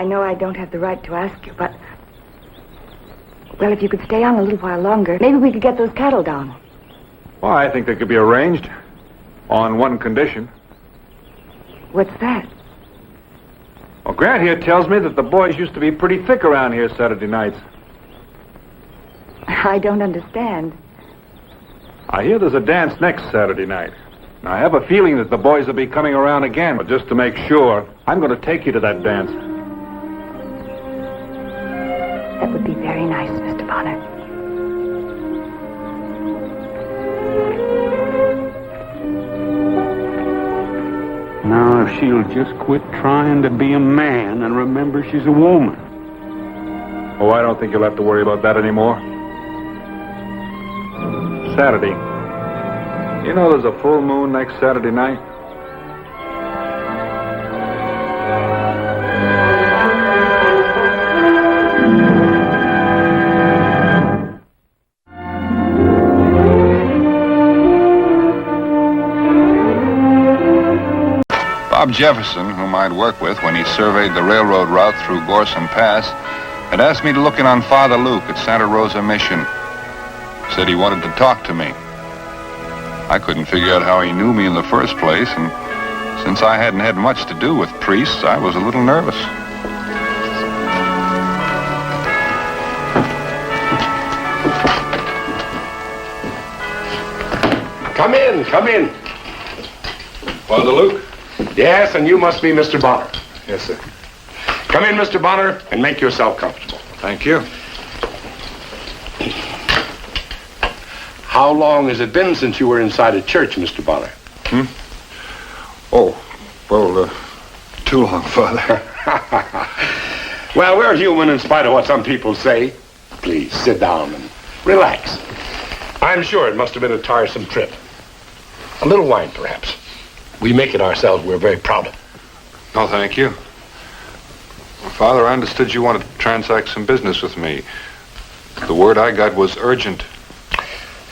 know I don't have the right to ask you, but... Well, if you could stay on a little while longer, maybe we could get those cattle down. Well, I think they could be arranged. On one condition. What's that? Well, Grant here tells me that the boys used to be pretty thick around here Saturday nights. I don't understand. I hear there's a dance next Saturday night. And I have a feeling that the boys will be coming around again. But just to make sure, I'm going to take you to that dance. That would be very nice, Mr. Bonner. Now, if she'll just quit trying to be a man and remember she's a woman. Oh, I don't think you'll have to worry about that anymore. Saturday. You know there's a full moon next Saturday night? Bob Jefferson, whom I'd worked with when he surveyed the railroad route through Gorson Pass, had asked me to look in on Father Luke at Santa Rosa Mission. Said he wanted to talk to me. I couldn't figure out how he knew me in the first place, and since I hadn't had much to do with priests, I was a little nervous. Come in, come in. Father Luke? Yes, and you must be Mr. Bonner. Yes, sir. Come in, Mr. Bonner, and make yourself comfortable. Thank you. How long has it been since you were inside a church, Mr. Bonner? Oh, well, too long, Father. Well, we're human in spite of what some people say. Please, sit down and relax. I'm sure it must have been a tiresome trip. A little wine, perhaps. We make it ourselves. We're very proud of it. No, thank you. Father, I understood you wanted to transact some business with me. The word I got was urgent.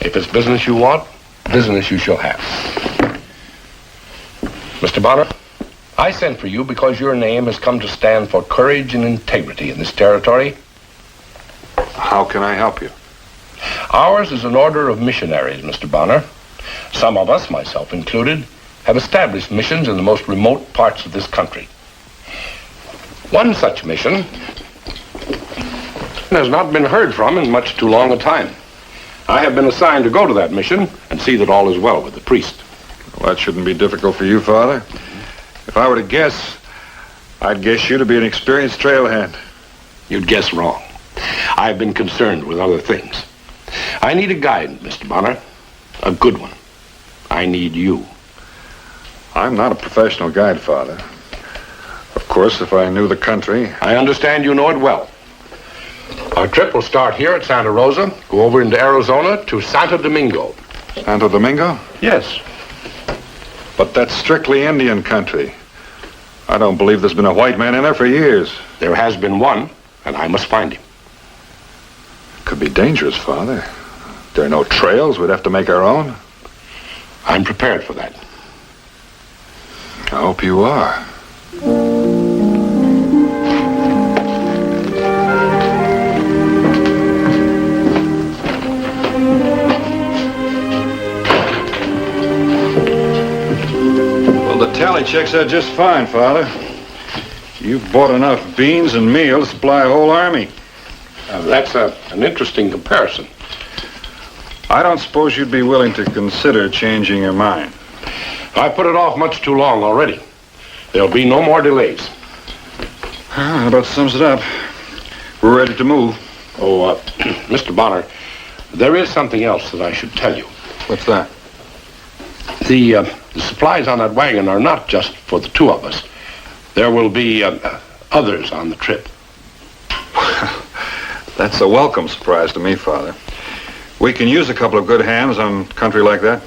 If it's business you want, business you shall have. Mr. Bonner, I sent for you because your name has come to stand for courage and integrity in this territory. How can I help you? Ours is an order of missionaries, Mr. Bonner. Some of us, myself included, have established missions in the most remote parts of this country. One such mission has not been heard from in much too long a time. I have been assigned to go to that mission and see that all is well with the priest. Well, that shouldn't be difficult for you, Father. If I were to guess, I'd guess you to be an experienced trailhand. You'd guess wrong. I've been concerned with other things. I need a guide, Mr. Bonner. A good one. I need you. I'm not a professional guide, Father. Of course, if I knew the country... I understand you know it well. Our trip will start here at Santa Rosa, go over into Arizona to Santo Domingo. Santo Domingo? Yes. But that's strictly Indian country. I don't believe there's been a white man in there for years. There has been one, and I must find him. It could be dangerous, Father. There are no trails. We'd have to make our own. I'm prepared for that. I hope you are. Well, the tally checks out just fine, Father. You've bought enough beans and meal to supply a whole army. That's an interesting comparison. I don't suppose you'd be willing to consider changing your mind. I put it off much too long already. There'll be no more delays. That about sums it up. We're ready to move. Oh, Mr. Bonner, there is something else that I should tell you. What's that? The supplies on that wagon are not just for the two of us. There will be others on the trip. That's a welcome surprise to me, Father. We can use a couple of good hands on country like that.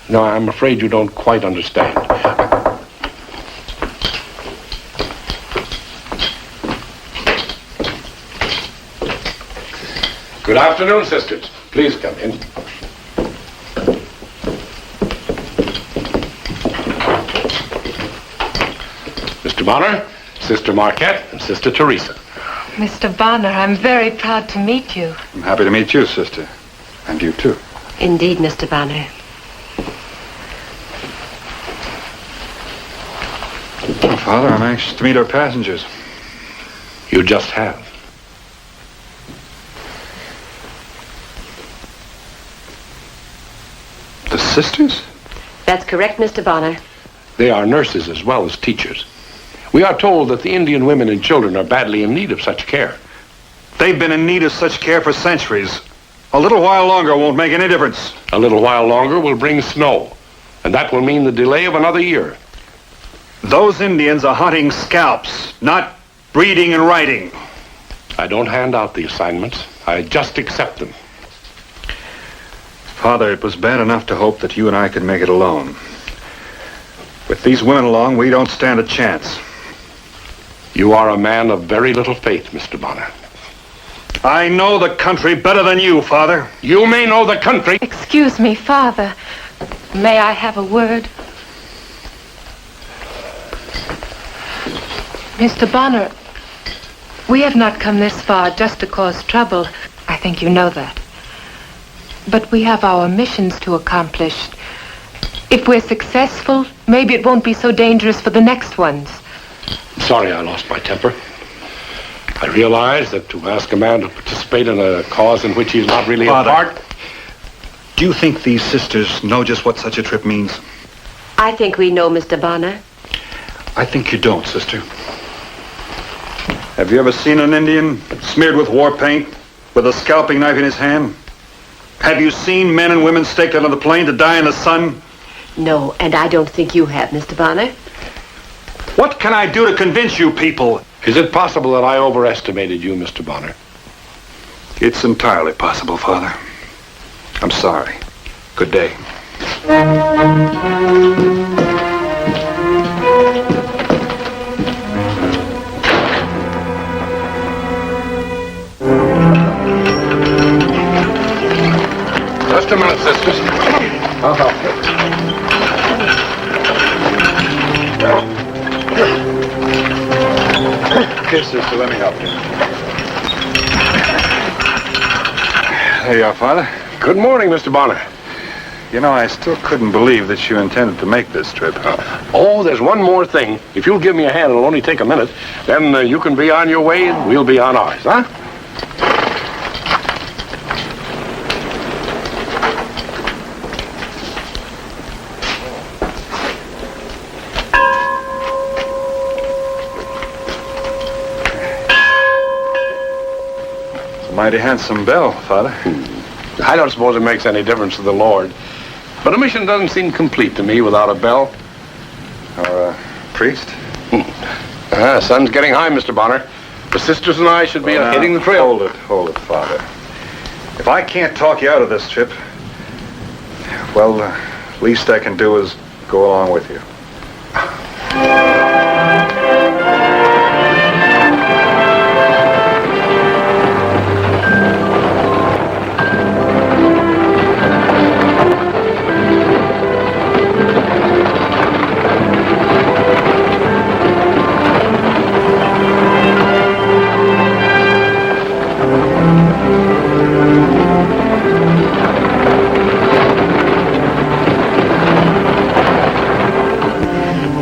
No, I'm afraid you don't quite understand. Good afternoon, sisters. Please come in. Mr. Bonner, Sister Marquette, and Sister Teresa. Mr. Bonner, I'm very proud to meet you. I'm happy to meet you, sister. And you, too. Indeed, Mr. Bonner. Father, I'm anxious to meet our passengers. You just have. The sisters? That's correct, Mr. Bonner. They are nurses as well as teachers. We are told that the Indian women and children are badly in need of such care. They've been in need of such care for centuries. A little while longer won't make any difference. A little while longer will bring snow, and that will mean the delay of another year. Those Indians are hunting scalps, not reading and writing. I don't hand out the assignments. I just accept them. Father, it was bad enough to hope that you and I could make it alone. With these women along, we don't stand a chance. You are a man of very little faith, Mr. Bonner. I know the country better than you, Father. You may know the country. Excuse me, Father. May I have a word? Mr. Bonner, we have not come this far just to cause trouble. I think you know that. But we have our missions to accomplish. If we're successful, maybe it won't be so dangerous for the next ones. Sorry I lost my temper. I realize that to ask a man to participate in a cause in which he's not really Father, a part... Do you think these sisters know just what such a trip means? I think we know, Mr. Bonner. I think you don't, sister. Have you ever seen an Indian smeared with war paint, with a scalping knife in his hand? Have you seen men and women staked out on the plain to die in the sun? No, and I don't think you have, Mr. Bonner. What can I do to convince you people? Is it possible that I overestimated you, Mr. Bonner? It's entirely possible, Father. I'm sorry. Good day. Just a minute, sisters. I'll help you. Here, sister, let me help you. There you are, Father. Good morning, Mr. Bonner. You know, I still couldn't believe that you intended to make this trip. Oh, there's one more thing. If you'll give me a hand, it'll only take a minute. Then you can be on your way and we'll be on ours, huh? Mighty handsome bell, Father. I don't suppose it makes any difference to the Lord. But a mission doesn't seem complete to me without a bell. Or a priest? Sun's getting high, Mr. Bonner. The sisters and I should be hitting the trail. Hold it, Father. If I can't talk you out of this trip, well, least I can do is go along with you.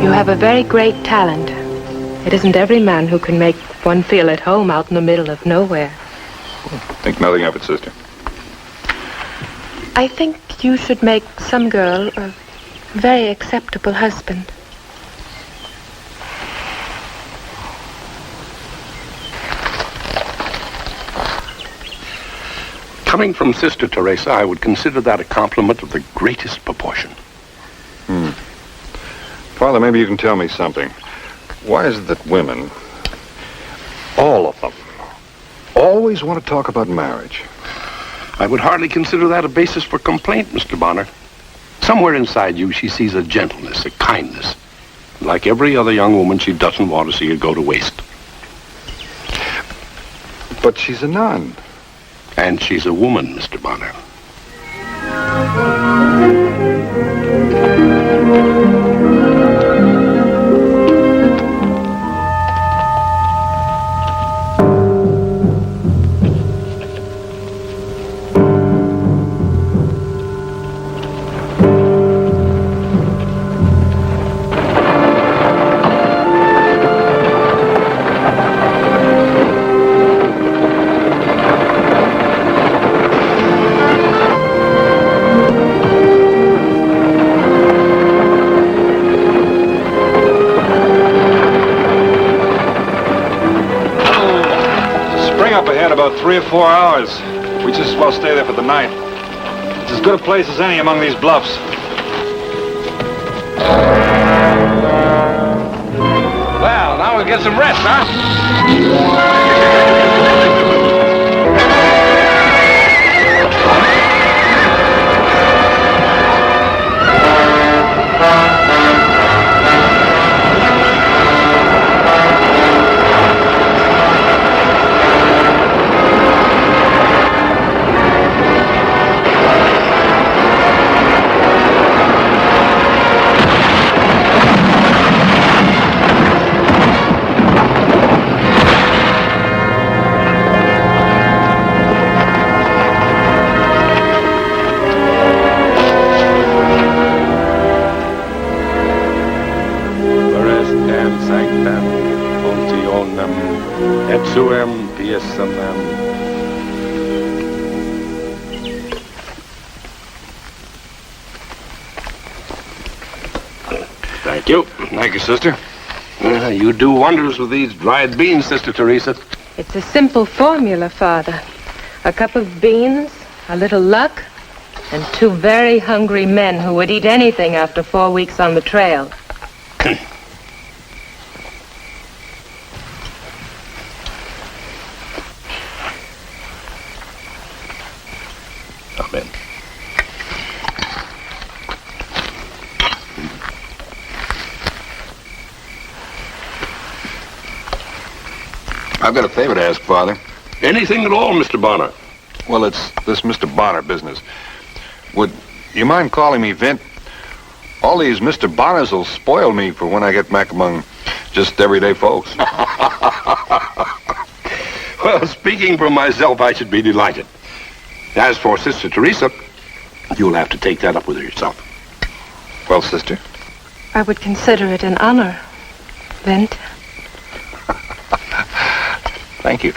You have a very great talent. It isn't every man who can make one feel at home out in the middle of nowhere. Think nothing of it, sister. I think you should make some girl a very acceptable husband. Coming from Sister Teresa, I would consider that a compliment of the greatest proportion. Father, maybe you can tell me something. Why is it that women, all of them, always want to talk about marriage. I would hardly consider that a basis for complaint, Mr. Bonner. Somewhere inside you, she sees a gentleness, a kindness. Like every other young woman, she doesn't want to see it go to waste. But she's a nun. And she's a woman, Mr. Bonner. Up ahead about 3 or 4 hours. We just as well stay there for the night. It's as good a place as any among these bluffs. Well, now we'll get some rest, huh? Thank you. Thank you, sister. You do wonders with these dried beans, Sister Teresa. It's a simple formula, Father. A cup of beans, a little luck, and 2 very hungry men who would eat anything after 4 weeks on the trail. Amen. I've got a favor to ask, Father. Anything at all, Mr. Bonner. Well, it's this Mr. Bonner business. Would you mind calling me Vint? All these Mr. Bonners will spoil me for when I get back among just everyday folks. Well, speaking for myself, I should be delighted. As for Sister Teresa, you'll have to take that up with her yourself. Well, sister? I would consider it an honor, Vint. Thank you.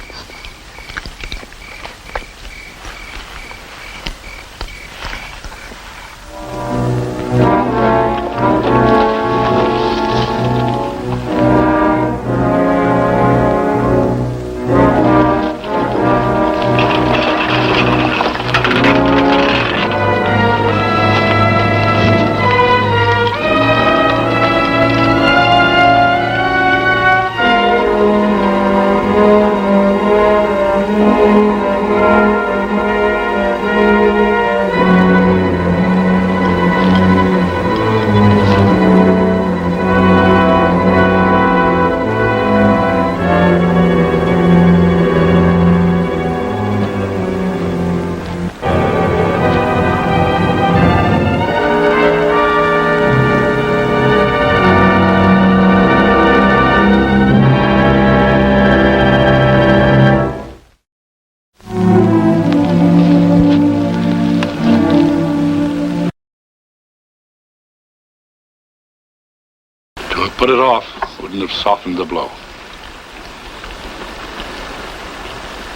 Put it off wouldn't have softened the blow.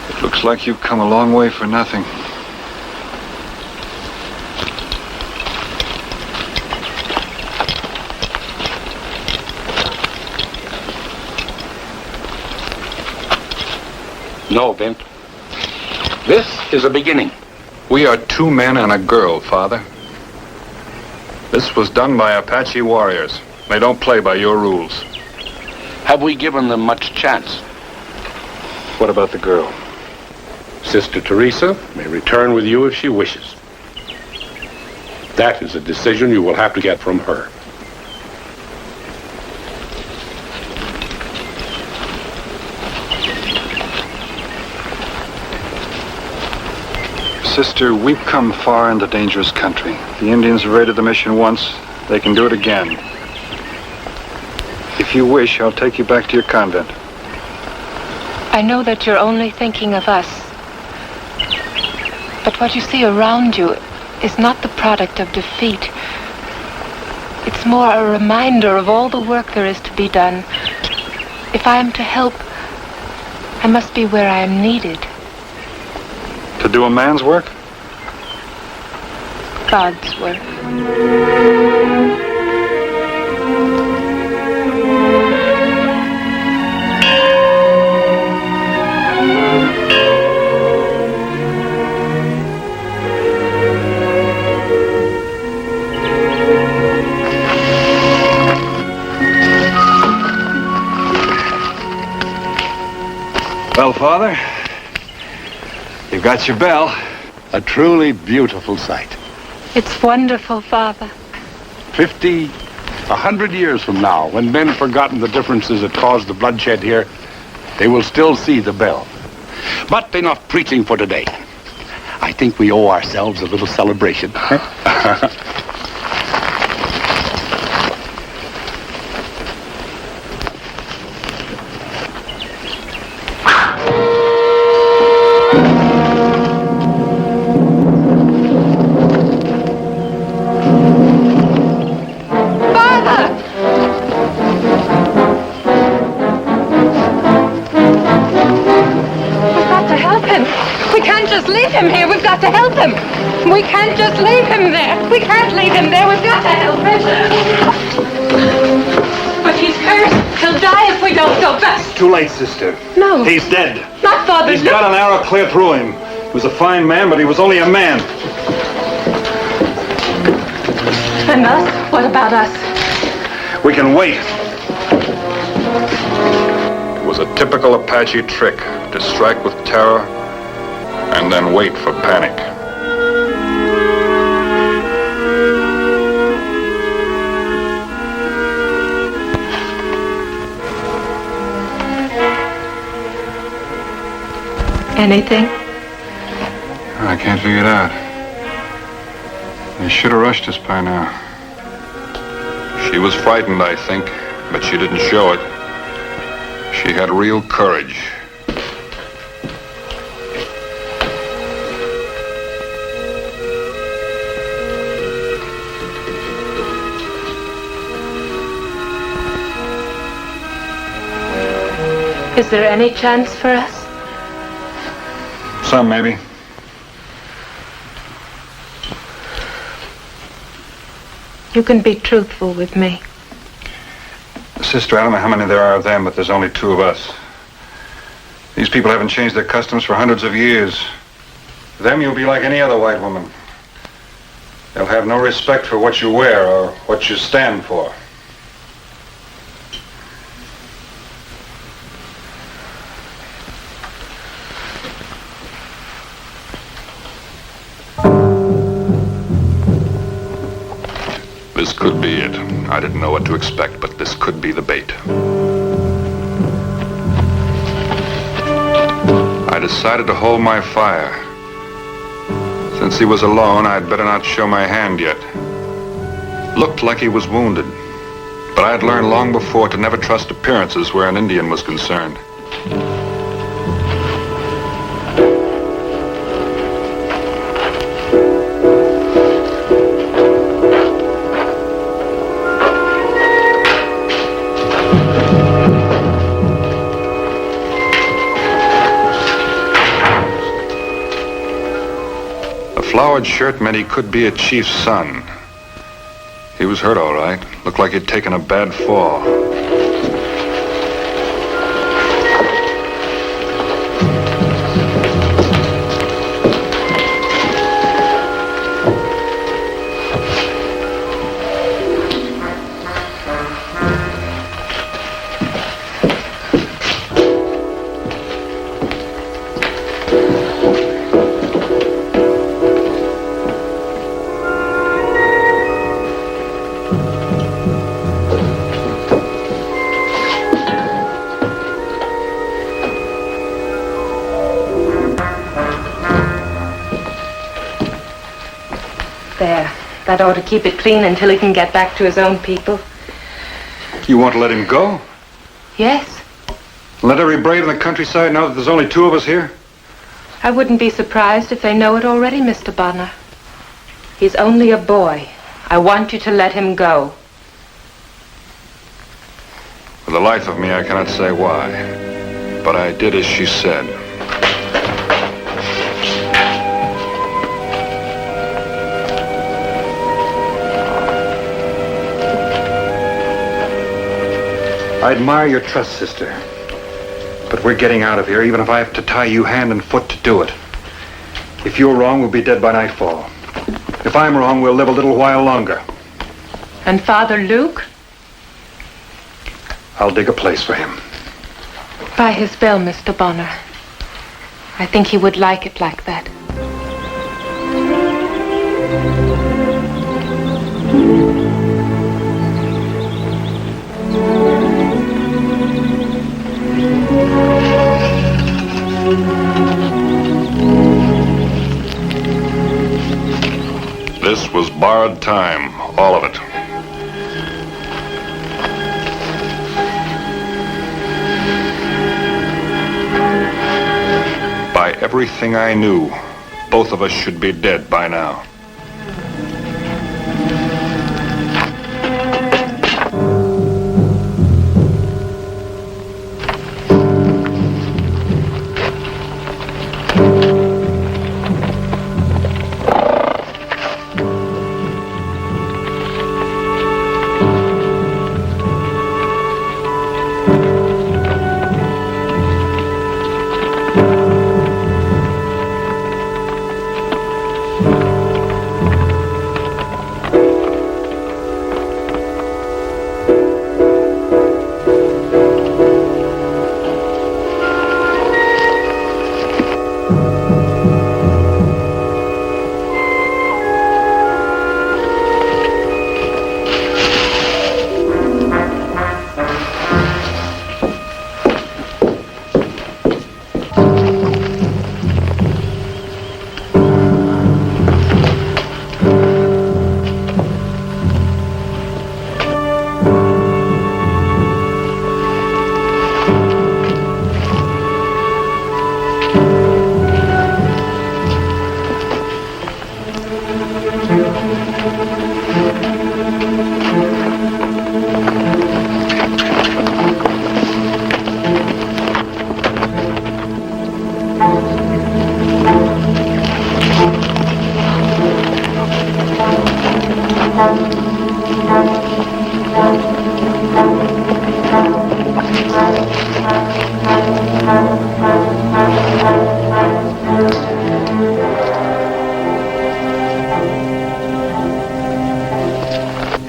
It looks like you've come a long way for nothing. No, Vint. This is a beginning. We are 2 men and a girl, Father. This was done by Apache warriors. They don't play by your rules. Have we given them much chance? What about the girl? Sister Teresa may return with you if she wishes. That is a decision you will have to get from her. Sister, we've come far into dangerous country. The Indians raided the mission once. They can do it again. If you wish, I'll take you back to your convent. I know that you're only thinking of us. But what you see around you is not the product of defeat. It's more a reminder of all the work there is to be done. If I am to help, I must be where I am needed. To do a man's work? God's work. Well, Father, you've got your bell. A truly beautiful sight. It's wonderful, Father. 50, 100 years from now, when men have forgotten the differences that caused the bloodshed here, they will still see the bell. But enough preaching for today. I think we owe ourselves a little celebration. To help him. We can't just leave him there. We can't leave him there. We've got to help him. But he's hurt. He'll die if we don't go back. Too late, sister. No. He's dead. Not Father. He's got an arrow clear through him. He was a fine man, but he was only a man. And us? What about us? We can wait. It was a typical Apache trick to strike with terror and then wait for panic. Anything? I can't figure it out. They should have rushed us by now. She was frightened, I think, but she didn't show it. She had real courage. Is there any chance for us? Some, maybe. You can be truthful with me. Sister, I don't know how many there are of them, but there's only 2 of us. These people haven't changed their customs for hundreds of years. To them, you'll be like any other white woman. They'll have no respect for what you wear or what you stand for. This could be it. I didn't know what to expect, but this could be the bait. I decided to hold my fire. Since he was alone, I'd better not show my hand yet. Looked like he was wounded, but I'd learned long before to never trust appearances where an Indian was concerned. Flowered shirt meant he could be a chief's son. He was hurt all right. Looked like he'd taken a bad fall. There. That ought to keep it clean until he can get back to his own people. You want to let him go? Yes. Let every brave in the countryside know that there's only two of us here? I wouldn't be surprised if they know it already, Mr. Bonner. He's only a boy. I want you to let him go. For the life of me, I cannot say why. But I did as she said. I admire your trust, sister. But we're getting out of here, even if I have to tie you hand and foot to do it. If you're wrong, we'll be dead by nightfall. If I'm wrong, we'll live a little while longer. And Father Luke? I'll dig a place for him. By his bell, Mr. Bonner. I think he would like it like that. This was borrowed time, all of it. By everything I knew, both of us should be dead by now.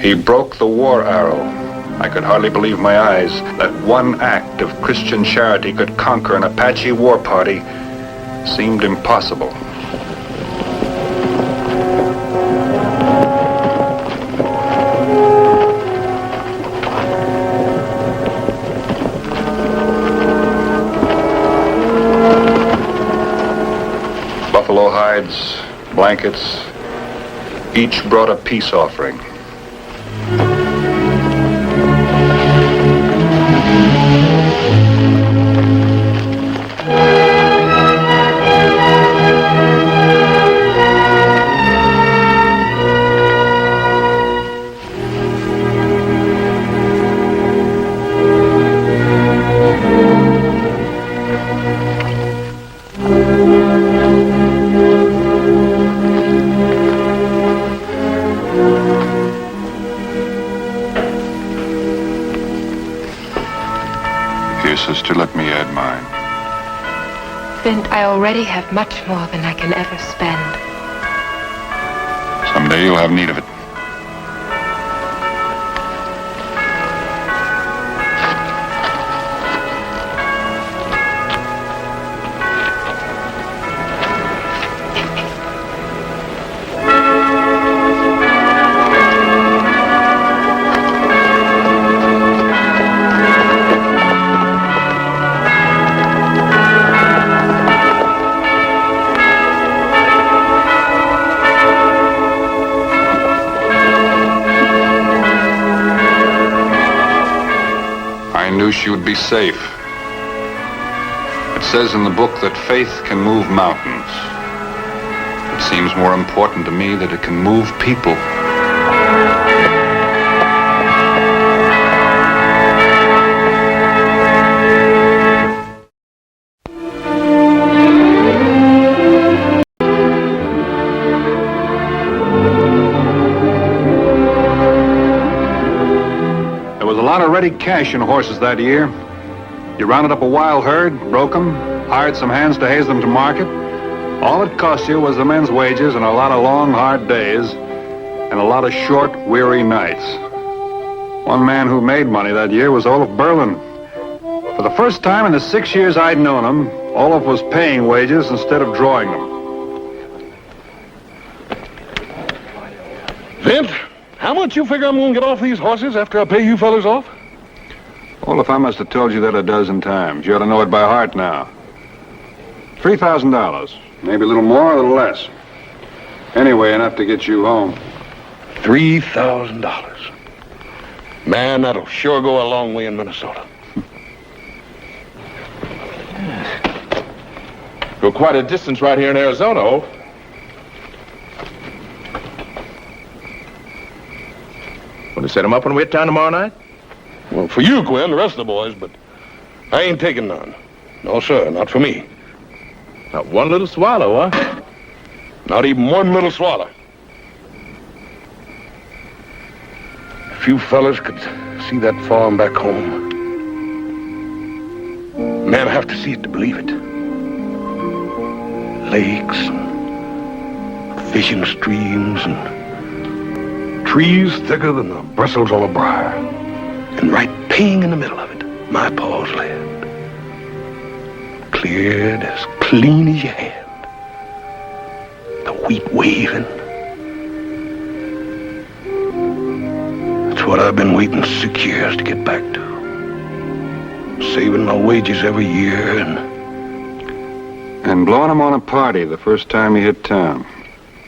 He broke the war arrow. I could hardly believe my eyes that one act of Christian charity could conquer an Apache war party seemed impossible. Buffalo hides, blankets, each brought a peace offering. Sister, let me add mine. Vint, I already have much more than I can ever spend. Someday you'll have need of it. knew she would be safe. It says in the book that faith can move mountains. It seems more important to me that it can move people. There was a lot of ready cash in horses that year. You rounded up a wild herd, broke them, hired some hands to haze them to market. All it cost you was the men's wages and a lot of long, hard days and a lot of short, weary nights. One man who made money that year was Olaf Berlin. For the first time in the 6 years I'd known him, Olaf was paying wages instead of drawing them. Vint, how much you figure I'm going to get off these horses after I pay you fellas off? Olaf, I must have told you that a dozen times. You ought to know it by heart now. $3,000. Maybe a little more, a little less. Anyway, enough to get you home. $3,000. Man, that'll sure go a long way in Minnesota. Go quite a distance right here in Arizona, oh. Want to set him up when we hit town tomorrow night? Well, for you, Quinn, the rest of the boys, but I ain't taking none. No, sir, not for me. Not one little swallow, huh? Not even one little swallow. If you fellas could see that farm back home. Man, I have to see it to believe it. Lakes, fishing streams, and trees thicker than the bristles on a briar. And right ping in the middle of it, my paw's land. Cleared as clean as your hand. The wheat waving. That's what I've been waiting 6 years to get back to. Saving my wages every year and blowing him on a party the first time he hit town.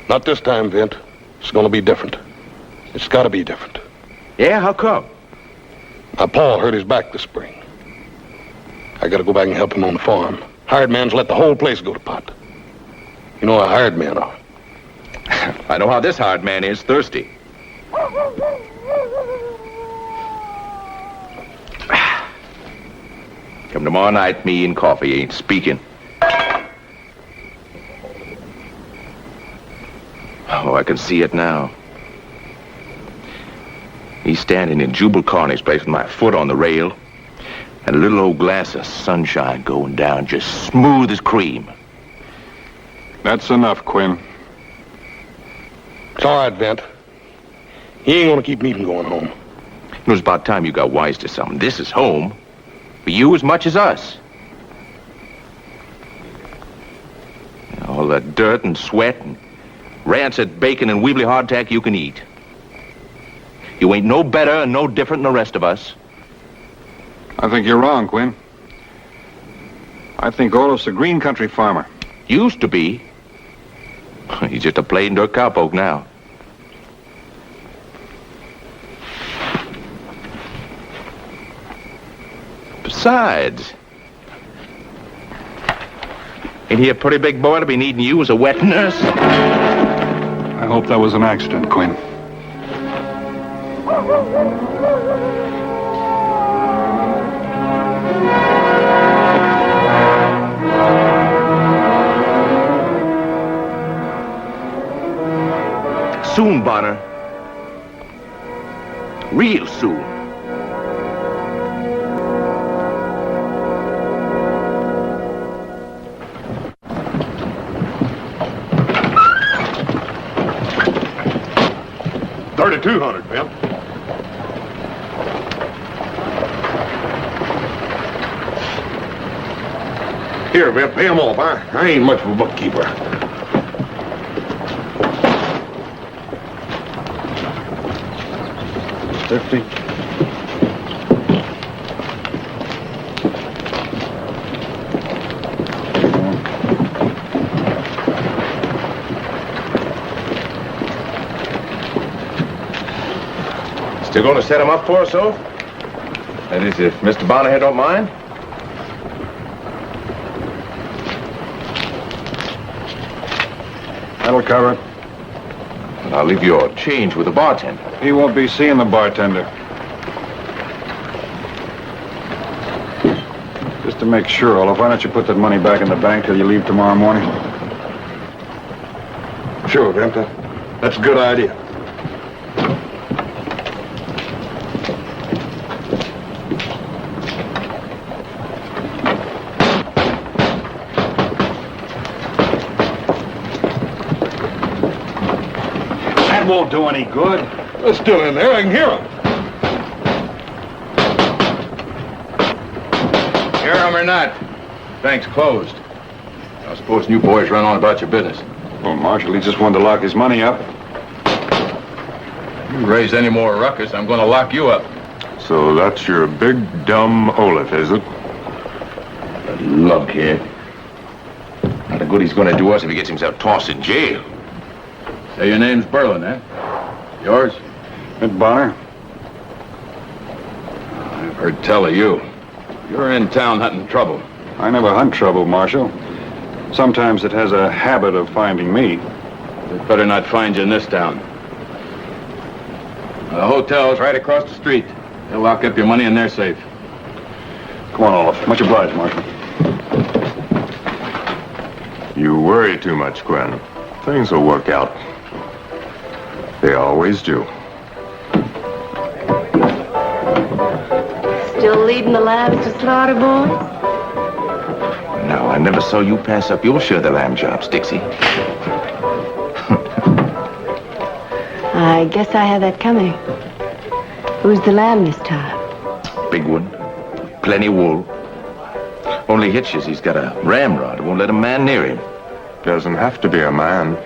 Not this time, Vint. It's gonna be different. It's gotta be different. Yeah, how come? My pa hurt his back this spring. I gotta go back and help him on the farm. Hired man's let the whole place go to pot. You know how hired men are. I know how this hired man is, thirsty. Come tomorrow night, me and coffee ain't speaking. Oh, I can see it now. He's standing in Jubal Carney's place with my foot on the rail and a little old glass of sunshine going down just smooth as cream. That's enough, Quinn. It's all right, Vint. He ain't gonna keep me from going home. It was about time you got wise to something. This is home. For you as much as us. All the dirt and sweat and rancid bacon and weebly hardtack you can eat. You ain't no better and no different than the rest of us. I think you're wrong, Quinn. I think Olaf's a green country farmer. Used to be. He's just a plain dirt cowpoke now. Besides, ain't he a pretty big boy to be needing you as a wet nurse? I hope that was an accident, Quinn. Soon, Bonner. Real soon. $3,200, Bill. Here, Bill, pay them off. I ain't much of a bookkeeper. $50. Still going to set him up for us, so? That is, if Mr. Bonner here don't mind. That'll cover it. And I'll leave your change with the bartender. He won't be seeing the bartender. Just to make sure, Olaf, why don't you put that money back in the bank till you leave tomorrow morning? Sure, Vent. That's a good idea. That won't do any good. They're still in there. I can hear them. Hear him or not? Bank's closed. I suppose you boys run on about your business. Well, Marshal, he just wanted to lock his money up. You raise any more ruckus, I'm going to lock you up. So that's your big, dumb Olaf, is it? Look here. Not a good he's going to do us if he gets himself tossed in jail. Say your name's Berlin, eh? Yours? Mitt Bonner. I've heard tell of you. You're in town hunting trouble. I never hunt trouble, Marshal. Sometimes it has a habit of finding me. They'd better not find you in this town. The hotel's right across the street. They'll lock up your money in their safe. Come on, Olaf. Much obliged, Marshal. You worry too much, Gwen. Things will work out. They always do. Still leading the lambs to slaughter, boys? No, I never saw you pass up your share of the lamb jobs, Dixie. I guess I had that coming. Who's the lamb this time? Big one. Plenty wool. Only hitch is he's got a ramrod. Won't let a man near him. Doesn't have to be a man.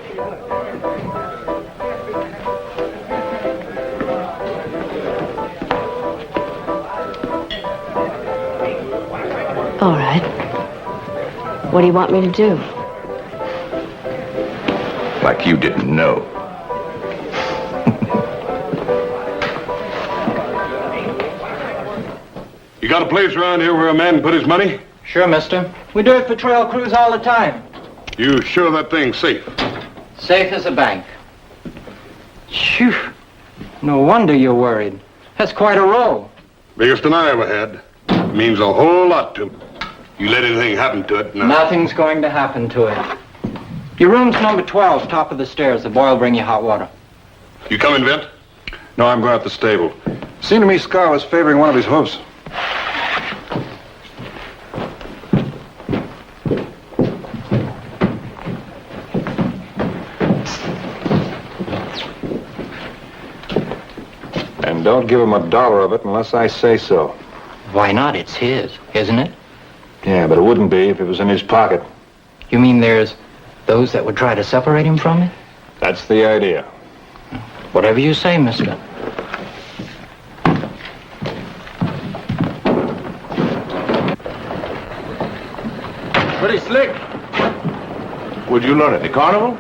All right. What do you want me to do? Like you didn't know. You got a place around here where a man can put his money? Sure, mister. We do it for trail crews all the time. You sure that thing's safe? Safe as a bank. Phew. No wonder you're worried. That's quite a roll. Biggest one I ever had. Means a whole lot to me. You let anything happen to it, Nothing's going to happen to it. Your room's number 12, top of the stairs. The boy will bring you hot water. You coming, Vent? No, I'm going out the stable. Seemed to me Scar was favoring one of his hoofs. And don't give him $1 of it unless I say so. Why not? It's his, isn't it? Yeah, but it wouldn't be if it was in his pocket. You mean there's those that would try to separate him from it? That's the idea. Whatever you say, mister. Pretty slick. Where'd you learn it? The carnival?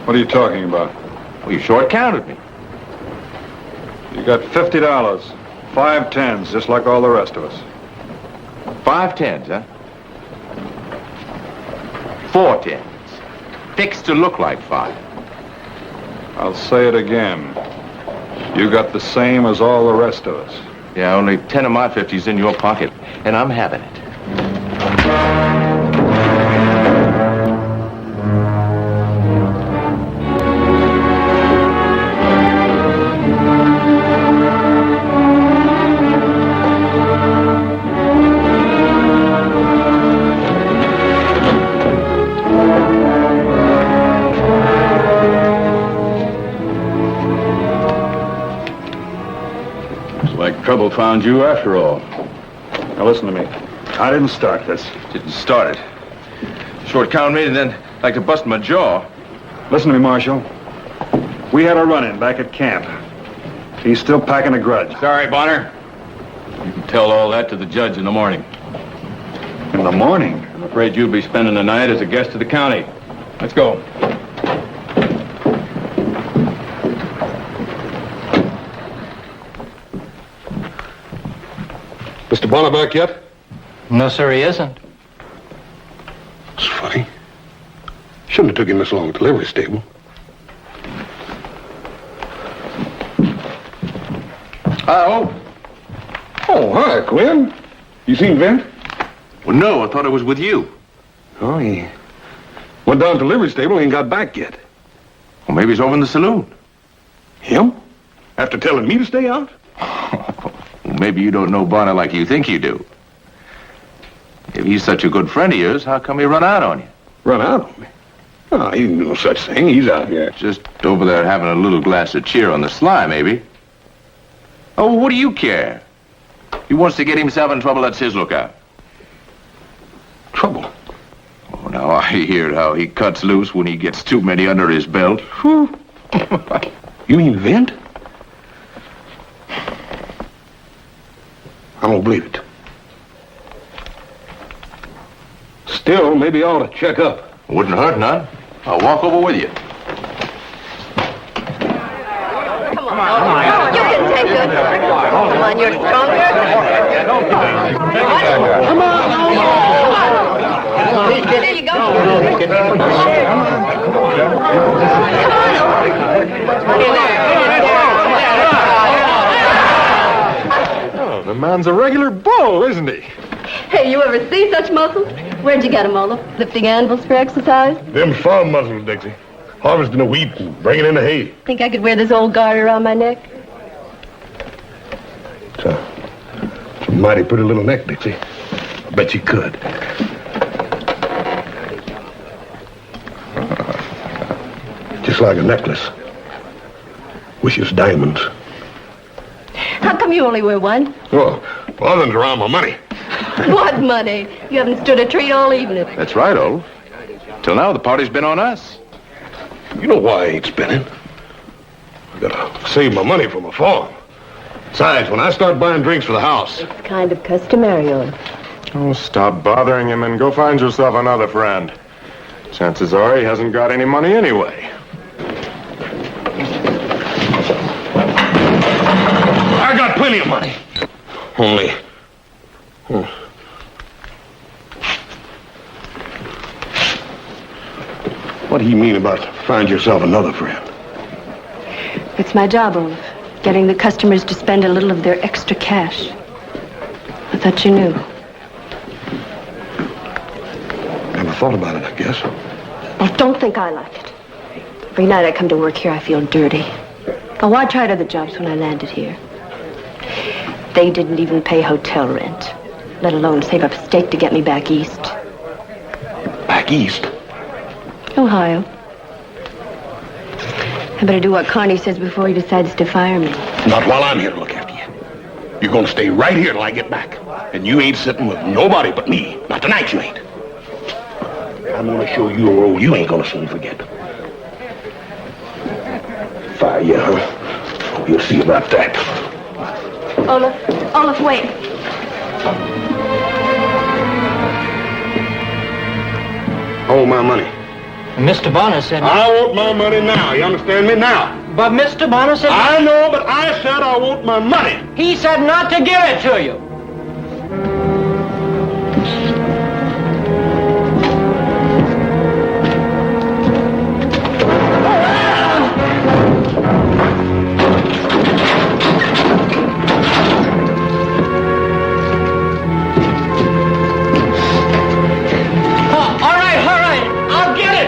What are you talking about? Well, you short counted me. You got $50. 5 tens, just like all the rest of us. 5 tens, huh? 4 tens. Fixed to look like 5. I'll say it again. You got the same as all the rest of us. Yeah, only 10 of my 50s in your pocket, and I'm having it. Trouble found you after all. Now listen to me. I didn't start this. Didn't start it. Short count me and then like to bust my jaw. Listen to me, Marshal. We had a run-in back at camp. He's still packing a grudge. Sorry, Bonner. You can tell all that to the judge in the morning. In the morning? I'm afraid you'll be spending the night as a guest of the county. Let's go. Mr. Bonner back yet? No, sir, he isn't. It's funny. Shouldn't have took him this long at the livery stable. Oh. Oh, hi, Quinn. You seen Vint? Well, no, I thought it was with you. Oh, he went down to the livery stable and ain't got back yet. Well, maybe he's over in the saloon. Him? After telling me to stay out? Well, maybe you don't know Bonner like you think you do. If he's such a good friend of yours, how come he run out on you? Run out on me? Oh, he didn't do no such thing. He's out here. Just over there having a little glass of cheer on the sly, maybe. Oh, what do you care? He wants to get himself in trouble, that's his lookout. Trouble? Oh, now I hear how he cuts loose when he gets too many under his belt. Whew. You mean Vint? I don't believe it. Still, maybe I ought to check up. Wouldn't hurt none. I'll walk over with you. Come on. You can take it. Come on, you're stronger. Come on. There you go. Oh, the man's a regular bull, isn't he? Hey, you ever see such muscles? Where'd you get them, Olaf? Lifting anvils for exercise? Them farm muscles, Dixie. Harvesting the wheat and bringing in the hay. Think I could wear this old garter around my neck? It's a mighty pretty little neck, Dixie. I bet you could. Just like a necklace. Wish it was diamonds. How come you only wear one? Well, others around my money. What money? You haven't stood a treat all evening. That's right, Olaf. Till now, the party's been on us. You know why I ain't spending. I gotta save my money for my farm. Besides, when I start buying drinks for the house... It's kind of customary, Olaf. Oh, stop bothering him and go find yourself another friend. Chances are he hasn't got any money anyway. I got plenty of money. Only... What do you mean about find yourself another friend? It's my job, Olaf. Getting the customers to spend a little of their extra cash. I thought you knew. Never thought about it, I guess. Well, don't think I like it. Every night I come to work here, I feel dirty. Oh, I tried other jobs when I landed here. They didn't even pay hotel rent, let alone save up a stake to get me back east. Back east? Ohio. I better do what Carney says before he decides to fire me. Not while I'm here to look after you. You're gonna stay right here till I get back. And you ain't sitting with nobody but me. Not tonight, you ain't. I'm gonna show you a role you ain't gonna soon forget. Fire you, huh? We'll see about that. Olaf, wait. Hold my money. Mr. Bonner said... I want my money now. You understand me now? But Mr. Bonner said... I know, but I said I want my money. He said not to give it to you.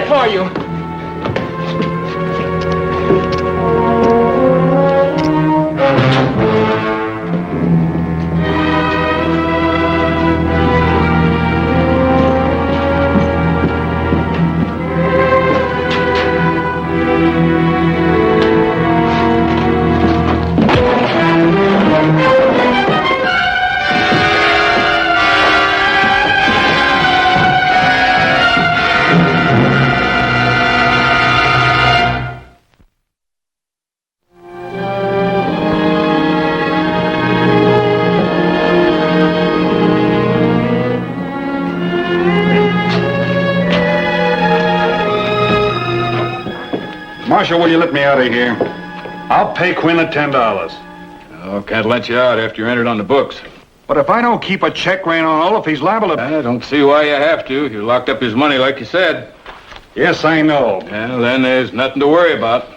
For you. Marshal, will you let me out of here? I'll pay Quinn the $10. Oh, can't let you out after you're entered on the books. But if I don't keep a check rein on Olaf, he's liable to... I don't see why you have to. You locked up his money like you said. Yes, I know. Well, then there's nothing to worry about.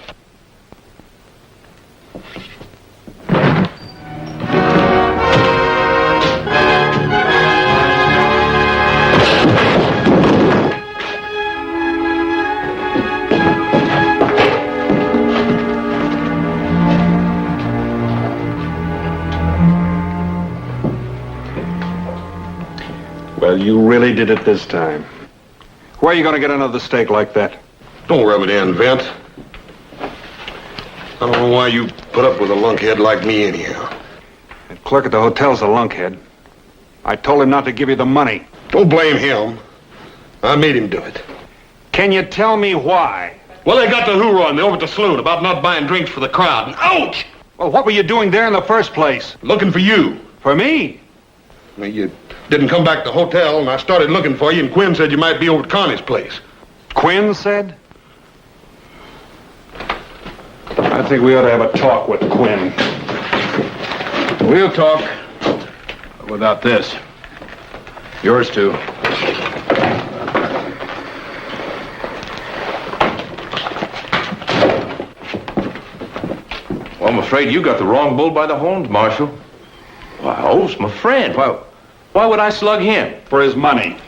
Well, you really did it this time. Where are you going to get another steak like that? Don't rub it in, Vint. I don't know why you put up with a lunkhead like me anyhow. That clerk at the hotel's a lunkhead. I told him not to give you the money. Don't blame him. I made him do it. Can you tell me why? Well, they got the hoorah on me over at the saloon about not buying drinks for the crowd. And ouch! Well, what were you doing there in the first place? Looking for you. For me? Well, you didn't come back to the hotel, and I started looking for you, and Quinn said you might be over at Connie's place. Quinn said? I think we ought to have a talk with Quinn. We'll talk. But without this. Yours too. Well, I'm afraid you got the wrong bull by the horns, Marshal. Why, Oaf's my friend. Why would I slug him? For his money.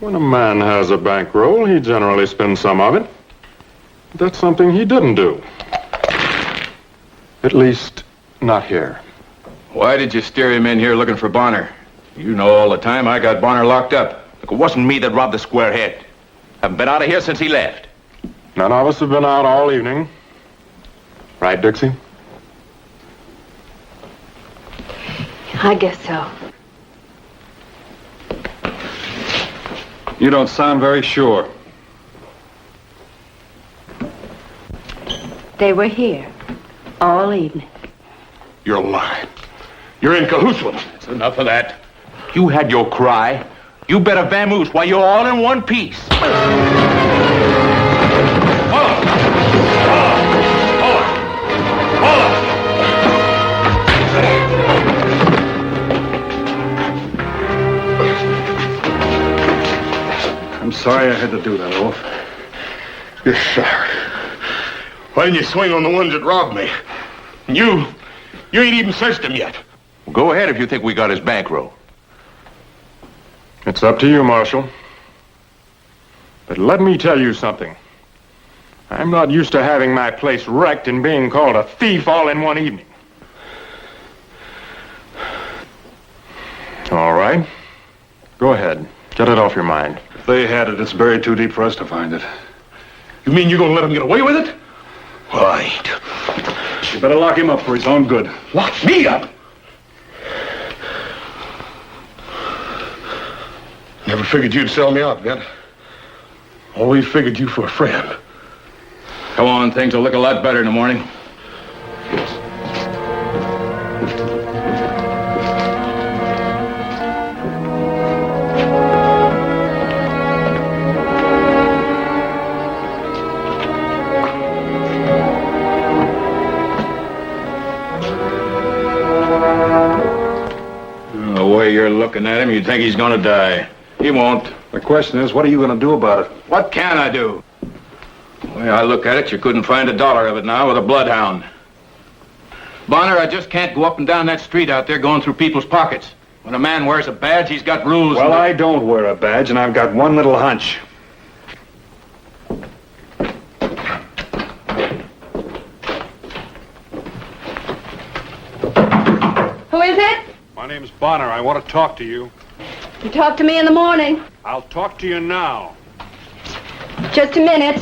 When a man has a bankroll, he generally spends some of it. That's something he didn't do. At least, not here. Why did you steer him in here looking for Bonner? You know all the time I got Bonner locked up. Look, it wasn't me that robbed the squarehead. Haven't been out of here since he left. None of us have been out all evening. Right, Dixie? I guess so. You don't sound very sure. They were here all evening. You're lying. You're in cahoots with them. That's enough of that. You had your cry. You better vamoose while you're all in one piece. I'm sorry I had to do that, Olaf. You're sorry. Why didn't you swing on the ones that robbed me? You ain't even searched them yet. Go ahead if you think we got his bankroll. It's up to you, Marshal. But let me tell you something. I'm not used to having my place wrecked and being called a thief all in one evening. All right. Go ahead. Get it off your mind. If they had it, it's buried too deep for us to find it. You mean you're gonna let him get away with it? Well, I ain't. You better lock him up for his own good. Lock me up? Never figured you'd sell me out, Vint. Always figured you for a friend. Come on, things will look a lot better in the morning. The way you're looking at him, you'd think he's gonna die. He won't. The question is, what are you going to do about it? What can I do? The way I look at it, you couldn't find $1 of it now with a bloodhound. Bonner, I just can't go up and down that street out there going through people's pockets. When a man wears a badge, he's got rules. Well, I don't wear a badge, and I've got one little hunch. Who is it? My name's Bonner. I want to talk to you. You talk to me in the morning. I'll talk to you now. Just a minute.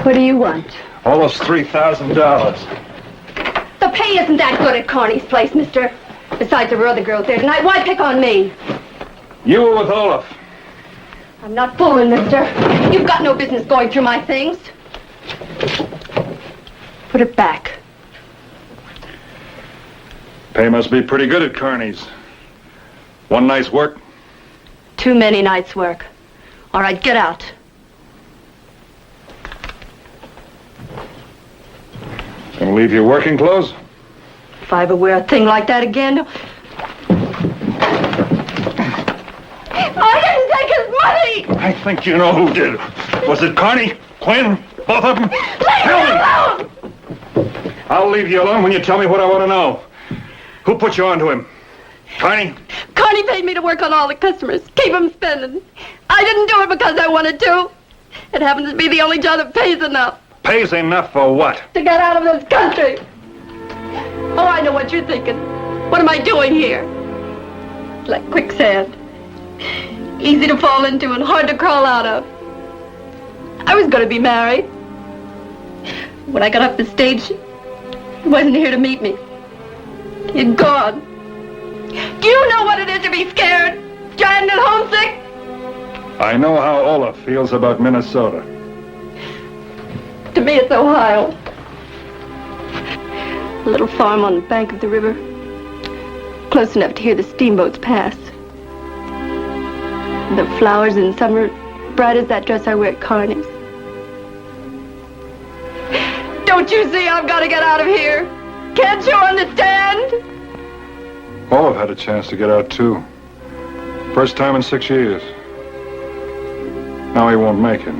What do you want? Almost $3,000. The pay isn't that good at Carney's place, mister. Besides, there were other girls there tonight. Why pick on me? You were with Olaf. I'm not fooling, mister. You've got no business going through my things. Put it back. Pay must be pretty good at Kearney's. One night's work? Too many nights' work. All right, get out. Gonna leave your working clothes? If I ever wear a thing like that again... I didn't take his money! I think you know who did. Was it Carney? Quinn? Both of them? Leave me alone! I'll leave you alone when you tell me what I want to know. Who put you onto him? Carney? Carney paid me to work on all the customers, keep them spending. I didn't do it because I wanted to. It happens to be the only job that pays enough Pays enough for what? to get out of this country. Oh, I know what you're thinking. What am I doing here? It's like quicksand. Easy to fall into and hard to crawl out of. I was going to be married. When I got off the stage, he wasn't here to meet me. He'd gone. Do you know what it is to be scared, giant and homesick? I know how Olaf feels about Minnesota. To me, it's Ohio. A little farm on the bank of the river. Close enough to hear the steamboats pass. The flowers in summer, bright as that dress I wear at Carney's. Don't you see I've got to get out of here? Can't you understand? Olaf had a chance to get out, too. First time in 6 years. Now he won't make it.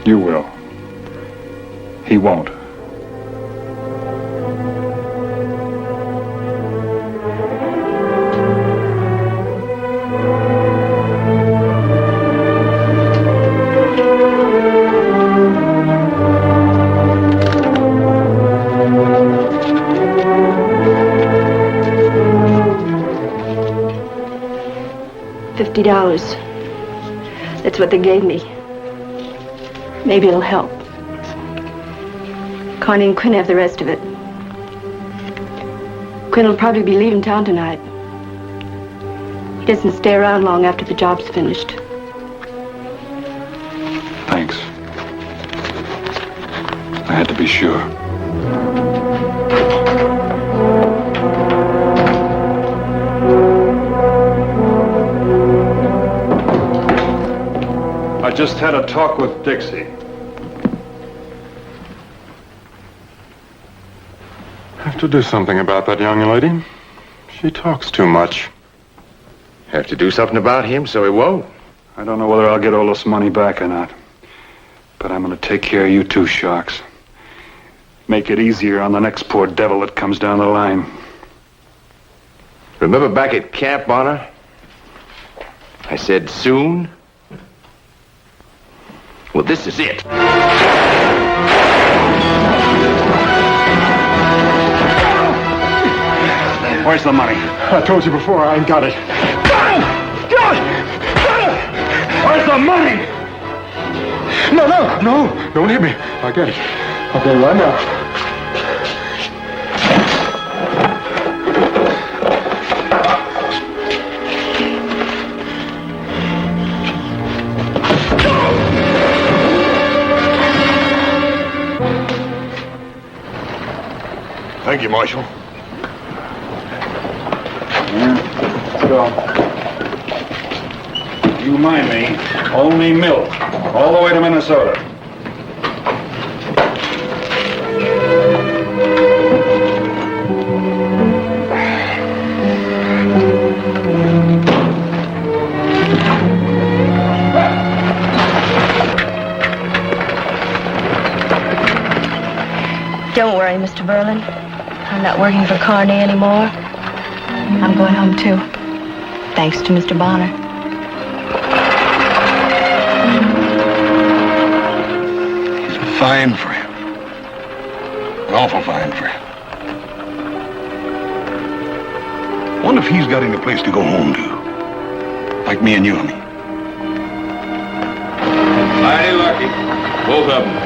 You will. He won't. $50. That's what they gave me. Maybe it'll help. Carney and Quinn have the rest of it. Quinn will probably be leaving town tonight. He doesn't stay around long after the job's finished. Thanks. I had to be sure. I just had a talk with Dixie. Have to do something about that young lady. She talks too much. Have to do something about him so he won't. I don't know whether I'll get Olaf's money back or not. But I'm going to take care of you two, Sharks. Make it easier on the next poor devil that comes down the line. Remember back at camp, Bonner? I said soon. Well, this is it. Where's the money? I told you before, I ain't got it. Where's the money? No, don't hit me. I'll get it. I'll get it right now. Thank you, Marshal. Let's go. You mind me, only milk, all the way to Minnesota. Don't worry, Mr. Berlin. I'm not working for Carney anymore. I'm going home, too. Thanks to Mr. Bonner. He's a fine friend. An awful fine friend. Wonder if he's got any place to go home to. Like me and you, I mean. Mighty lucky. Both of them.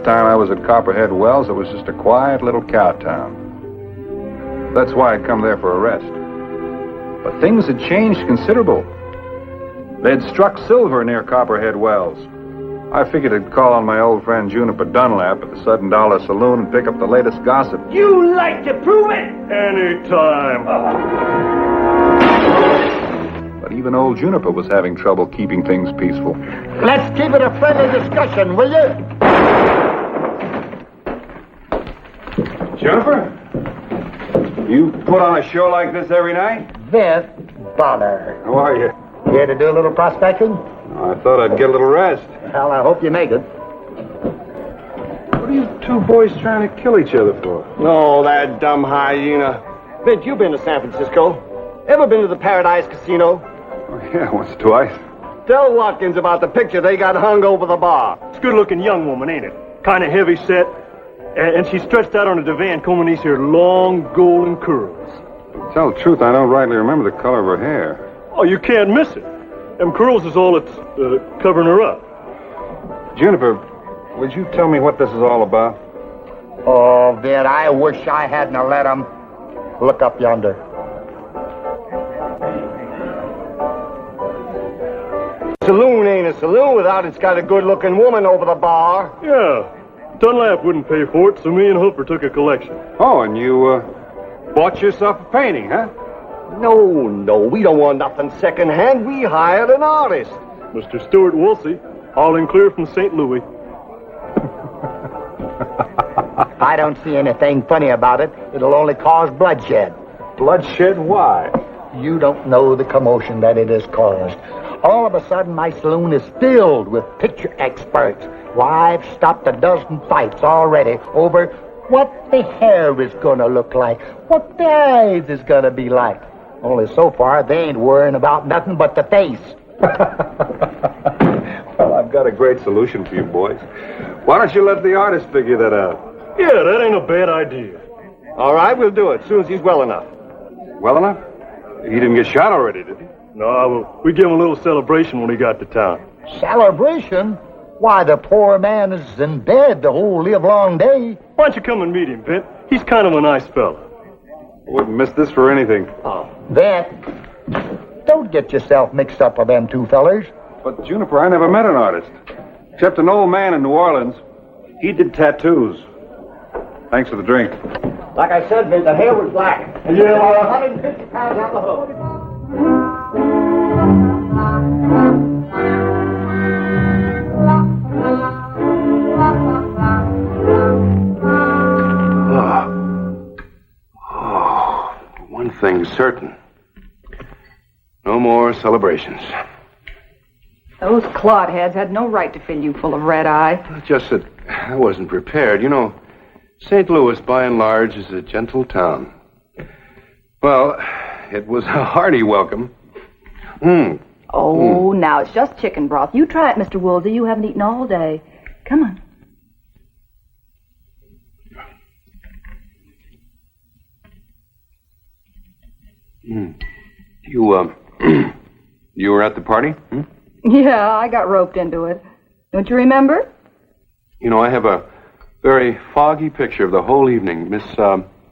last time I was at Copperhead Wells, it was just a quiet little cow town. That's why I'd come there for a rest. But things had changed considerable. They'd struck silver near Copperhead Wells. I figured I'd call on my old friend Juniper Dunlap at the Sudden Dollar Saloon and pick up the latest gossip. You like to prove it? Anytime. But even old Juniper was having trouble keeping things peaceful. Let's keep it a friendly discussion, will you? Juniper? You put on a show like this every night? Vince Bonner. How are you? Here to do a little prospecting? I thought I'd get a little rest. Well, I hope you make it. What are you two boys trying to kill each other for? Oh, that dumb hyena. Vince, you've been to San Francisco. Ever been to the Paradise Casino? Oh, yeah, once or twice. Tell Watkins about the picture they got hung over the bar. It's a good-looking young woman, ain't it? Kind of heavy set. And she's stretched out on a divan combing these here long golden curls. To tell the truth, I don't rightly remember the color of her hair. Oh, you can't miss it. Them curls is all that's covering her up. Juniper, would you tell me what this is all about? Oh, Vin, I wish I hadn't let him. Look up yonder. Saloon ain't a saloon without it's got a good-looking woman over the bar. Yeah. Dunlap wouldn't pay for it, so me and Hooper took a collection. Oh, and you, bought yourself a painting, huh? No, we don't want nothing second-hand. We hired an artist. Mr. Stuart Woolsey, hauling clear from St. Louis. I don't see anything funny about it. It'll only cause bloodshed. Bloodshed? Why? You don't know the commotion that it has caused. All of a sudden, my saloon is filled with picture experts. Why, I've stopped a dozen fights already over what the hair is going to look like, what the eyes is going to be like. Only so far, they ain't worrying about nothing but the face. Well, I've got a great solution for you boys. Why don't you let the artist figure that out? Yeah, that ain't a bad idea. All right, we'll do it as soon as he's well enough. Well enough? He didn't get shot already, did he? No, well, we give him a little celebration when he got to town. Celebration? Why, the poor man is in bed the whole livelong day. Why don't you come and meet him, Vint? He's kind of a nice fella. Wouldn't miss this for anything. Oh, Vint, don't get yourself mixed up with them two fellers. But, Juniper, I never met an artist. Except an old man in New Orleans. He did tattoos. Thanks for the drink. Like I said, Vint, the hair was black. And you are 150 pounds on the hook. One thing's certain. No more celebrations. Those clodheads had no right to fill you full of red eye. Just that I wasn't prepared. You know, St. Louis, by and large, is a gentle town. Well, it was a hearty welcome. Now it's just chicken broth. You try it, Mr. Woolsey. You haven't eaten all day. Come on. You were at the party? Yeah, I got roped into it. Don't you remember? You know, I have a very foggy picture of the whole evening. Miss,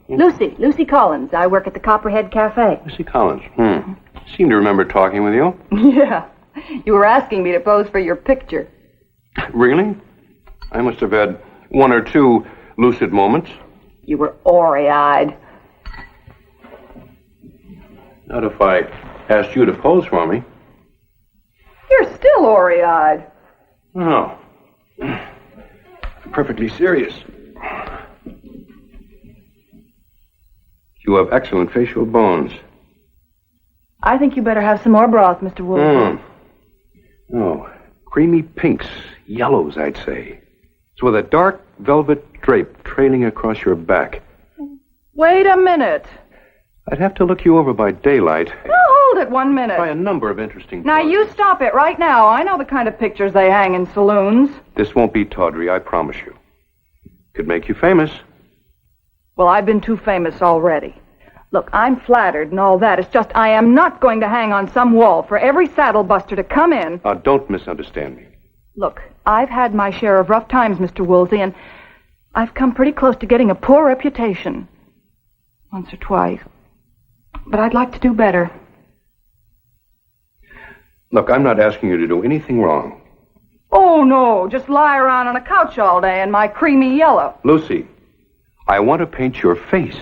Lucy Collins. I work at the Copperhead Cafe. Lucy Collins. Seem to remember talking with you. Yeah. You were asking me to pose for your picture. Really? I must have had one or two lucid moments. You were orry-eyed. Not if I asked you to pose for me. You're still orry-eyed. No. I'm perfectly serious. You have excellent facial bones. I think you better have some more broth, Mr. Woolsey. Oh, creamy pinks, yellows, I'd say. It's with a dark velvet drape trailing across your back. Wait a minute. I'd have to look you over by daylight. Now hold it 1 minute. Try a number of interesting... Now you stop it right now. I know the kind of pictures they hang in saloons. This won't be tawdry, I promise you. Could make you famous. Well, I've been too famous already. Look, I'm flattered and all that. It's just I am not going to hang on some wall for every saddle buster to come in. Don't misunderstand me. Look, I've had my share of rough times, Mr. Woolsey, and I've come pretty close to getting a poor reputation. Once or twice. But I'd like to do better. Look, I'm not asking you to do anything wrong. Oh, no, just lie around on a couch all day in my creamy yellow. Lucy, I want to paint your face.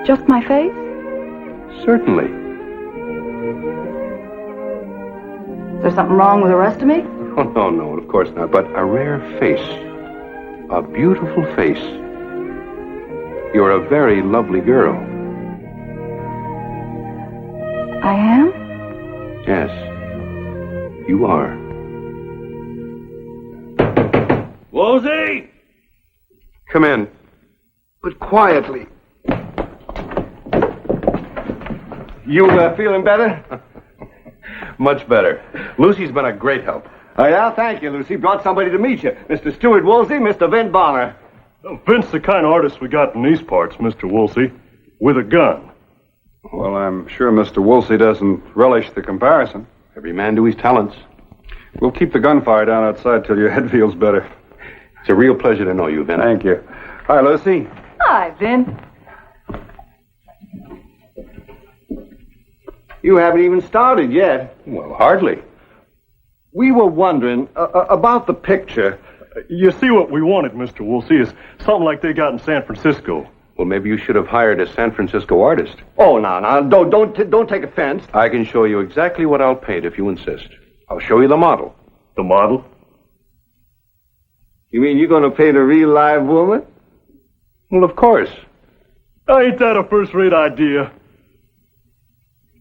Just my face? Certainly. Is there something wrong with the rest of me? Oh, no, of course not. But a rare face. A beautiful face. You're a very lovely girl. I am? Yes, you are. Woolsey! Come in, but quietly. You feeling better? Much better. Lucy's been a great help. Oh, yeah, thank you, Lucy. Brought somebody to meet you. Mr. Stuart Woolsey, Mr. Vint Bonner. Vince, the kind of artist we got in these parts, Mr. Woolsey, with a gun. Well, I'm sure Mr. Woolsey doesn't relish the comparison. Every man to his talents. We'll keep the gunfire down outside till your head feels better. It's a real pleasure to know you, Vin. Thank you. Hi, Lucy. Hi, Vin. You haven't even started yet. Well, hardly. We were wondering about the picture. You see, what we wanted, Mr. Woolsey, is something like they got in San Francisco. Well, maybe you should have hired a San Francisco artist. Oh, no, don't take offense. I can show you exactly what I'll paint if you insist. I'll show you the model. The model? You mean you're going to paint a real live woman? Well, of course. Ain't that a first-rate idea?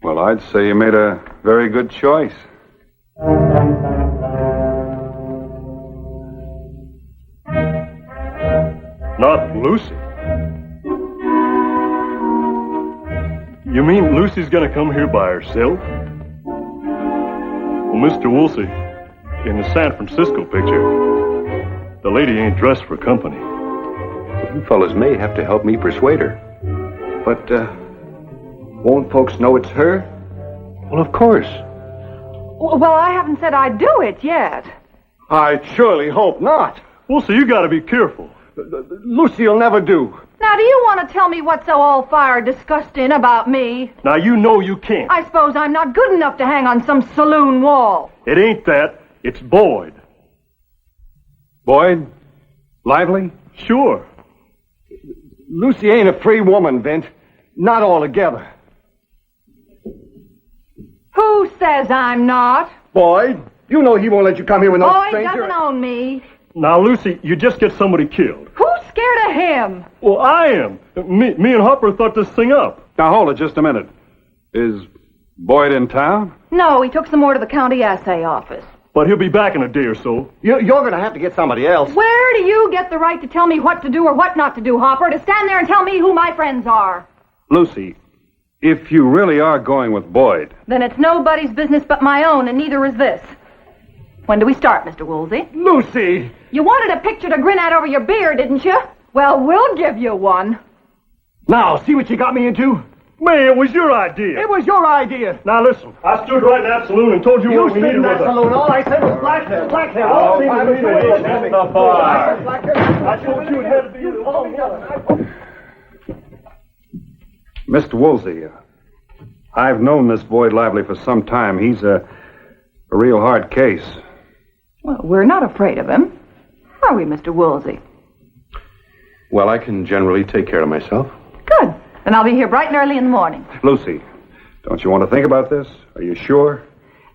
Well, I'd say you made a very good choice. Not Lucy. You mean Lucy's gonna come here by herself? Well, Mr. Woolsey, in the San Francisco picture, the lady ain't dressed for company. You fellas may have to help me persuade her. But, won't folks know it's her? Well, of course. Well, I haven't said I'd do it yet. I surely hope not. Woolsey, you gotta be careful. Lucy'll never do. Now, do you want to tell me what's so all-fired disgusting about me? Now, you know you can't. I suppose I'm not good enough to hang on some saloon wall. It ain't that. It's Boyd. Boyd? Lively? Sure. Lucy ain't a free woman, Vint. Not altogether. Who says I'm not? Boyd, you know he won't let you come here with no Boyd stranger. doesn't own me. Now, Lucy, you just get somebody killed. Who's scared of him? Well, I am. Me and Hopper thought this thing up. Now, hold it just a minute. Is Boyd in town? No, he took some more to the county assay office. But he'll be back in a day or so. You're going to have to get somebody else. Where do you get the right to tell me what to do or what not to do, Hopper? To stand there and tell me who my friends are? Lucy, if you really are going with Boyd... Then it's nobody's business but my own, and neither is this. When do we start, Mr. Woolsey? Lucy! You wanted a picture to grin at over your beer, didn't you? Well, we'll give you one. Now, see what you got me into? Man, it was your idea. It was your idea. Now, listen. I stood right in that saloon and told you what we needed in that was saloon. All I said was black hair. Black hair. Oh, All I the the bar. I told you it had to be Mr. Woolsey, I've known this Boyd Lively for some time. He's a real hard case. Well, we're not afraid of him. Are we, Mr. Woolsey? Well, I can generally take care of myself. Good. Then I'll be here bright and early in the morning. Lucy, don't you want to think about this? Are you sure?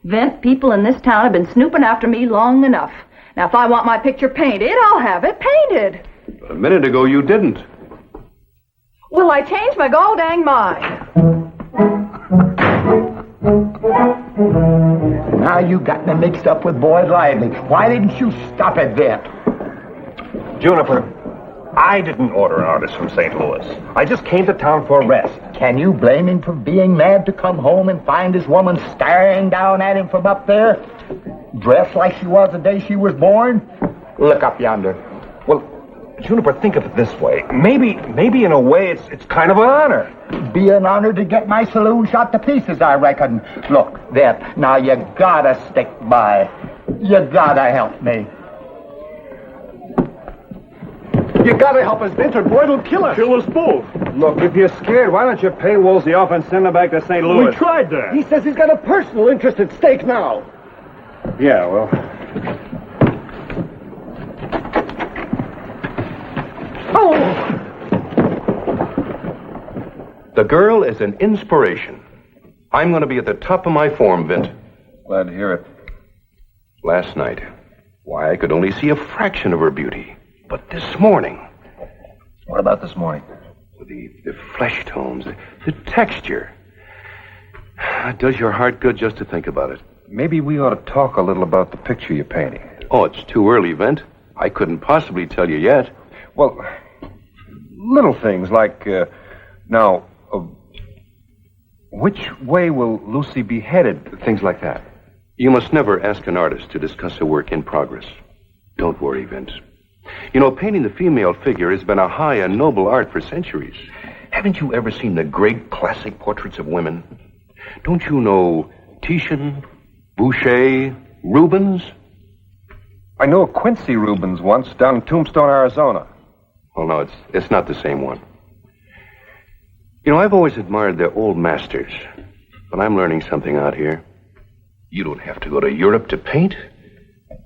Vint, people in this town have been snooping after me long enough. Now, if I want my picture painted, I'll have it painted. But a minute ago, you didn't. Will I change my gall dang mind? Now you got me mixed up with Boyd Lively. Why didn't you stop it then? Juniper, I didn't order an artist from St. Louis. I just came to town for a rest. Can you blame him for being mad to come home and find his woman staring down at him from up there? Dressed like she was the day she was born? Look up yonder. Well, Juniper, think of it this way. Maybe in a way, it's kind of an honor. Be an honor to get my saloon shot to pieces, I reckon. Look, Vip, now you gotta stick by. You gotta help me. You gotta help us, Vince, or Boyd'll kill us. Kill us both. Look, if you're scared, why don't you pay Woolsey off and send him back to St. Louis? We tried that. He says he's got a personal interest at stake now. Yeah, well... The girl is an inspiration. I'm going to be at the top of my form, Vint. Glad to hear it. Last night, why, I could only see a fraction of her beauty. But this morning... What about this morning? The flesh tones, the texture. It does your heart good just to think about it. Maybe we ought to talk a little about the picture you're painting. Oh, it's too early, Vint. I couldn't possibly tell you yet. Well, little things like, which way will Lucy be headed? Things like that. You must never ask an artist to discuss a work in progress. Don't worry, Vint. You know, painting the female figure has been a high and noble art for centuries. Haven't you ever seen the great classic portraits of women? Don't you know Titian, Boucher, Rubens? I know Quincy Rubens once down in Tombstone, Arizona. Well, no, it's not the same one. You know, I've always admired the old masters, but I'm learning something out here. You don't have to go to Europe to paint.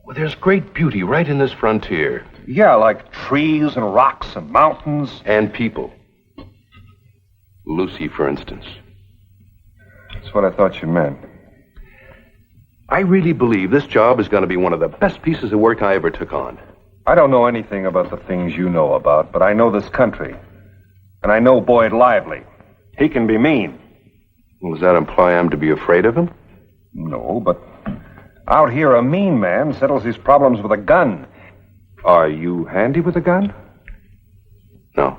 Well, there's great beauty right in this frontier. Yeah, like trees and rocks and mountains. And people. Lucy, for instance. That's what I thought you meant. I really believe this job is going to be one of the best pieces of work I ever took on. I don't know anything about the things you know about, but I know this country. And I know Boyd Lively. He can be mean. Well, does that imply I'm to be afraid of him? No, but out here a mean man settles his problems with a gun. Are you handy with a gun? No.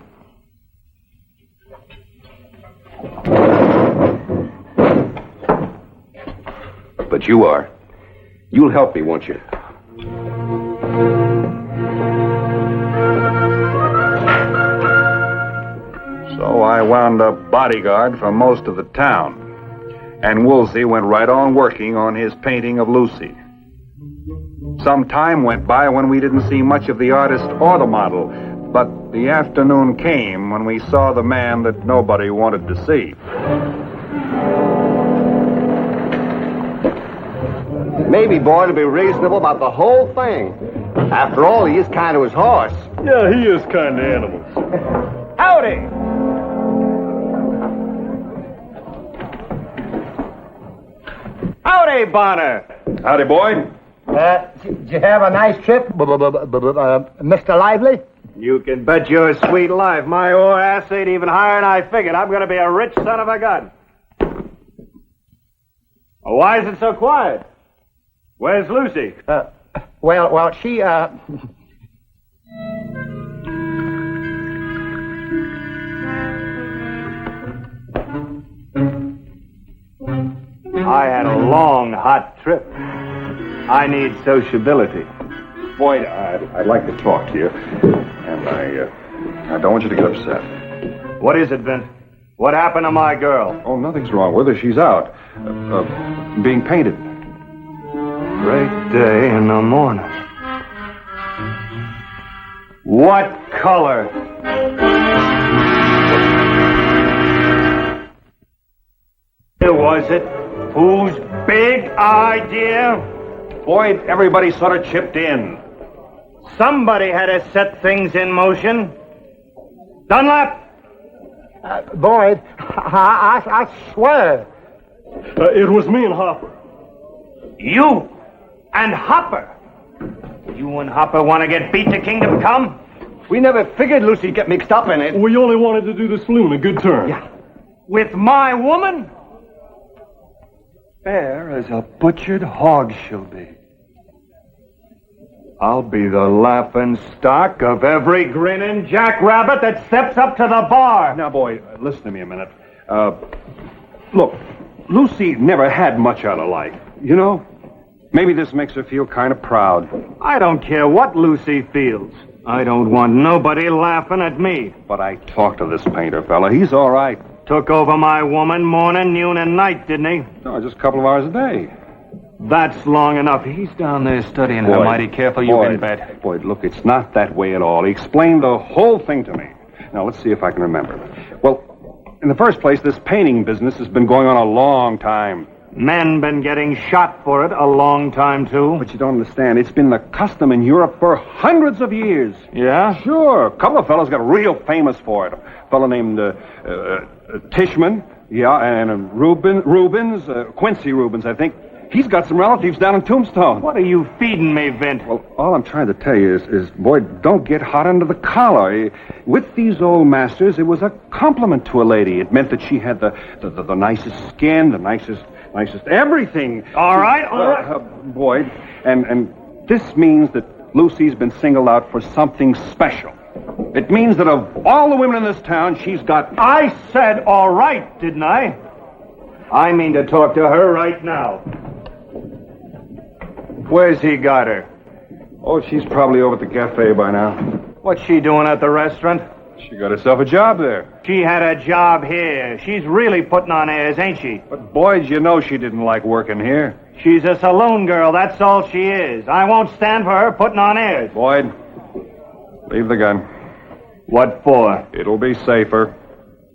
But you are. You'll help me, won't you? So I wound up bodyguard for most of the town. And Woolsey went right on working on his painting of Lucy. Some time went by when we didn't see much of the artist or the model, but the afternoon came when we saw the man that nobody wanted to see. Maybe Boyd will be reasonable about the whole thing. After all, he is kind of his horse. Yeah, he is kind of animals. Howdy! Howdy, Bonner. Howdy, Boyd. Did you have a nice trip, Mr. Lively? You can bet your sweet life my old ass ain't even higher than I figured. I'm going to be a rich son of a gun. Well, why is it so quiet? Where's Lucy? Well, she, I had a long, hot trip. I need sociability. Boyd, I'd like to talk to you. And I don't want you to get upset. What is it, Vince? What happened to my girl? Oh, nothing's wrong with her. She's out. Being painted. Great day in the morning. What color? Who was it? Whose big idea? Boyd, everybody sort of chipped in. Somebody had to set things in motion. Dunlap? Boyd, I swear. It was me and Hopper. You and Hopper? You and Hopper want to get beat to Kingdom Come? We never figured Lucy'd get mixed up in it. We only wanted to do the saloon a good turn. Yeah. With my woman? Fair as a butchered hog she'll be. I'll be the laughing stock of every grinning jackrabbit that steps up to the bar. Now, boy, listen to me a minute. Look, Lucy never had much out of life, you know? Maybe this makes her feel kind of proud. I don't care what Lucy feels. I don't want nobody laughing at me. But I talked to this painter fella. He's all right. Took over my woman morning, noon, and night, didn't he? No, just a couple of hours a day. That's long enough. He's down there studying how mighty careful you can bet. Boyd, look, it's not that way at all. He explained the whole thing to me. Now, let's see if I can remember. Well, in the first place, this painting business has been going on a long time. Men been getting shot for it a long time, too. But you don't understand. It's been the custom in Europe for hundreds of years. Yeah? Sure. A couple of fellows got real famous for it. A fellow named Tishman, and Rubens, Quincy Rubens, I think. He's got some relatives down in Tombstone. What are you feeding me, Vint? Well, all I'm trying to tell you is, boy, don't get hot under the collar. With these old masters, it was a compliment to a lady. It meant that she had the nicest skin, the nicest everything. All right. Boyd, and this means that Lucy's been singled out for something special. It means that of all the women in this town, she's got... I said all right, didn't I? I mean to talk to her right now. Where's he got her? Oh, she's probably over at the cafe by now. What's she doing at the restaurant? She got herself a job there. She had a job here. She's really putting on airs, ain't she? But, Boyd, you know she didn't like working here. She's a saloon girl, that's all she is. I won't stand for her putting on airs. Boyd, leave the gun. What for? It'll be safer.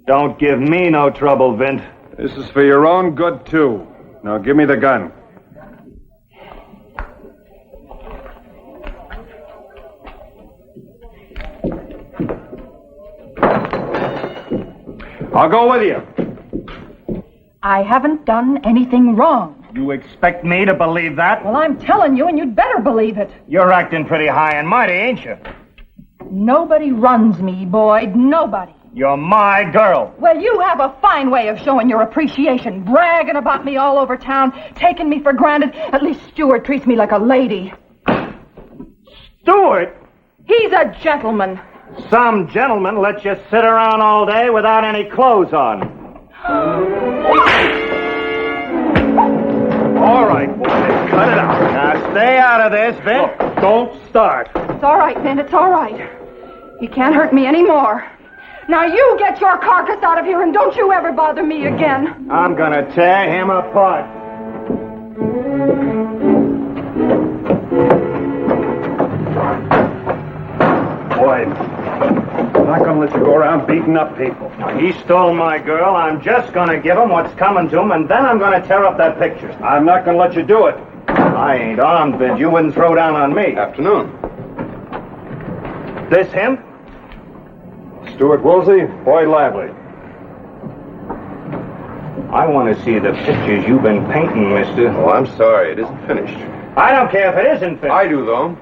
Don't give me no trouble, Vint. This is for your own good, too. Now, give me the gun. I'll go with you. I haven't done anything wrong. You expect me to believe that? Well, I'm telling you, and you'd better believe it. You're acting pretty high and mighty, ain't you? Nobody runs me, Boyd. Nobody. You're my girl. Well, you have a fine way of showing your appreciation, bragging about me all over town, taking me for granted. At least Stuart treats me like a lady. Stuart? He's a gentleman. Some gentlemen let you sit around all day without any clothes on. All right, boy, cut it out. Now, stay out of this, Vint. Look, don't start. It's all right, Vin. It's all right. You can't hurt me anymore. Now you get your carcass out of here and don't you ever bother me again. I'm gonna tear him apart. Boyd, I'm not gonna let you go around beating up people. He stole my girl. I'm just gonna give him what's coming to him, and then I'm gonna tear up that picture. I'm not gonna let you do it. I ain't armed, Vint. You wouldn't throw down on me. Afternoon. This him? Stuart Woolsey, Boyd Lively. I want to see the pictures you've been painting, mister. Oh, I'm sorry. It isn't finished. I don't care if it isn't finished. I do, though.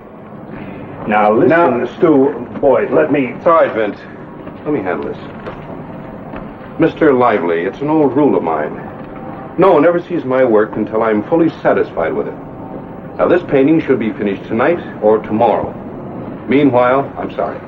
Now, listen. Now, Stu, Boyd, let me... It's all right, Vint. Let me handle this. Mr. Lively, it's an old rule of mine. No one ever sees my work until I'm fully satisfied with it. Now, this painting should be finished tonight or tomorrow. Meanwhile, I'm sorry.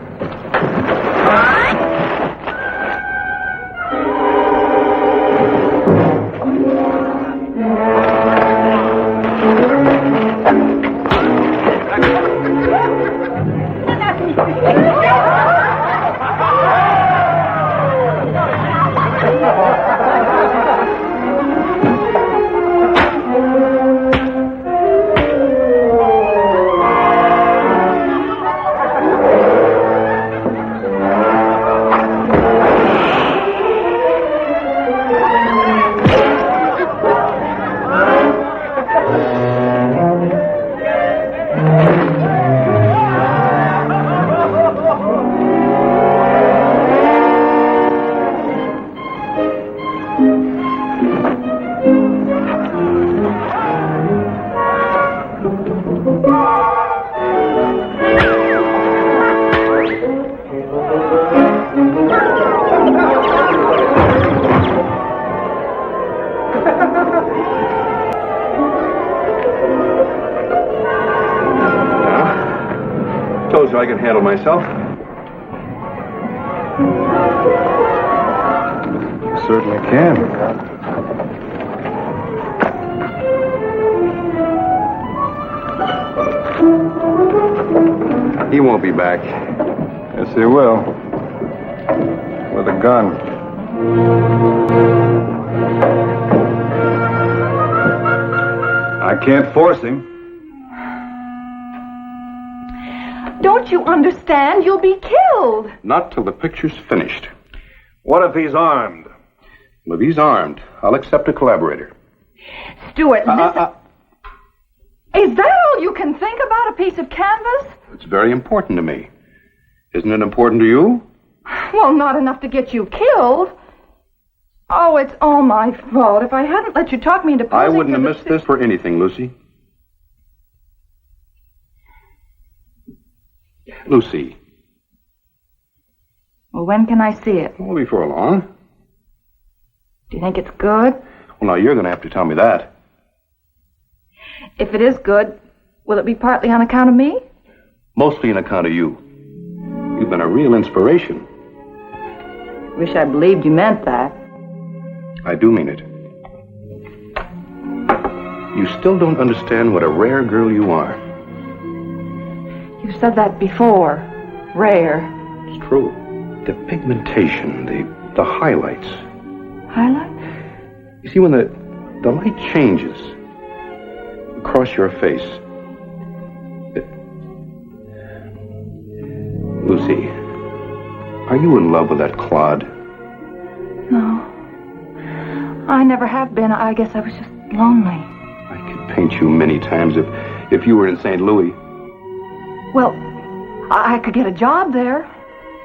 Told you I could handle myself. You certainly can. He won't be back. Yes, he will. With a gun. I can't force him. Don't you understand? You'll be killed. Not till the picture's finished. What if he's armed? Well, if he's armed, I'll accept a collaborator. Stuart, listen. Is that all you can think about, a piece of canvas? It's very important to me. Isn't it important to you? Well, not enough to get you killed. Oh, it's all my fault. If I hadn't let you talk me into posing I wouldn't for have the missed this for anything, Lucy. Lucy. Well, when can I see it? Well, before long. Do you think it's good? Well, now, you're going to have to tell me that. If it is good, will it be partly on account of me? Mostly on account of you. You've been a real inspiration. Wish I believed you meant that. I do mean it. You still don't understand what a rare girl you are. You've said that before. Rare. It's true. The pigmentation, the highlights. Highlight? You see, when the light changes across your face, Lucy, are you in love with that clod? No. I never have been. I guess I was just lonely. I could paint you many times if you were in St. Louis. Well, I could get a job there,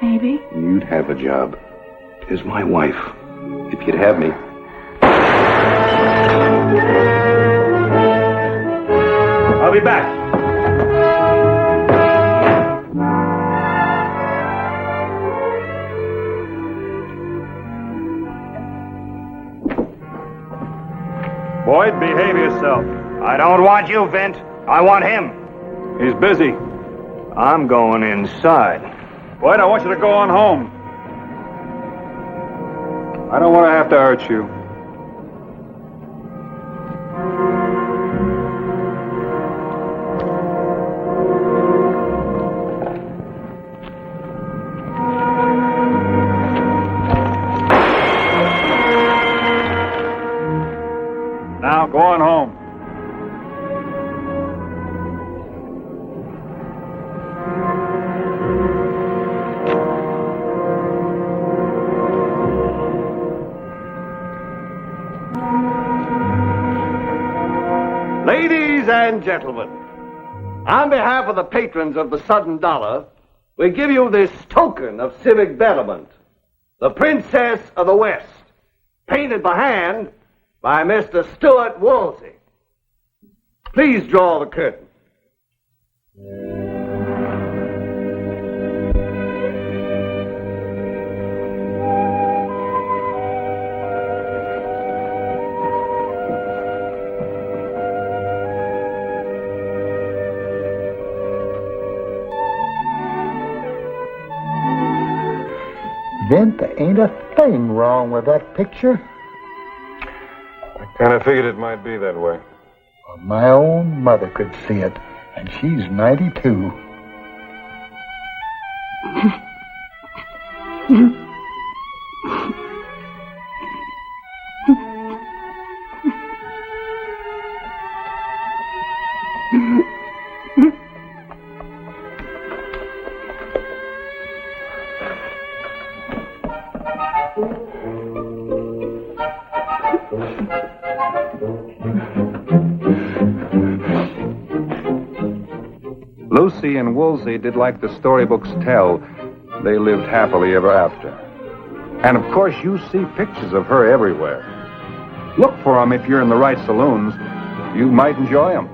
maybe. You'd have a job as my wife, if you'd have me. I'll be back. Boyd, behave yourself. I don't want you, Vint. I want him. He's busy. I'm going inside. Boyd, I want you to go on home. I don't want to have to hurt you. Now, go on home. Ladies and gentlemen, on behalf of the patrons of the Sudden Dollar, we give you this token of civic betterment, the Princess of the West, painted by hand by Mr. Stuart Woolsey. Please draw the curtain. Vint, there ain't a thing wrong with that picture. I kind of figured it might be that way. Well, my own mother could see it, and she's 92. Lucy and Woolsey did like the storybooks tell. They lived happily ever after. And of course, you see pictures of her everywhere. Look for them if you're in the right saloons. You might enjoy them.